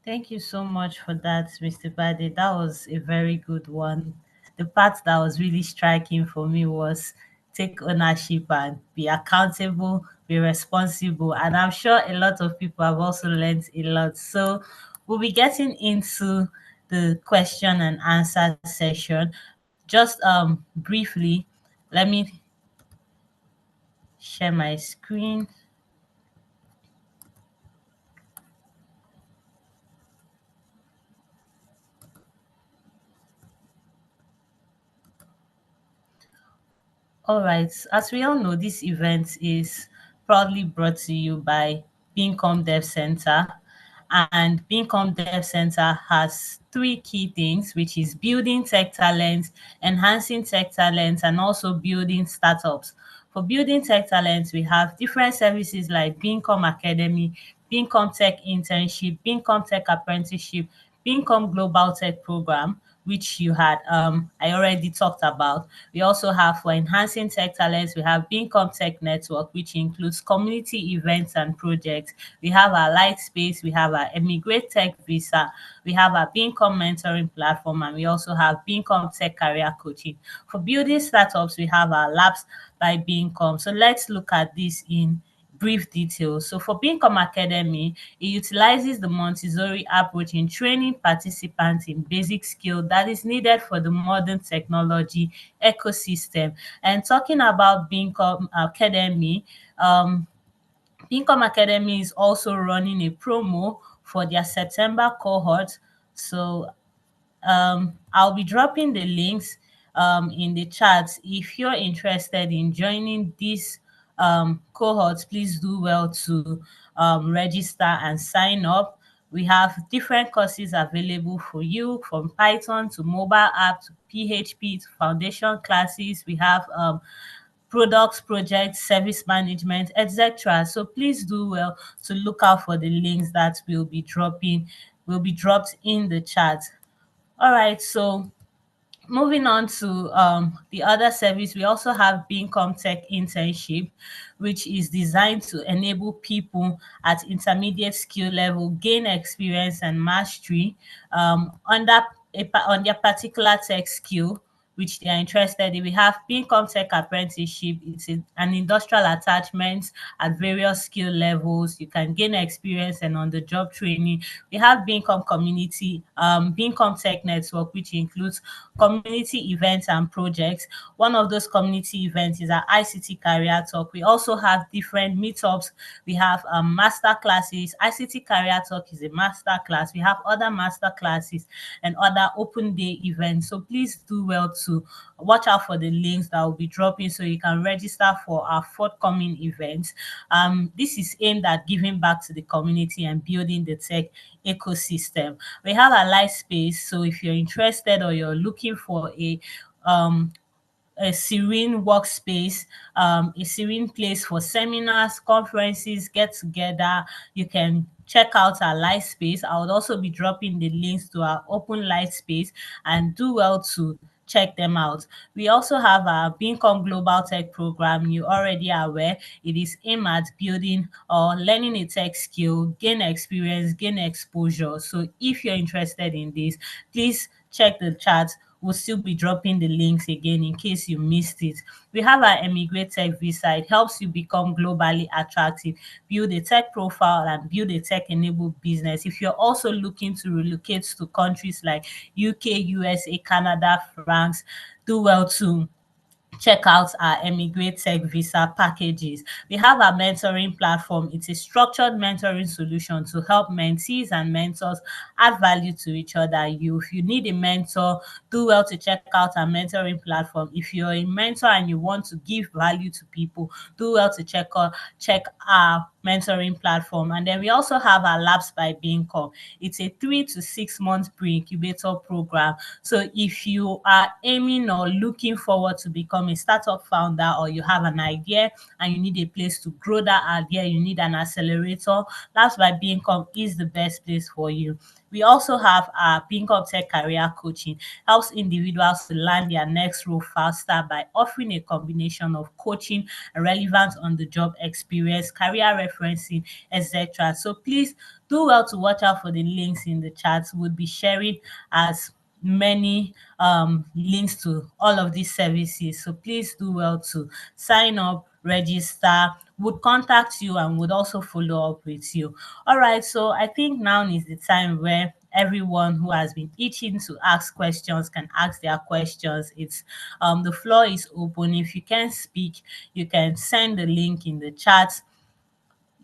Thank you so much for that, Mr. Bade. That was a very good one. The part that was really striking for me was take ownership and be accountable, be responsible. And I'm sure a lot of people have also learned a lot. So we'll be getting into the question and answer session. Just briefly, let me share my screen. All right. As we all know, this event is proudly brought to you by Bincom Dev Center. And Bincom Dev Center has three key things, which is building tech talent, enhancing tech talent, and also building startups. For building tech talent, we have different services like Bincom Academy, Bincom Tech Internship, Bincom Tech Apprenticeship, Bincom Global Tech Program, which you had I already talked about. We also have, for enhancing tech talents, we have Bincom Tech Network, which includes community events and projects. We have our Light Space, we have our Emigrate Tech Visa, we have our Bincom Mentoring Platform, and we also have Bincom Tech Career Coaching. For building startups, we have our Labs by Bincom. So let's look at this in brief details. So for Bincom Academy, it utilizes the Montessori approach in training participants in basic skill that is needed for the modern technology ecosystem. And talking about Bincom Academy, Bincom Academy is also running a promo for their September cohort. So I'll be dropping the links in the chat. If you're interested in joining this cohort, please do well to register and sign up. We have different courses available for you, from Python to mobile app to PHP to foundation classes. We have products, projects, service management, etc. So please do well to look out for the links that will be dropped in the chat. All right, so moving on to the other service, we also have Bincom Tech Internship, which is designed to enable people at intermediate skill level gain experience and mastery on their particular tech skill. which they are interested in. We have Bincom Tech Apprenticeship. It's an industrial attachment at various skill levels. You can gain experience and on-the-job training. We have Bincom Tech Network, which includes community events and projects. One of those community events is our ICT Career Talk. We also have different meetups. We have master classes. ICT Career Talk is a master class. We have other master classes and other open day events. So please do well to watch out for the links that will be dropping so you can register for our forthcoming events. This is aimed at giving back to the community and building the tech ecosystem. We have a live space, so if you're interested or you're looking for um a serene workspace, a serene place for seminars, conferences, get together. You can check out our live space. I would also be dropping the links to our open live space, and do well to check them out. We also have our Bincom Global Tech program. You already are aware it is aimed at building or learning a tech skill, gain experience, gain exposure. So if you're interested in this, please check the chat. We'll still be dropping the links again in case you missed it. We have our Emigrate Tech Visa. It helps you become globally attractive, build a tech profile, and build a tech-enabled business. If you're also looking to relocate to countries like UK, USA, Canada, France, do well to check out our Emigrate Tech Visa packages. We have our mentoring platform. It's a structured mentoring solution to help mentees and mentors add value to each other. If you need a mentor, do well to check out our mentoring platform. If you're a mentor and you want to give value to people, do well to check our mentoring platform. And then we also have our Labs by Bincom. It's a 3 to 6 month pre-incubator program. So if you are aiming or looking forward to become a startup founder, or you have an idea and you need a place to grow that idea, you need an accelerator, Labs by Bincom is the best place for you. We also have our Bincom Tech Career Coaching, helps individuals to land their next role faster by offering a combination of coaching and relevant on-the-job experience, career referencing, etc. So please do well to watch out for the links in the chat. We'll be sharing as many links to all of these services. So please do well to sign up, register, would contact you and would also follow up with you. All right, so I think now is the time where everyone who has been itching to ask questions can ask their questions. It's the floor is open. If you can speak, you can send the link in the chat.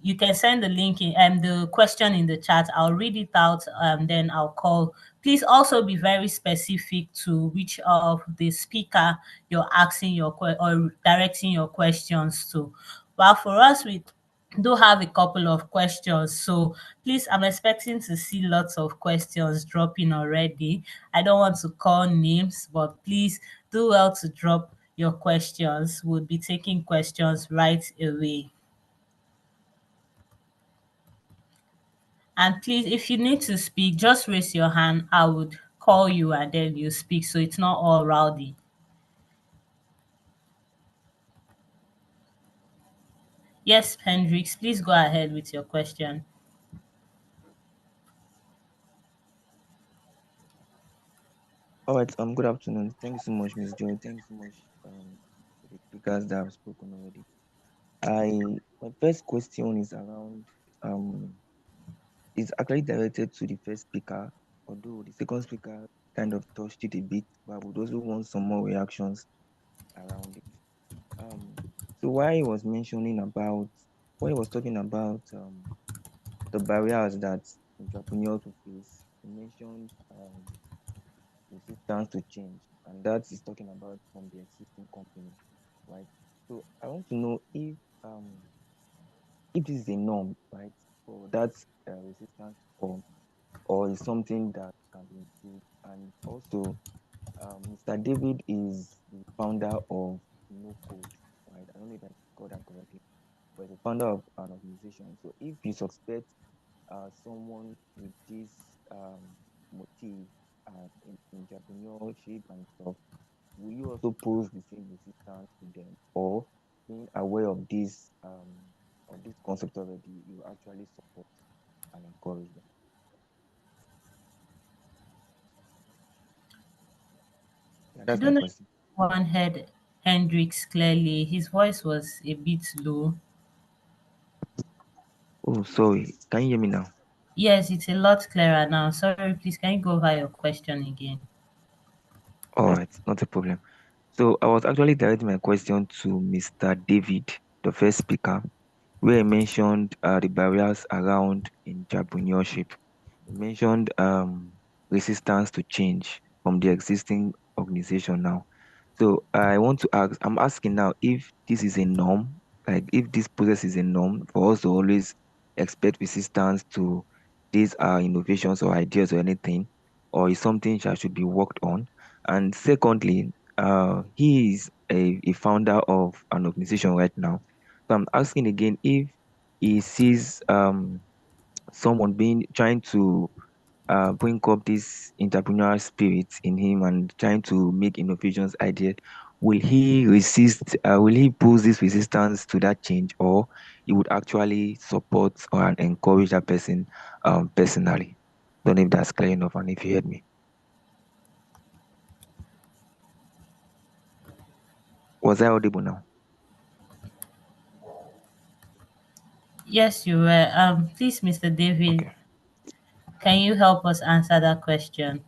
You can send the link in the question in the chat. I'll read it out, then I'll call. Please also be very specific to which of the speaker you're asking or directing your questions to. Well, for us, we do have a couple of questions, so please, I'm expecting to see lots of questions dropping already. I don't want to call names, but please do well to drop your questions. We'll be taking questions right away. And please, if you need to speak, just raise your hand. I would call you and then you speak, so it's not all rowdy. Yes, Hendrix, please go ahead with your question. All right, good afternoon. Thank you so much, Miss Joy. Thank you so much to the speakers that have spoken already. My first question is around is actually directed to the first speaker, although the second speaker kind of touched it a bit, but I would also want some more reactions around it. So while he was mentioning about when he was talking about the barriers that entrepreneurs will face, he mentioned resistance to change, and that is talking about from the existing company, right? So I want to know if this is a norm, right, for that resistance to come, or is something that can be improved. And also, Mr. David is the founder of No Code, right? I don't know if I got that correctly, but he's the founder of an organization. So if you suspect someone with this motive in entrepreneurship and stuff, will you also pose the same resistance to them, or being aware of this concept already, you actually support and encourage them? Yeah, I that's my don't know if question. one heard Hendrix clearly. His voice was a bit low. Oh, sorry. Can you hear me now? Yes, it's a lot clearer now. Sorry, please, can you go over your question again? All right, not a problem. So I was actually directing my question to Mr. David, the first speaker, where he mentioned the barriers around entrepreneurship. He mentioned resistance to change from the existing organization now. So I want to ask, I'm asking now if this is a norm, like if this process is a norm for us to always expect resistance to these innovations or ideas or anything, or is something that should be worked on. And secondly, he is a founder of an organization right now. So I'm asking again if he sees someone being trying to bring up this entrepreneurial spirit in him and trying to make innovations ideas, will he resist, will he pose this resistance to that change, or he would actually support or encourage that person personally? Don't know if that's clear enough and if you heard me. Was I audible now? Yes, you were. Please, Mr. David, Okay. can you help us answer that question?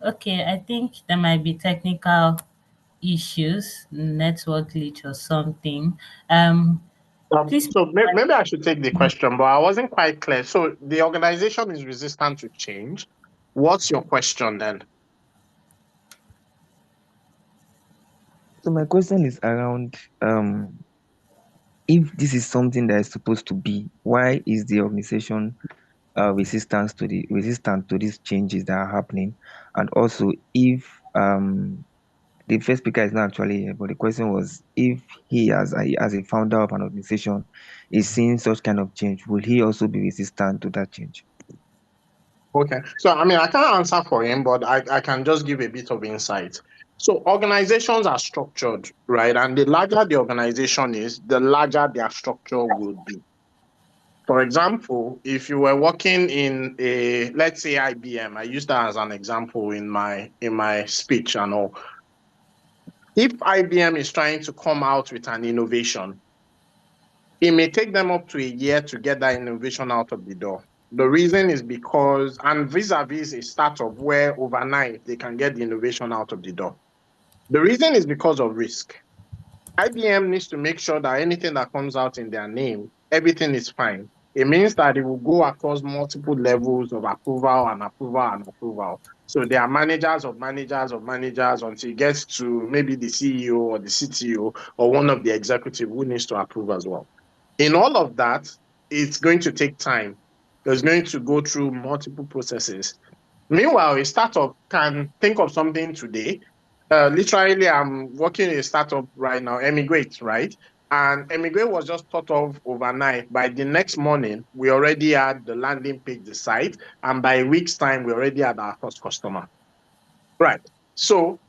Okay, I think there might be technical issues, network glitch or something. Please. So maybe I should take the question, but I wasn't quite clear. So the organization is resistant to change. What's your question then? So my question is around if this is something that is supposed to be, why is the organization resistant to these changes that are happening? And also, if the first speaker is not actually here, but the question was if he, as a founder of an organization, is seeing such kind of change, will he also be resistant to that change? Okay. So, I mean, I can't answer for him, but I can just give a bit of insight. So, organizations are structured, right? And the larger the organization is, the larger their structure will be. For example, if you were working in a, let's say IBM, I use that as an example in my speech and all. If IBM is trying to come out with an innovation, it may take them up to a year to get that innovation out of the door. The reason is because, and vis-a-vis a startup where overnight they can get the innovation out of the door. The reason is because of risk. IBM needs to make sure that anything that comes out in their name, everything is fine. It means that it will go across multiple levels of approval and approval and approval. So there are managers of managers of managers until it gets to maybe the CEO or the CTO or one of the executive who needs to approve as well. In all of that, it's going to take time. It's going to go through multiple processes. Meanwhile, a startup can think of something today. Literally, I'm working in a startup right now, Emigrate, right? And Emigrate was just thought of overnight. By the next morning, we already had the landing page, the site, and by a week's time, we already had our first customer. Right. So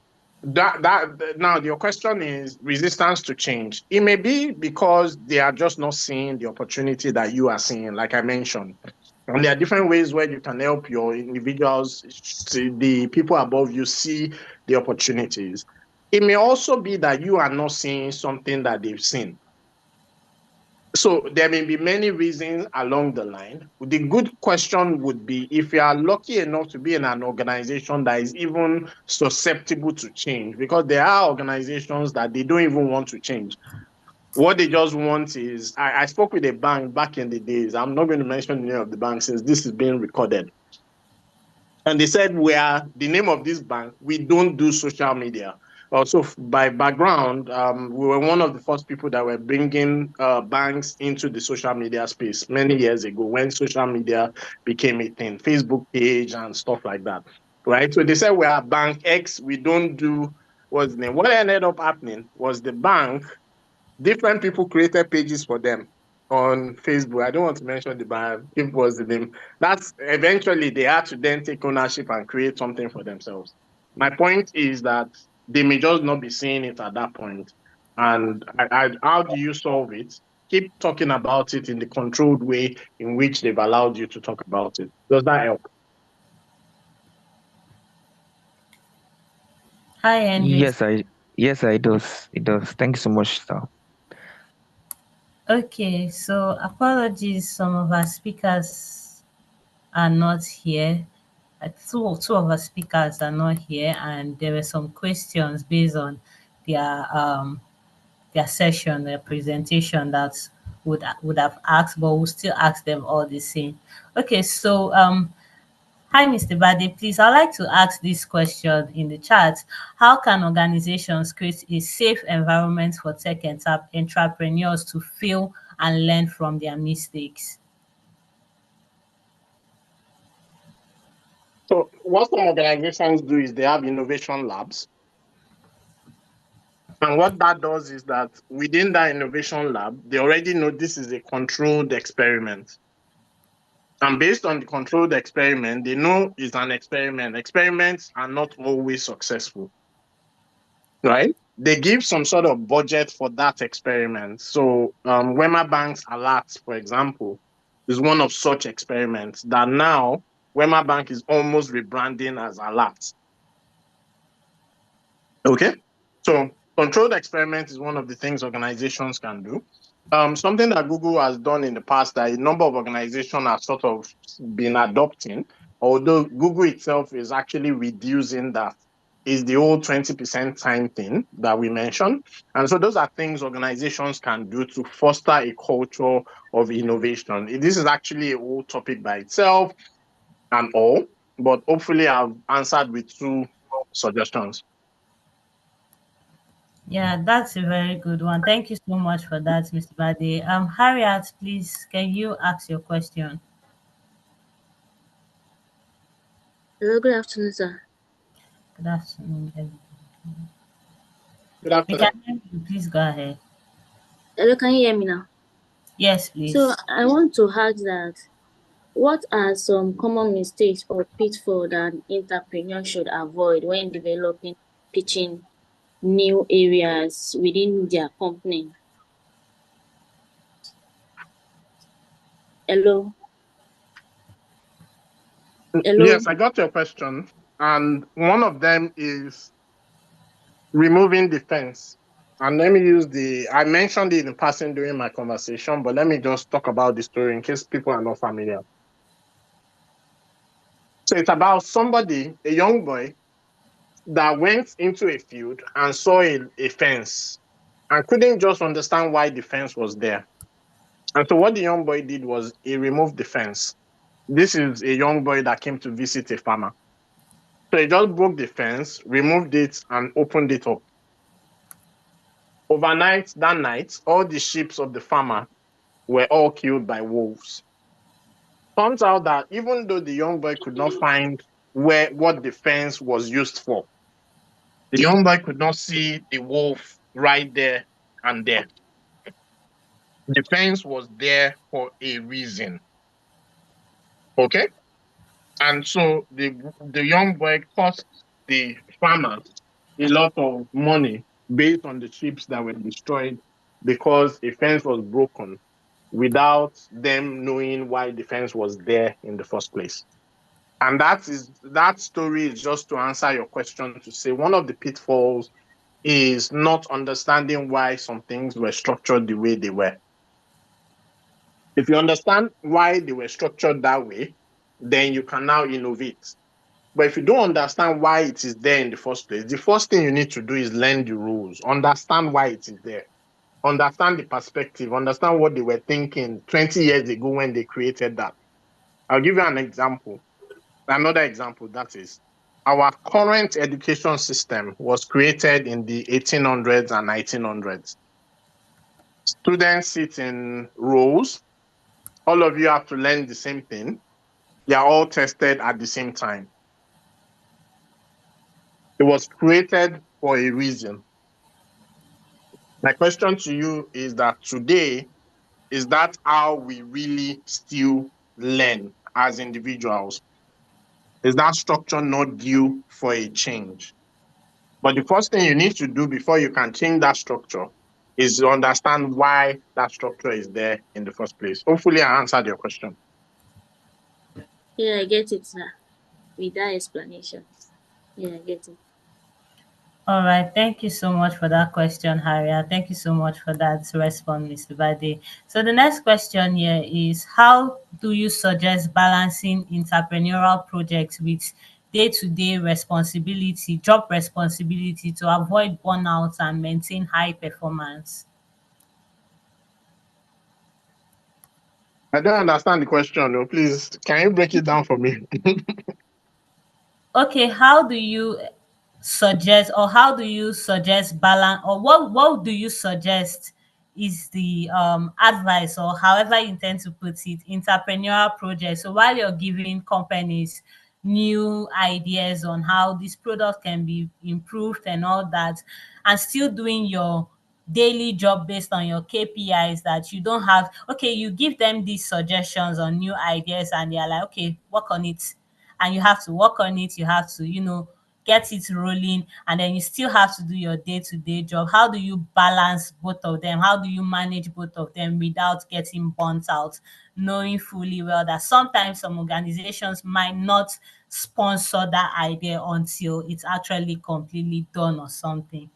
that now your question is resistance to change. It may be because they are just not seeing the opportunity that you are seeing, like I mentioned. And there are different ways where you can help your individuals, the people above you, see the opportunities. It may also be that you are not seeing something that they've seen. So there may be many reasons along the line. The good question would be if you are lucky enough to be in an organization that is even susceptible to change, because there are organizations that they don't even want to change. What they just want is, I spoke with a bank back in the days. I'm not going to mention the name of the bank since this is being recorded. And they said, we are the name of this bank, we don't do social media. Also, by background, we were one of the first people that were bringing banks into the social media space many years ago when social media became a thing, Facebook page and stuff like that, right? So they said, we are Bank X, we don't do what's the name. What ended up happening was the bank, different people created pages for them. on Facebook. I don't want to mention the brand. If was the name. That's eventually they had to then take ownership and create something for themselves. My point is that they may just not be seeing it at that point. And how do you solve it? Keep talking about it in the controlled way in which they've allowed you to talk about it. Does that help? Hi, Andrew. Yes, it does. It does. Thank you so much, sir. Okay, so apologies, some of our speakers are not here. Two of our speakers are not here, and there were some questions based on their session, their presentation that would have asked, but we'll still ask them all the same. Okay, so hi, Mr. Bade. Please, I'd like to ask this question in the chat. How can organizations create a safe environment for tech entrepreneurs to fail and learn from their mistakes? So what some organizations do is they have innovation labs. And what that does is that within that innovation lab, they already know this is a controlled experiment. And based on the controlled experiment, they know it's an experiment. Experiments are not always successful, right? They give some sort of budget for that experiment. So Wema Bank's Alert, for example, is one of such experiments that now Wema Bank is almost rebranding as Alert. Okay, so controlled experiment is one of the things organizations can do. Something that Google has done in the past that a number of organizations have sort of been adopting, although Google itself is actually reducing that, is the old 20% time thing that we mentioned. And so those are things organizations can do to foster a culture of innovation. This is actually a whole topic by itself and all, but hopefully I've answered with two suggestions. Yeah, that's a very good one. Thank you so much for that, Mr. Bade. Harriet, please, can you ask your question? Hello, good afternoon, sir. Good afternoon, everyone. Good We afternoon. can hear you. Please go ahead. Hello, can you hear me now? Yes, So please. I want to ask that what are some common mistakes or pitfalls that entrepreneurs should avoid when developing, pitching new areas within their company? Hello? Hello? Yes, I got your question. And one of them is removing the fence. And let me I mentioned it in passing during my conversation, but let me just talk about the story in case people are not familiar. So it's about somebody, a young boy, that went into a field and saw a fence and couldn't just understand why the fence was there. And so what the young boy did was he removed the fence. This is a young boy that came to visit a farmer. So he just broke the fence, removed it, and opened it up. Overnight, that night, all the sheep of the farmer were all killed by wolves. Turns out that even though the young boy could not find what the fence was used for, the young boy could not see the wolf right there and there. The fence was there for a reason. Okay? And so the young boy cost the farmer a lot of money based on the sheep that were destroyed because a fence was broken without them knowing why the fence was there in the first place. And that story is just to answer your question to say one of the pitfalls is not understanding why some things were structured the way they were. If you understand why they were structured that way, then you can now innovate. But if you don't understand why it is there in the first place, the first thing you need to do is learn the rules, understand why it is there, understand the perspective, understand what they were thinking 20 years ago when they created that. I'll give you an example. Another example, that is, our current education system was created in the 1800s and 1900s. Students sit in rows. All of you have to learn the same thing. They are all tested at the same time. It was created for a reason. My question to you is that today, Is that how we really still learn as individuals? Is that structure not due for a change? But the first thing you need to do before you can change that structure is to understand why that structure is there in the first place. Hopefully, I answered your question. Yeah, I get it, sir. With that explanation. Yeah, I get it. All right. Thank you so much for that question, Harriet. Thank you so much for that response, Mr. Bade. So the next question here is, how do you suggest balancing entrepreneurial projects with day-to-day responsibility, job responsibility, to avoid burnout and maintain high performance? I don't understand the question. No, please, can you break it down for me? Okay, how do you suggest, or how do you suggest balance, or what do you suggest is the advice, or however you intend to put it, entrepreneurial project? So while you're giving companies new ideas on how this product can be improved and all that, and still doing your daily job based on your KPIs, that you don't have, okay, you give them these suggestions on new ideas and they're like, okay, work on it, and you have to work on it, you have to, get it rolling, and then you still have to do your day-to-day job. How do you balance both of them? How do you manage both of them without getting burnt out, knowing fully well that sometimes some organizations might not sponsor that idea until it's actually completely done or something?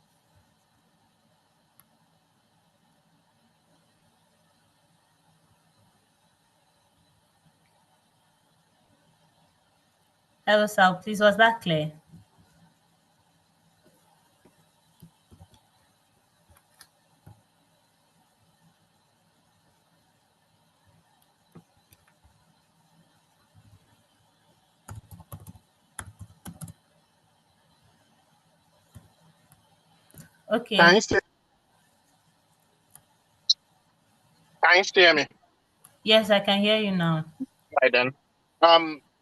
Hello, Sal, please, was that clear? Can Okay. you still, can you still hear me? Yes, I can hear you now. Right then.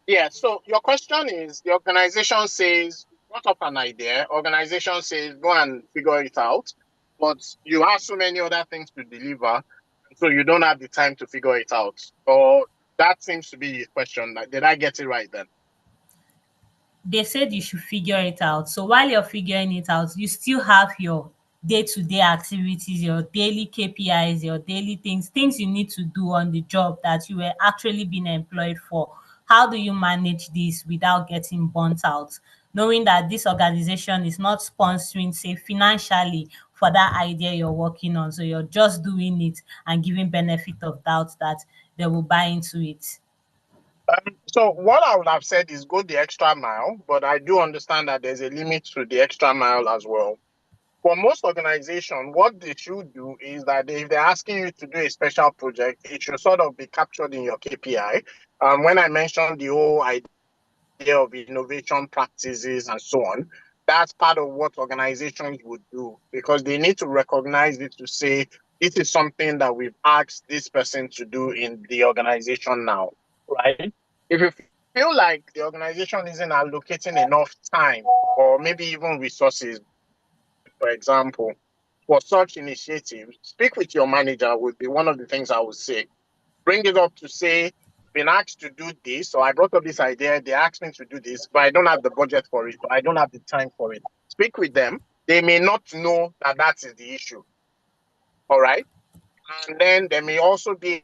Yeah, so your question is, the organization says, brought up an idea, organization says, go and figure it out, but you have so many other things to deliver, so you don't have the time to figure it out. Or that seems to be the question. Like, did I get it right then? They said you should figure it out. So while you're figuring it out, you still have your day-to-day activities, your daily KPIs, your daily things you need to do on the job that you were actually being employed for. How do you manage this without getting burnt out? Knowing that this organization is not sponsoring, say, financially for that idea you're working on. So you're just doing it and giving benefit of doubt that they will buy into it. So what I would have said is go the extra mile, but I do understand that there's a limit to the extra mile as well. For most organizations, what they should do is that if they're asking you to do a special project, it should sort of be captured in your KPI. When I mentioned the whole idea of innovation practices and so on, that's part of what organizations would do, because they need to recognize it to say, this is something that we've asked this person to do in the organization now, right? If you feel like the organization isn't allocating enough time or maybe even resources, for example, for such initiatives, speak with your manager would be one of the things I would say. Bring it up to say, been asked to do this, or I brought up this idea, they asked me to do this, but I don't have the budget for it, or I don't have the time for it. Speak with them. They may not know that that is the issue. All right. And then there may also be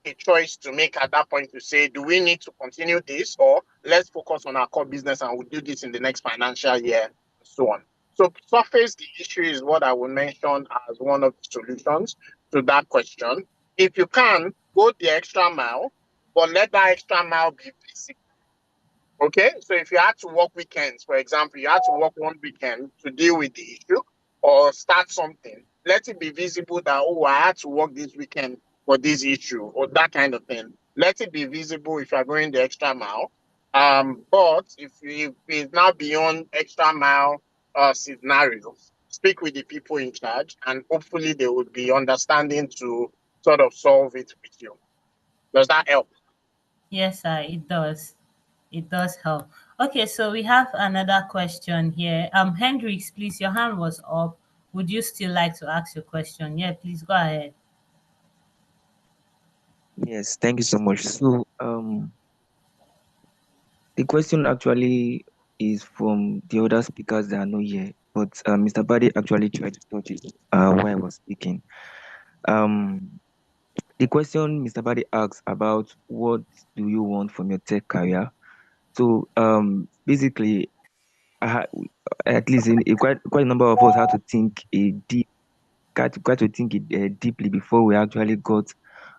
a choice to make at that point to say, do we need to continue this, or let's focus on our core business and we'll do this in the next financial year, and so on. So surface the issue is what I would mention as one of the solutions to that question. If you can, go the extra mile, but let that extra mile be visible. Okay, so if you had to work weekends, for example, you had to work one weekend to deal with the issue or start something, let it be visible that, oh, I had to work this weekend for this issue or that kind of thing. Let it be visible if you're going the extra mile. But if it's now beyond extra mile scenarios, speak with the people in charge and hopefully they would be understanding to sort of solve it with you. Does that help? Yes, sir, it does. It does help. Okay, so we have another question here. Hendrix, please, your hand was up. Would you still like to ask your question? Yeah, please go ahead. Yes, thank you so much. So, the question actually is from the other speakers that are not here, but Mr. Badi actually tried to touch it while I was speaking. Um, the question Mr. Badi asks about what do you want from your tech career? So, basically, I ha- at least quite a number of us had to think a deep, got to think it deeply before we actually got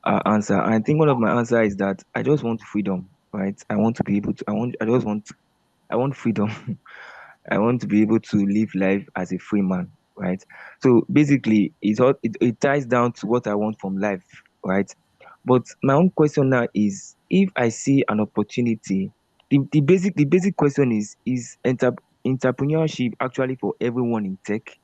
our answer. And I think one of my answer is that I just want freedom, right? I want to be able to. I want freedom. I want to be able to live life as a free man, right? So basically, it ties down to what I want from life, right? But my own question now is, if I see an opportunity, the basic question is entrepreneurship actually for everyone in tech,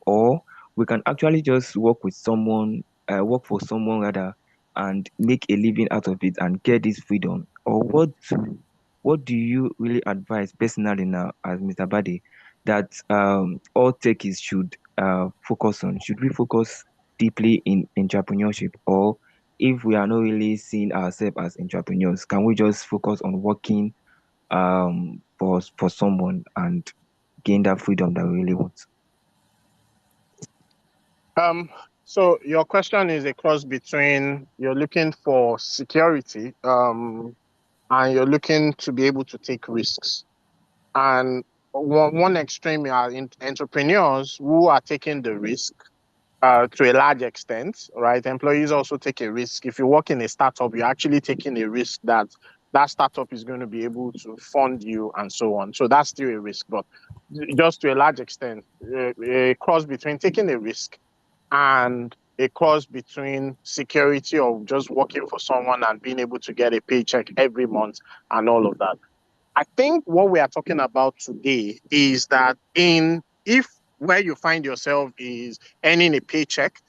or we can actually just work for someone rather, and make a living out of it and get this freedom, or what do you really advise personally now as Mr. Badi that all techies should focus on? Should we focus deeply in entrepreneurship, or if we are not really seeing ourselves as entrepreneurs, can we just focus on working for someone and gain that freedom that we really want? Um, so your question is a cross between you're looking for security, and you're looking to be able to take risks. And one extreme are entrepreneurs who are taking the risk to a large extent, right? Employees also take a risk. If you work in a startup, you're actually taking a risk that that startup is going to be able to fund you and so on. So that's still a risk, but just to a large extent, a cross between taking a risk and a cross between security of just working for someone and being able to get a paycheck every month and all of that. I think what we are talking about today is that if where you find yourself is earning a paycheck.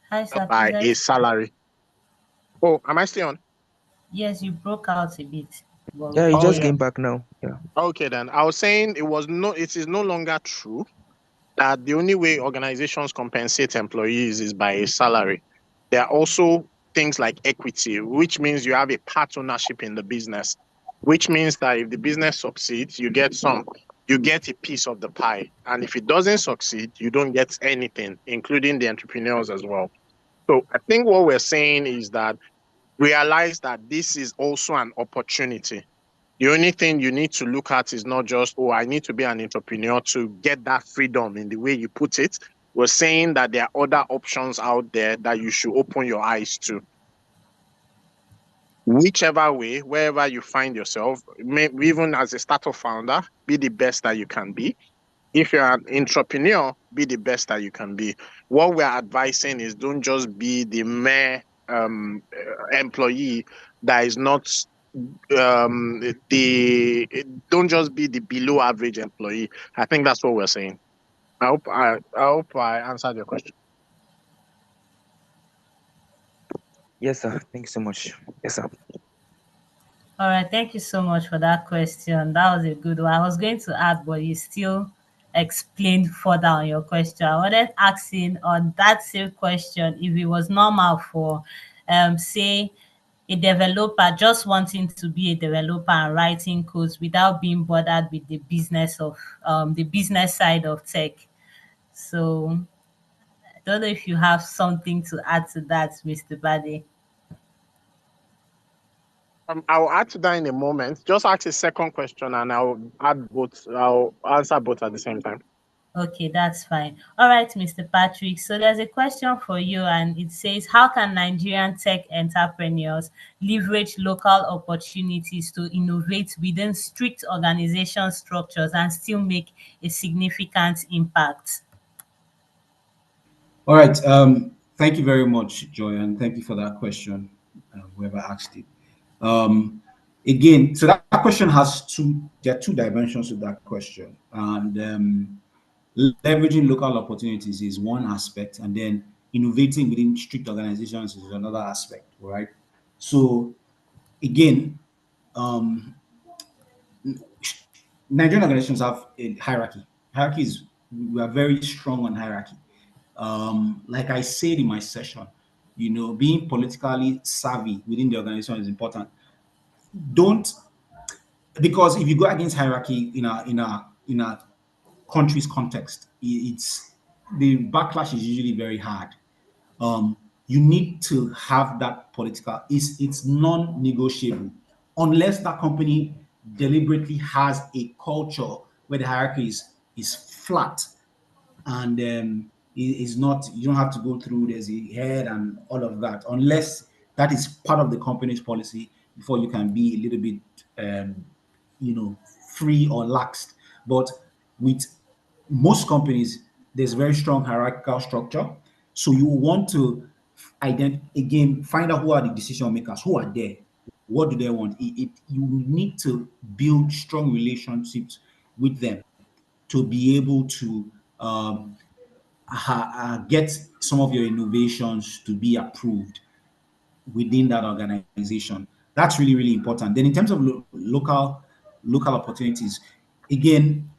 Hi, sir. Please, By a salary. Oh, am I still on? yes, you broke out a bit. Well, Yeah, you Oh just yeah. came back now. Yeah. Okay then. I was saying it is no longer true that the only way organizations compensate employees is by a salary. There are also things like equity, which means you have a part ownership in the business, which means that if the business succeeds, you get a piece of the pie. And if it doesn't succeed, you don't get anything, including the entrepreneurs as well. So I think what we're saying is that realize that this is also an opportunity. The only thing you need to look at is not just, oh, I need to be an entrepreneur to get that freedom in the way you put it. We're saying that there are other options out there that you should open your eyes to. Whichever way, wherever you find yourself, even as a startup founder, be the best that you can be. If you're an entrepreneur, be the best that you can be. What we're advising is don't just be the mere employee that is not the don't just be the below average employee. I think that's what we're saying. I hope I answered your question. Yes, sir. Thank you so much. Yes, sir. all right. Thank you so much for that question. That was a good one. I was going to add, but you still explained further on your question. I wanted asking on that same question if it was normal for, say, a developer just wanting to be a developer and writing codes without being bothered with the business side of tech. So I don't know if you have something to add to that, Mr. Bade. I'll add to that in a moment. Just ask a second question and I'll add both. I'll answer both at the same time. Okay, that's fine. All right, Mr. Patrick. So there's a question for you, and it says, how can Nigerian tech entrepreneurs leverage local opportunities to innovate within strict organization structures and still make a significant impact? All right. Thank you very much, Joy, and thank you for that question, whoever asked it. Again, so that question has there are two dimensions to that question. And leveraging local opportunities is one aspect, and then innovating within strict organizations is another aspect, right? So again, Nigerian organizations have a hierarchy. Hierarchy is, we are very strong on hierarchy. Like I said in my session, being politically savvy within the organization is important. Don't, because if you go against hierarchy in a country's context, it's, the backlash is usually very hard. You need to have that political, it's non-negotiable unless that company deliberately has a culture where the hierarchy is flat, and is not, you don't have to go through, there's a head and all of that, unless that is part of the company's policy before you can be a little bit um, free or laxed. But with most companies, there's very strong hierarchical structure. So you want to again find out who are the decision makers, who are there, what do they want. You need to build strong relationships with them to be able to get some of your innovations to be approved within that organization. That's really, really important. Then in terms of local opportunities, again,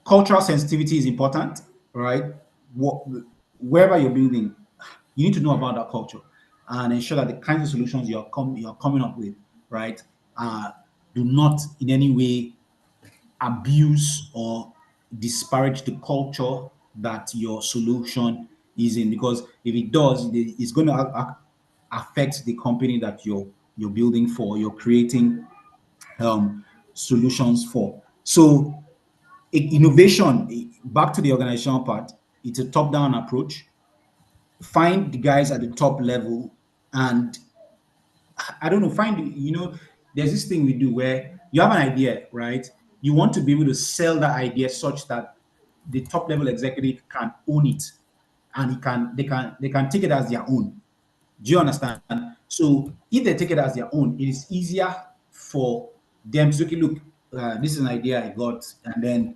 cultural sensitivity is important, right? What, wherever you're building, you need to know about that culture and ensure that the kinds of solutions you're coming up with, right, do not in any way abuse or disparage the culture that your solution is in. Because if it does, it's going to affect the company that you're building for, you're creating solutions for. So innovation, back to the organizational part, it's a top-down approach. Find the guys at the top level, and I don't know, there's this thing we do where you have an idea, right? You want to be able to sell that idea such that the top level executive can own it, and they can take it as their own. Do you understand? So if they take it as their own, it is easier for them to say, okay, look, this is an idea I got, and then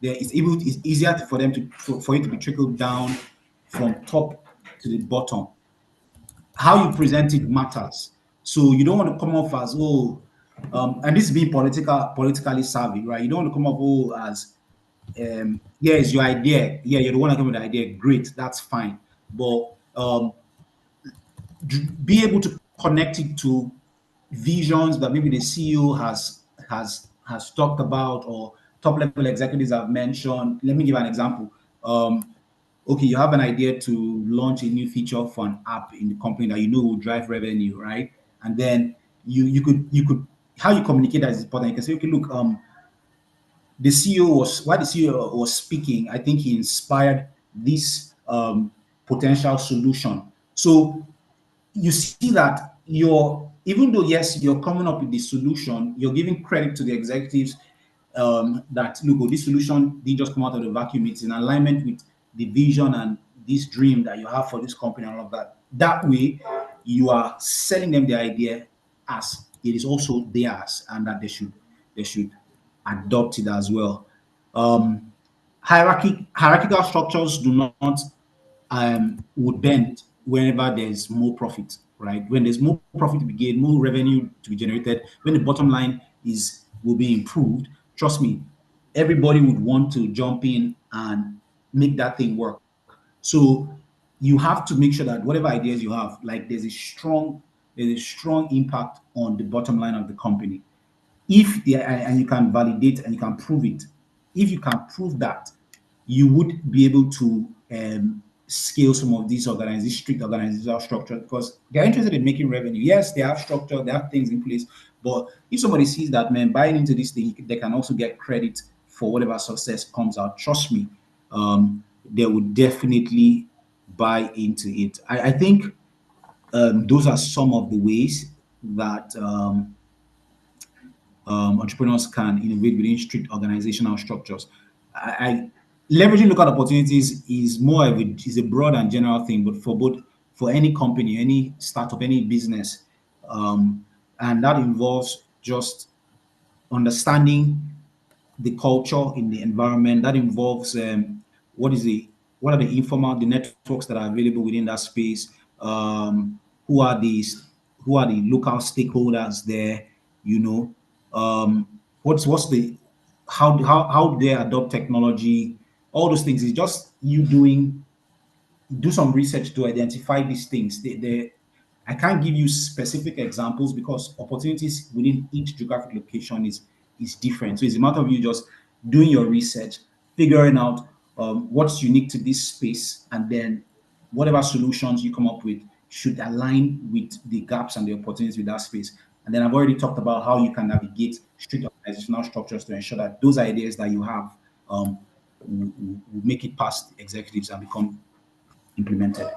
it's easier for them for it to be trickled down from top to the bottom. How you present it matters. So you don't want to come off as, and this is being politically savvy, right? You don't want to come off as yeah, it's your idea. Yeah, you're the one that came with the idea. Great, that's fine. But be able to connect it to visions that maybe the CEO has talked about, or top level executives have mentioned. Let me give an example. Okay, you have an idea to launch a new feature for an app in the company that you know will drive revenue, right? And then you could how you communicate that is important. You can say, okay, look, the CEO while the CEO was speaking, I think he inspired this potential solution. So you see that even though yes, you're coming up with the solution, you're giving credit to the executives, that look, this solution didn't just come out of the vacuum. It's in alignment with the vision and this dream that you have for this company and all of that. That way, you are selling them the idea as it is also theirs, and that they should adopt it as well. Hierarchical structures do not would bend whenever there's more profit, right? When there's more profit to be gained, more revenue to be generated, when the bottom line will be improved, trust me, everybody would want to jump in and make that thing work. So you have to make sure that whatever ideas you have, like there's a strong impact on the bottom line of the company. And you can validate and you can prove it. If you can prove that, you would be able to scale some of these strict organizational structure, because they're interested in making revenue. Yes, they have structure, they have things in place, but if somebody sees that, man, buying into this thing, they can also get credit for whatever success comes out. Trust me, they would definitely buy into it. I think those are some of the ways that entrepreneurs can innovate within strict organizational structures. I Leveraging local opportunities is more of a broad and general thing, but for any company, any startup, any business, and that involves just understanding the culture in the environment. That involves what are the networks that are available within that space, who are the local stakeholders there, you know, what's the how they adopt technology, all those things. It's just you do some research to identify these things. I can't give you specific examples because opportunities within each geographic location is different. So it's a matter of you just doing your research, figuring out what's unique to this space, and then whatever solutions you come up with should align with the gaps and the opportunities with that space. And then I've already talked about how you can navigate strict organizational structures to ensure that those ideas that you have will make it past executives and become implemented.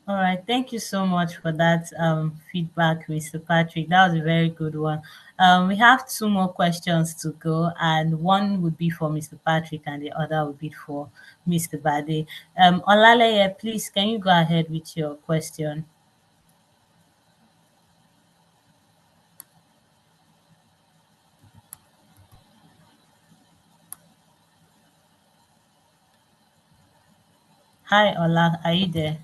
All right, thank you so much for that feedback, Mr. Patrick. That was a very good one. We have two more questions to go, and one would be for Mr. Patrick, and the other would be for Mr. Bade. Olaleye, please, can you go ahead with your question? Hi, Ola, are you there?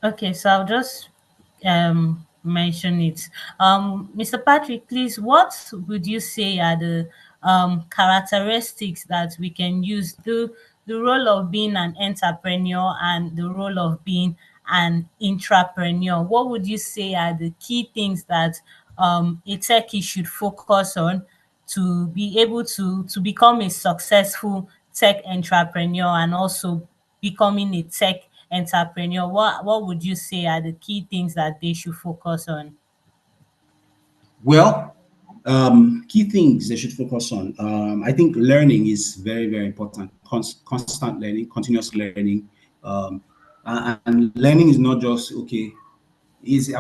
Okay, so I'll just mention it. Mr. Patrick, please, what would you say are the characteristics that we can use to the role of being an entrepreneur and the role of being an intrapreneur? What would you say are the key things that a techie should focus on to be able to become a successful tech entrepreneur and also becoming a tech entrepreneur? What would you say are the key things that they should focus on? Well, key things they should focus on. I think learning is very, very important. Constant learning, continuous learning, and learning is not just okay. Is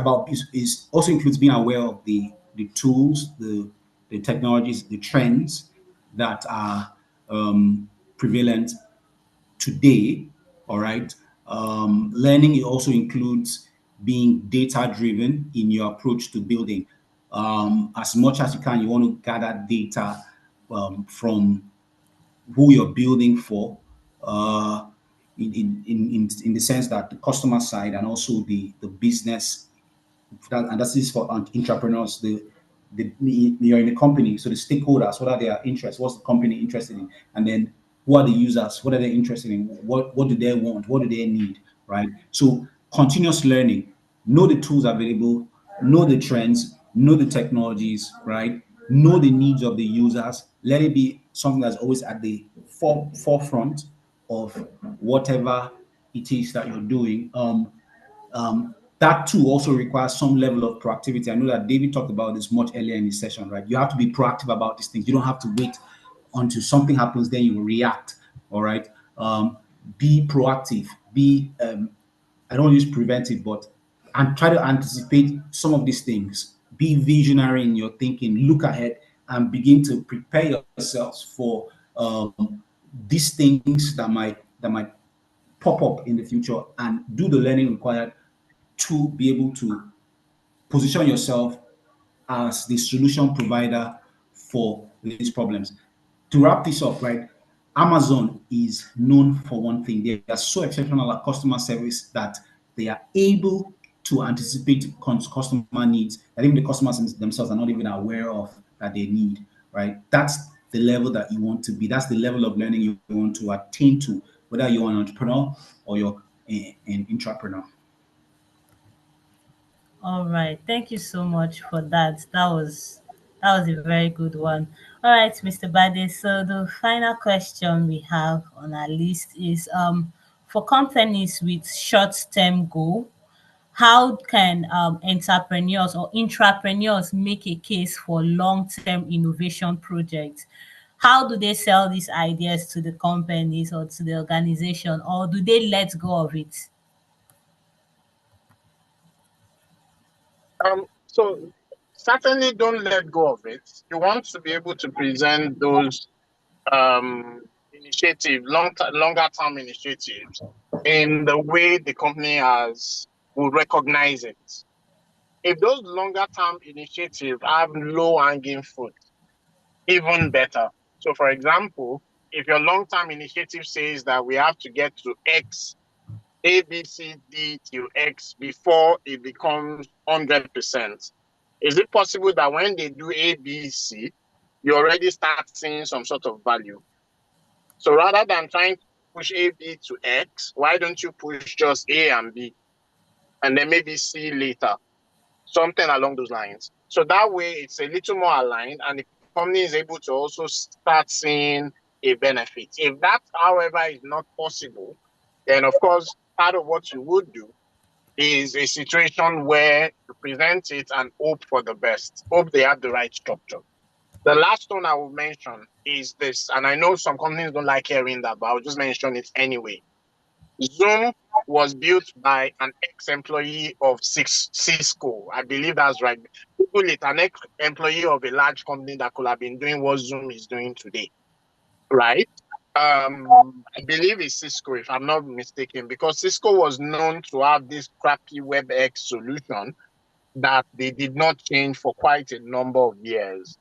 also includes being aware of the tools, the technologies, the trends that are prevalent today. All right. Learning also includes being data driven in your approach to building. As much as you can, you want to gather data from who you're building for, in the sense that the customer side and also the business and that is for entrepreneurs. You're in the company, so the stakeholders, what are their interests? What's the company interested in? And then who are the users? What are they interested in? What do they want? What do they need? Right. So continuous learning, know the tools available, know the trends, know the technologies, right? Know the needs of the users. Let it be something that's always at the forefront of whatever it is that you're doing. That too also requires some level of proactivity. I know that David talked about this much earlier in the session, right? You have to be proactive about these things. You don't have to wait until something happens, then you react. All right. Be proactive. I don't use preventive, but and try to anticipate some of these things. Be visionary in your thinking. Look ahead and begin to prepare yourselves for these things that might pop up in the future, and do the learning required to be able to position yourself as the solution provider for these problems. To wrap this up, right? Amazon is known for one thing. They are so exceptional at customer service that they are able to anticipate customer needs that even the customers themselves are not even aware of that they need, right? That's the level that you want to be. That's the level of learning you want to attain to, whether you're an entrepreneur or you're an intrapreneur. All right, thank you so much for that. That was a very good one. All right, Mr. Bade. So the final question we have on our list is for companies with short-term goal, how can entrepreneurs or intrapreneurs make a case for long-term innovation projects? How do they sell these ideas to the companies or to the organization, or do they let go of it? So certainly don't let go of it. You want to be able to present those initiative, longer term initiatives in the way the company will recognize it. If those longer term initiatives have low hanging fruit, even better. So, for example, if your long term initiative says that we have to get to X, A, B, C, D till X before it becomes 100%, is it possible that when they do A, B, C, you already start seeing some sort of value? So rather than trying to push A, B to X, why don't you push just A and B and then maybe C later? Something along those lines. So that way it's a little more aligned and the company is able to also start seeing a benefit. If that, however, is not possible, then of course, part of what you would do is a situation where you present it and hope for the best, hope they have the right structure. The last one I will mention is this, and I know some companies don't like hearing that, but I'll just mention it anyway. Zoom was built by an ex-employee of Cisco. I believe that's right. Google it, an ex-employee of a large company that could have been doing what Zoom is doing today, right? I believe it's Cisco, if I'm not mistaken, because Cisco was known to have this crappy WebEx solution that they did not change for quite a number of years.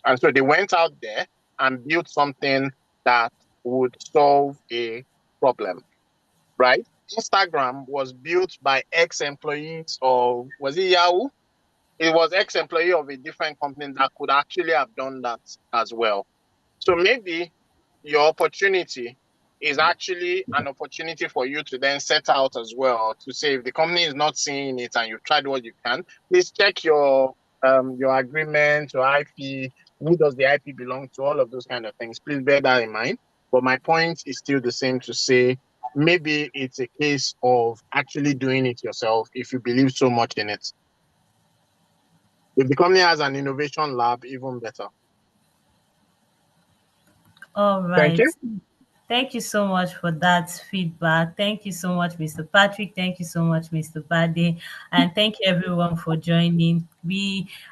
And so they went out there and built something that would solve a problem, right? Instagram was built by ex-employees of, was it Yahoo? It was ex-employee of a different company that could actually have done that as well. So maybe your opportunity is actually an opportunity for you to then set out as well to say if the company is not seeing it and you've tried what you can, please check your agreement, your IP, who does the IP belong to, all of those kind of things. Please bear that in mind. But my point is still the same to say maybe it's a case of actually doing it yourself if you believe so much in it. If the company has an innovation lab, even better. All Thank right. you. Thank you so much for that feedback. Thank you so much, Mr. Patrick. Thank you so much, Mr. Bade. And thank you everyone for joining.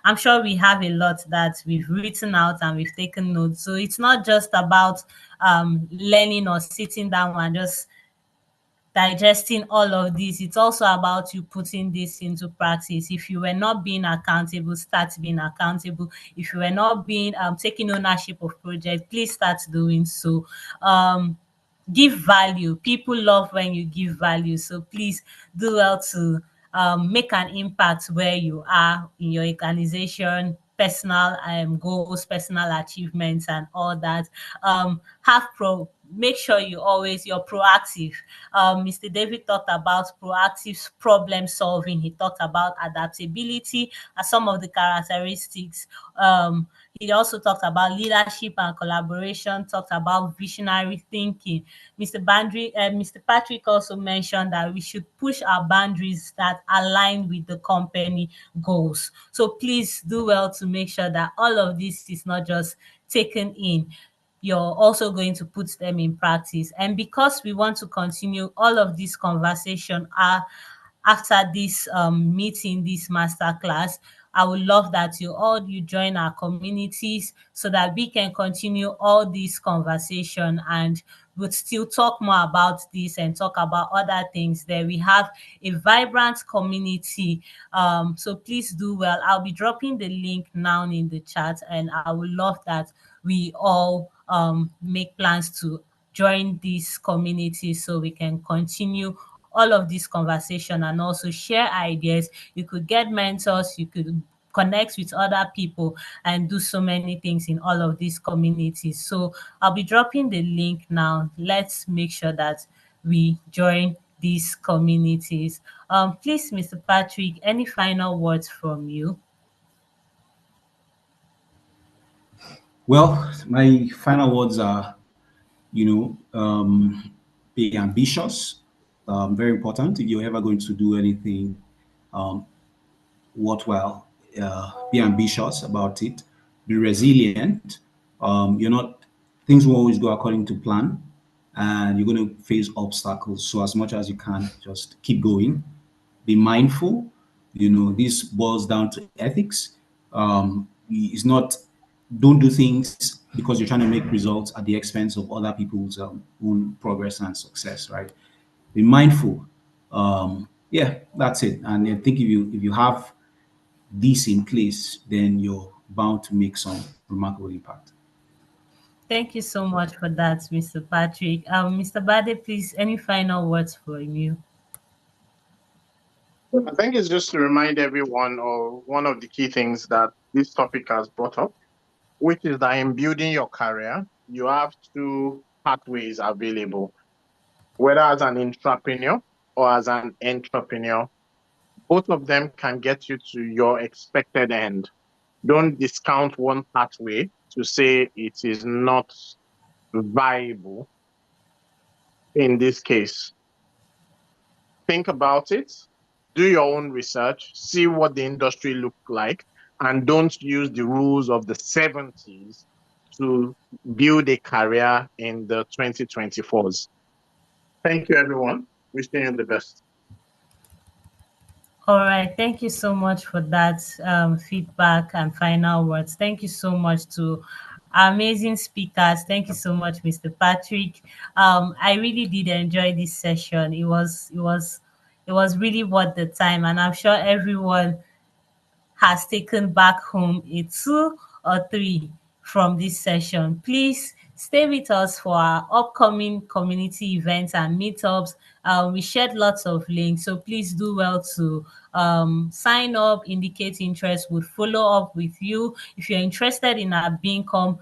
I'm sure we have a lot that we've written out and we've taken notes. So it's not just about learning or sitting down and just digesting all of this. It's also about you putting this into practice. If you were not being accountable, start being accountable. If you were not being taking ownership of projects, please start doing so. Give value. People love when you give value, so please do well to make an impact where you are in your organization, personal goals, personal achievements, and all that. Make sure you're proactive. Mr. David talked about proactive problem solving. He talked about adaptability as some of the characteristics. He also talked about leadership and collaboration, talked about visionary thinking. Mr. Patrick also mentioned that we should push our boundaries that align with the company goals. So please do well to make sure that all of this is not just taken in, you're also going to put them in practice. And because we want to continue all of this conversation after this meeting, this masterclass, I would love that you join our communities so that we can continue all this conversation and we'll still talk more about this and talk about other things there. We have a vibrant community. So please do well. I'll be dropping the link now in the chat and I would love that we all make plans to join this community so we can continue all of this conversation and also share ideas. You could get mentors, you could connect with other people and do so many things in all of these communities. So I'll be dropping the link now. Let's make sure that we join these communities. Please, Mr. Patrick, any final words from you? Well, my final words are, be ambitious. Very important. If you're ever going to do anything worthwhile, be ambitious about it. Be resilient. You're not Things will always go according to plan, and you're going to face obstacles. So as much as you can, just keep going. Be mindful. This boils down to ethics. It's not Don't do things because you're trying to make results at the expense of other people's own progress and success, right? be mindful. Yeah, that's it. And I think if you have this in place, then you're bound to make some remarkable impact. Thank you so much for that, Mr. Patrick. Mr. Bade, please, any final words from you? I think it's just to remind everyone of one of the key things that this topic has brought up, which is that in building your career, you have two pathways available, whether as an intrapreneur or as an entrepreneur. Both of them can get you to your expected end. Don't discount one pathway to say it is not viable in this case. Think about it, do your own research, see what the industry looks like, and don't use the rules of the 70s to build a career in the 2024s. Thank you, everyone. Wishing you the best. All right. Thank you so much for that feedback and final words. Thank you so much to our amazing speakers. Thank you so much, Mr. Patrick. I really did enjoy this session. It was really worth the time, and I'm sure everyone has taken back home a 2 or 3 from this session. Please stay with us for our upcoming community events and meetups. We shared lots of links, so please do well to sign up, indicate interest, would follow up with you. If you're interested in our Bincom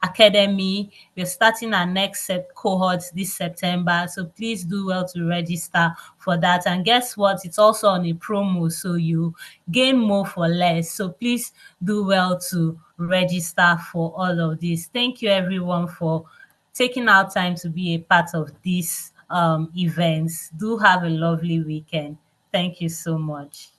Academy, we're starting our next set cohort this September, so please do well to register for that. And guess what, it's also on a promo, so you gain more for less. So please do well to register for all of this. Thank you everyone for taking our time to be a part of these events. Do have a lovely weekend. Thank you so much.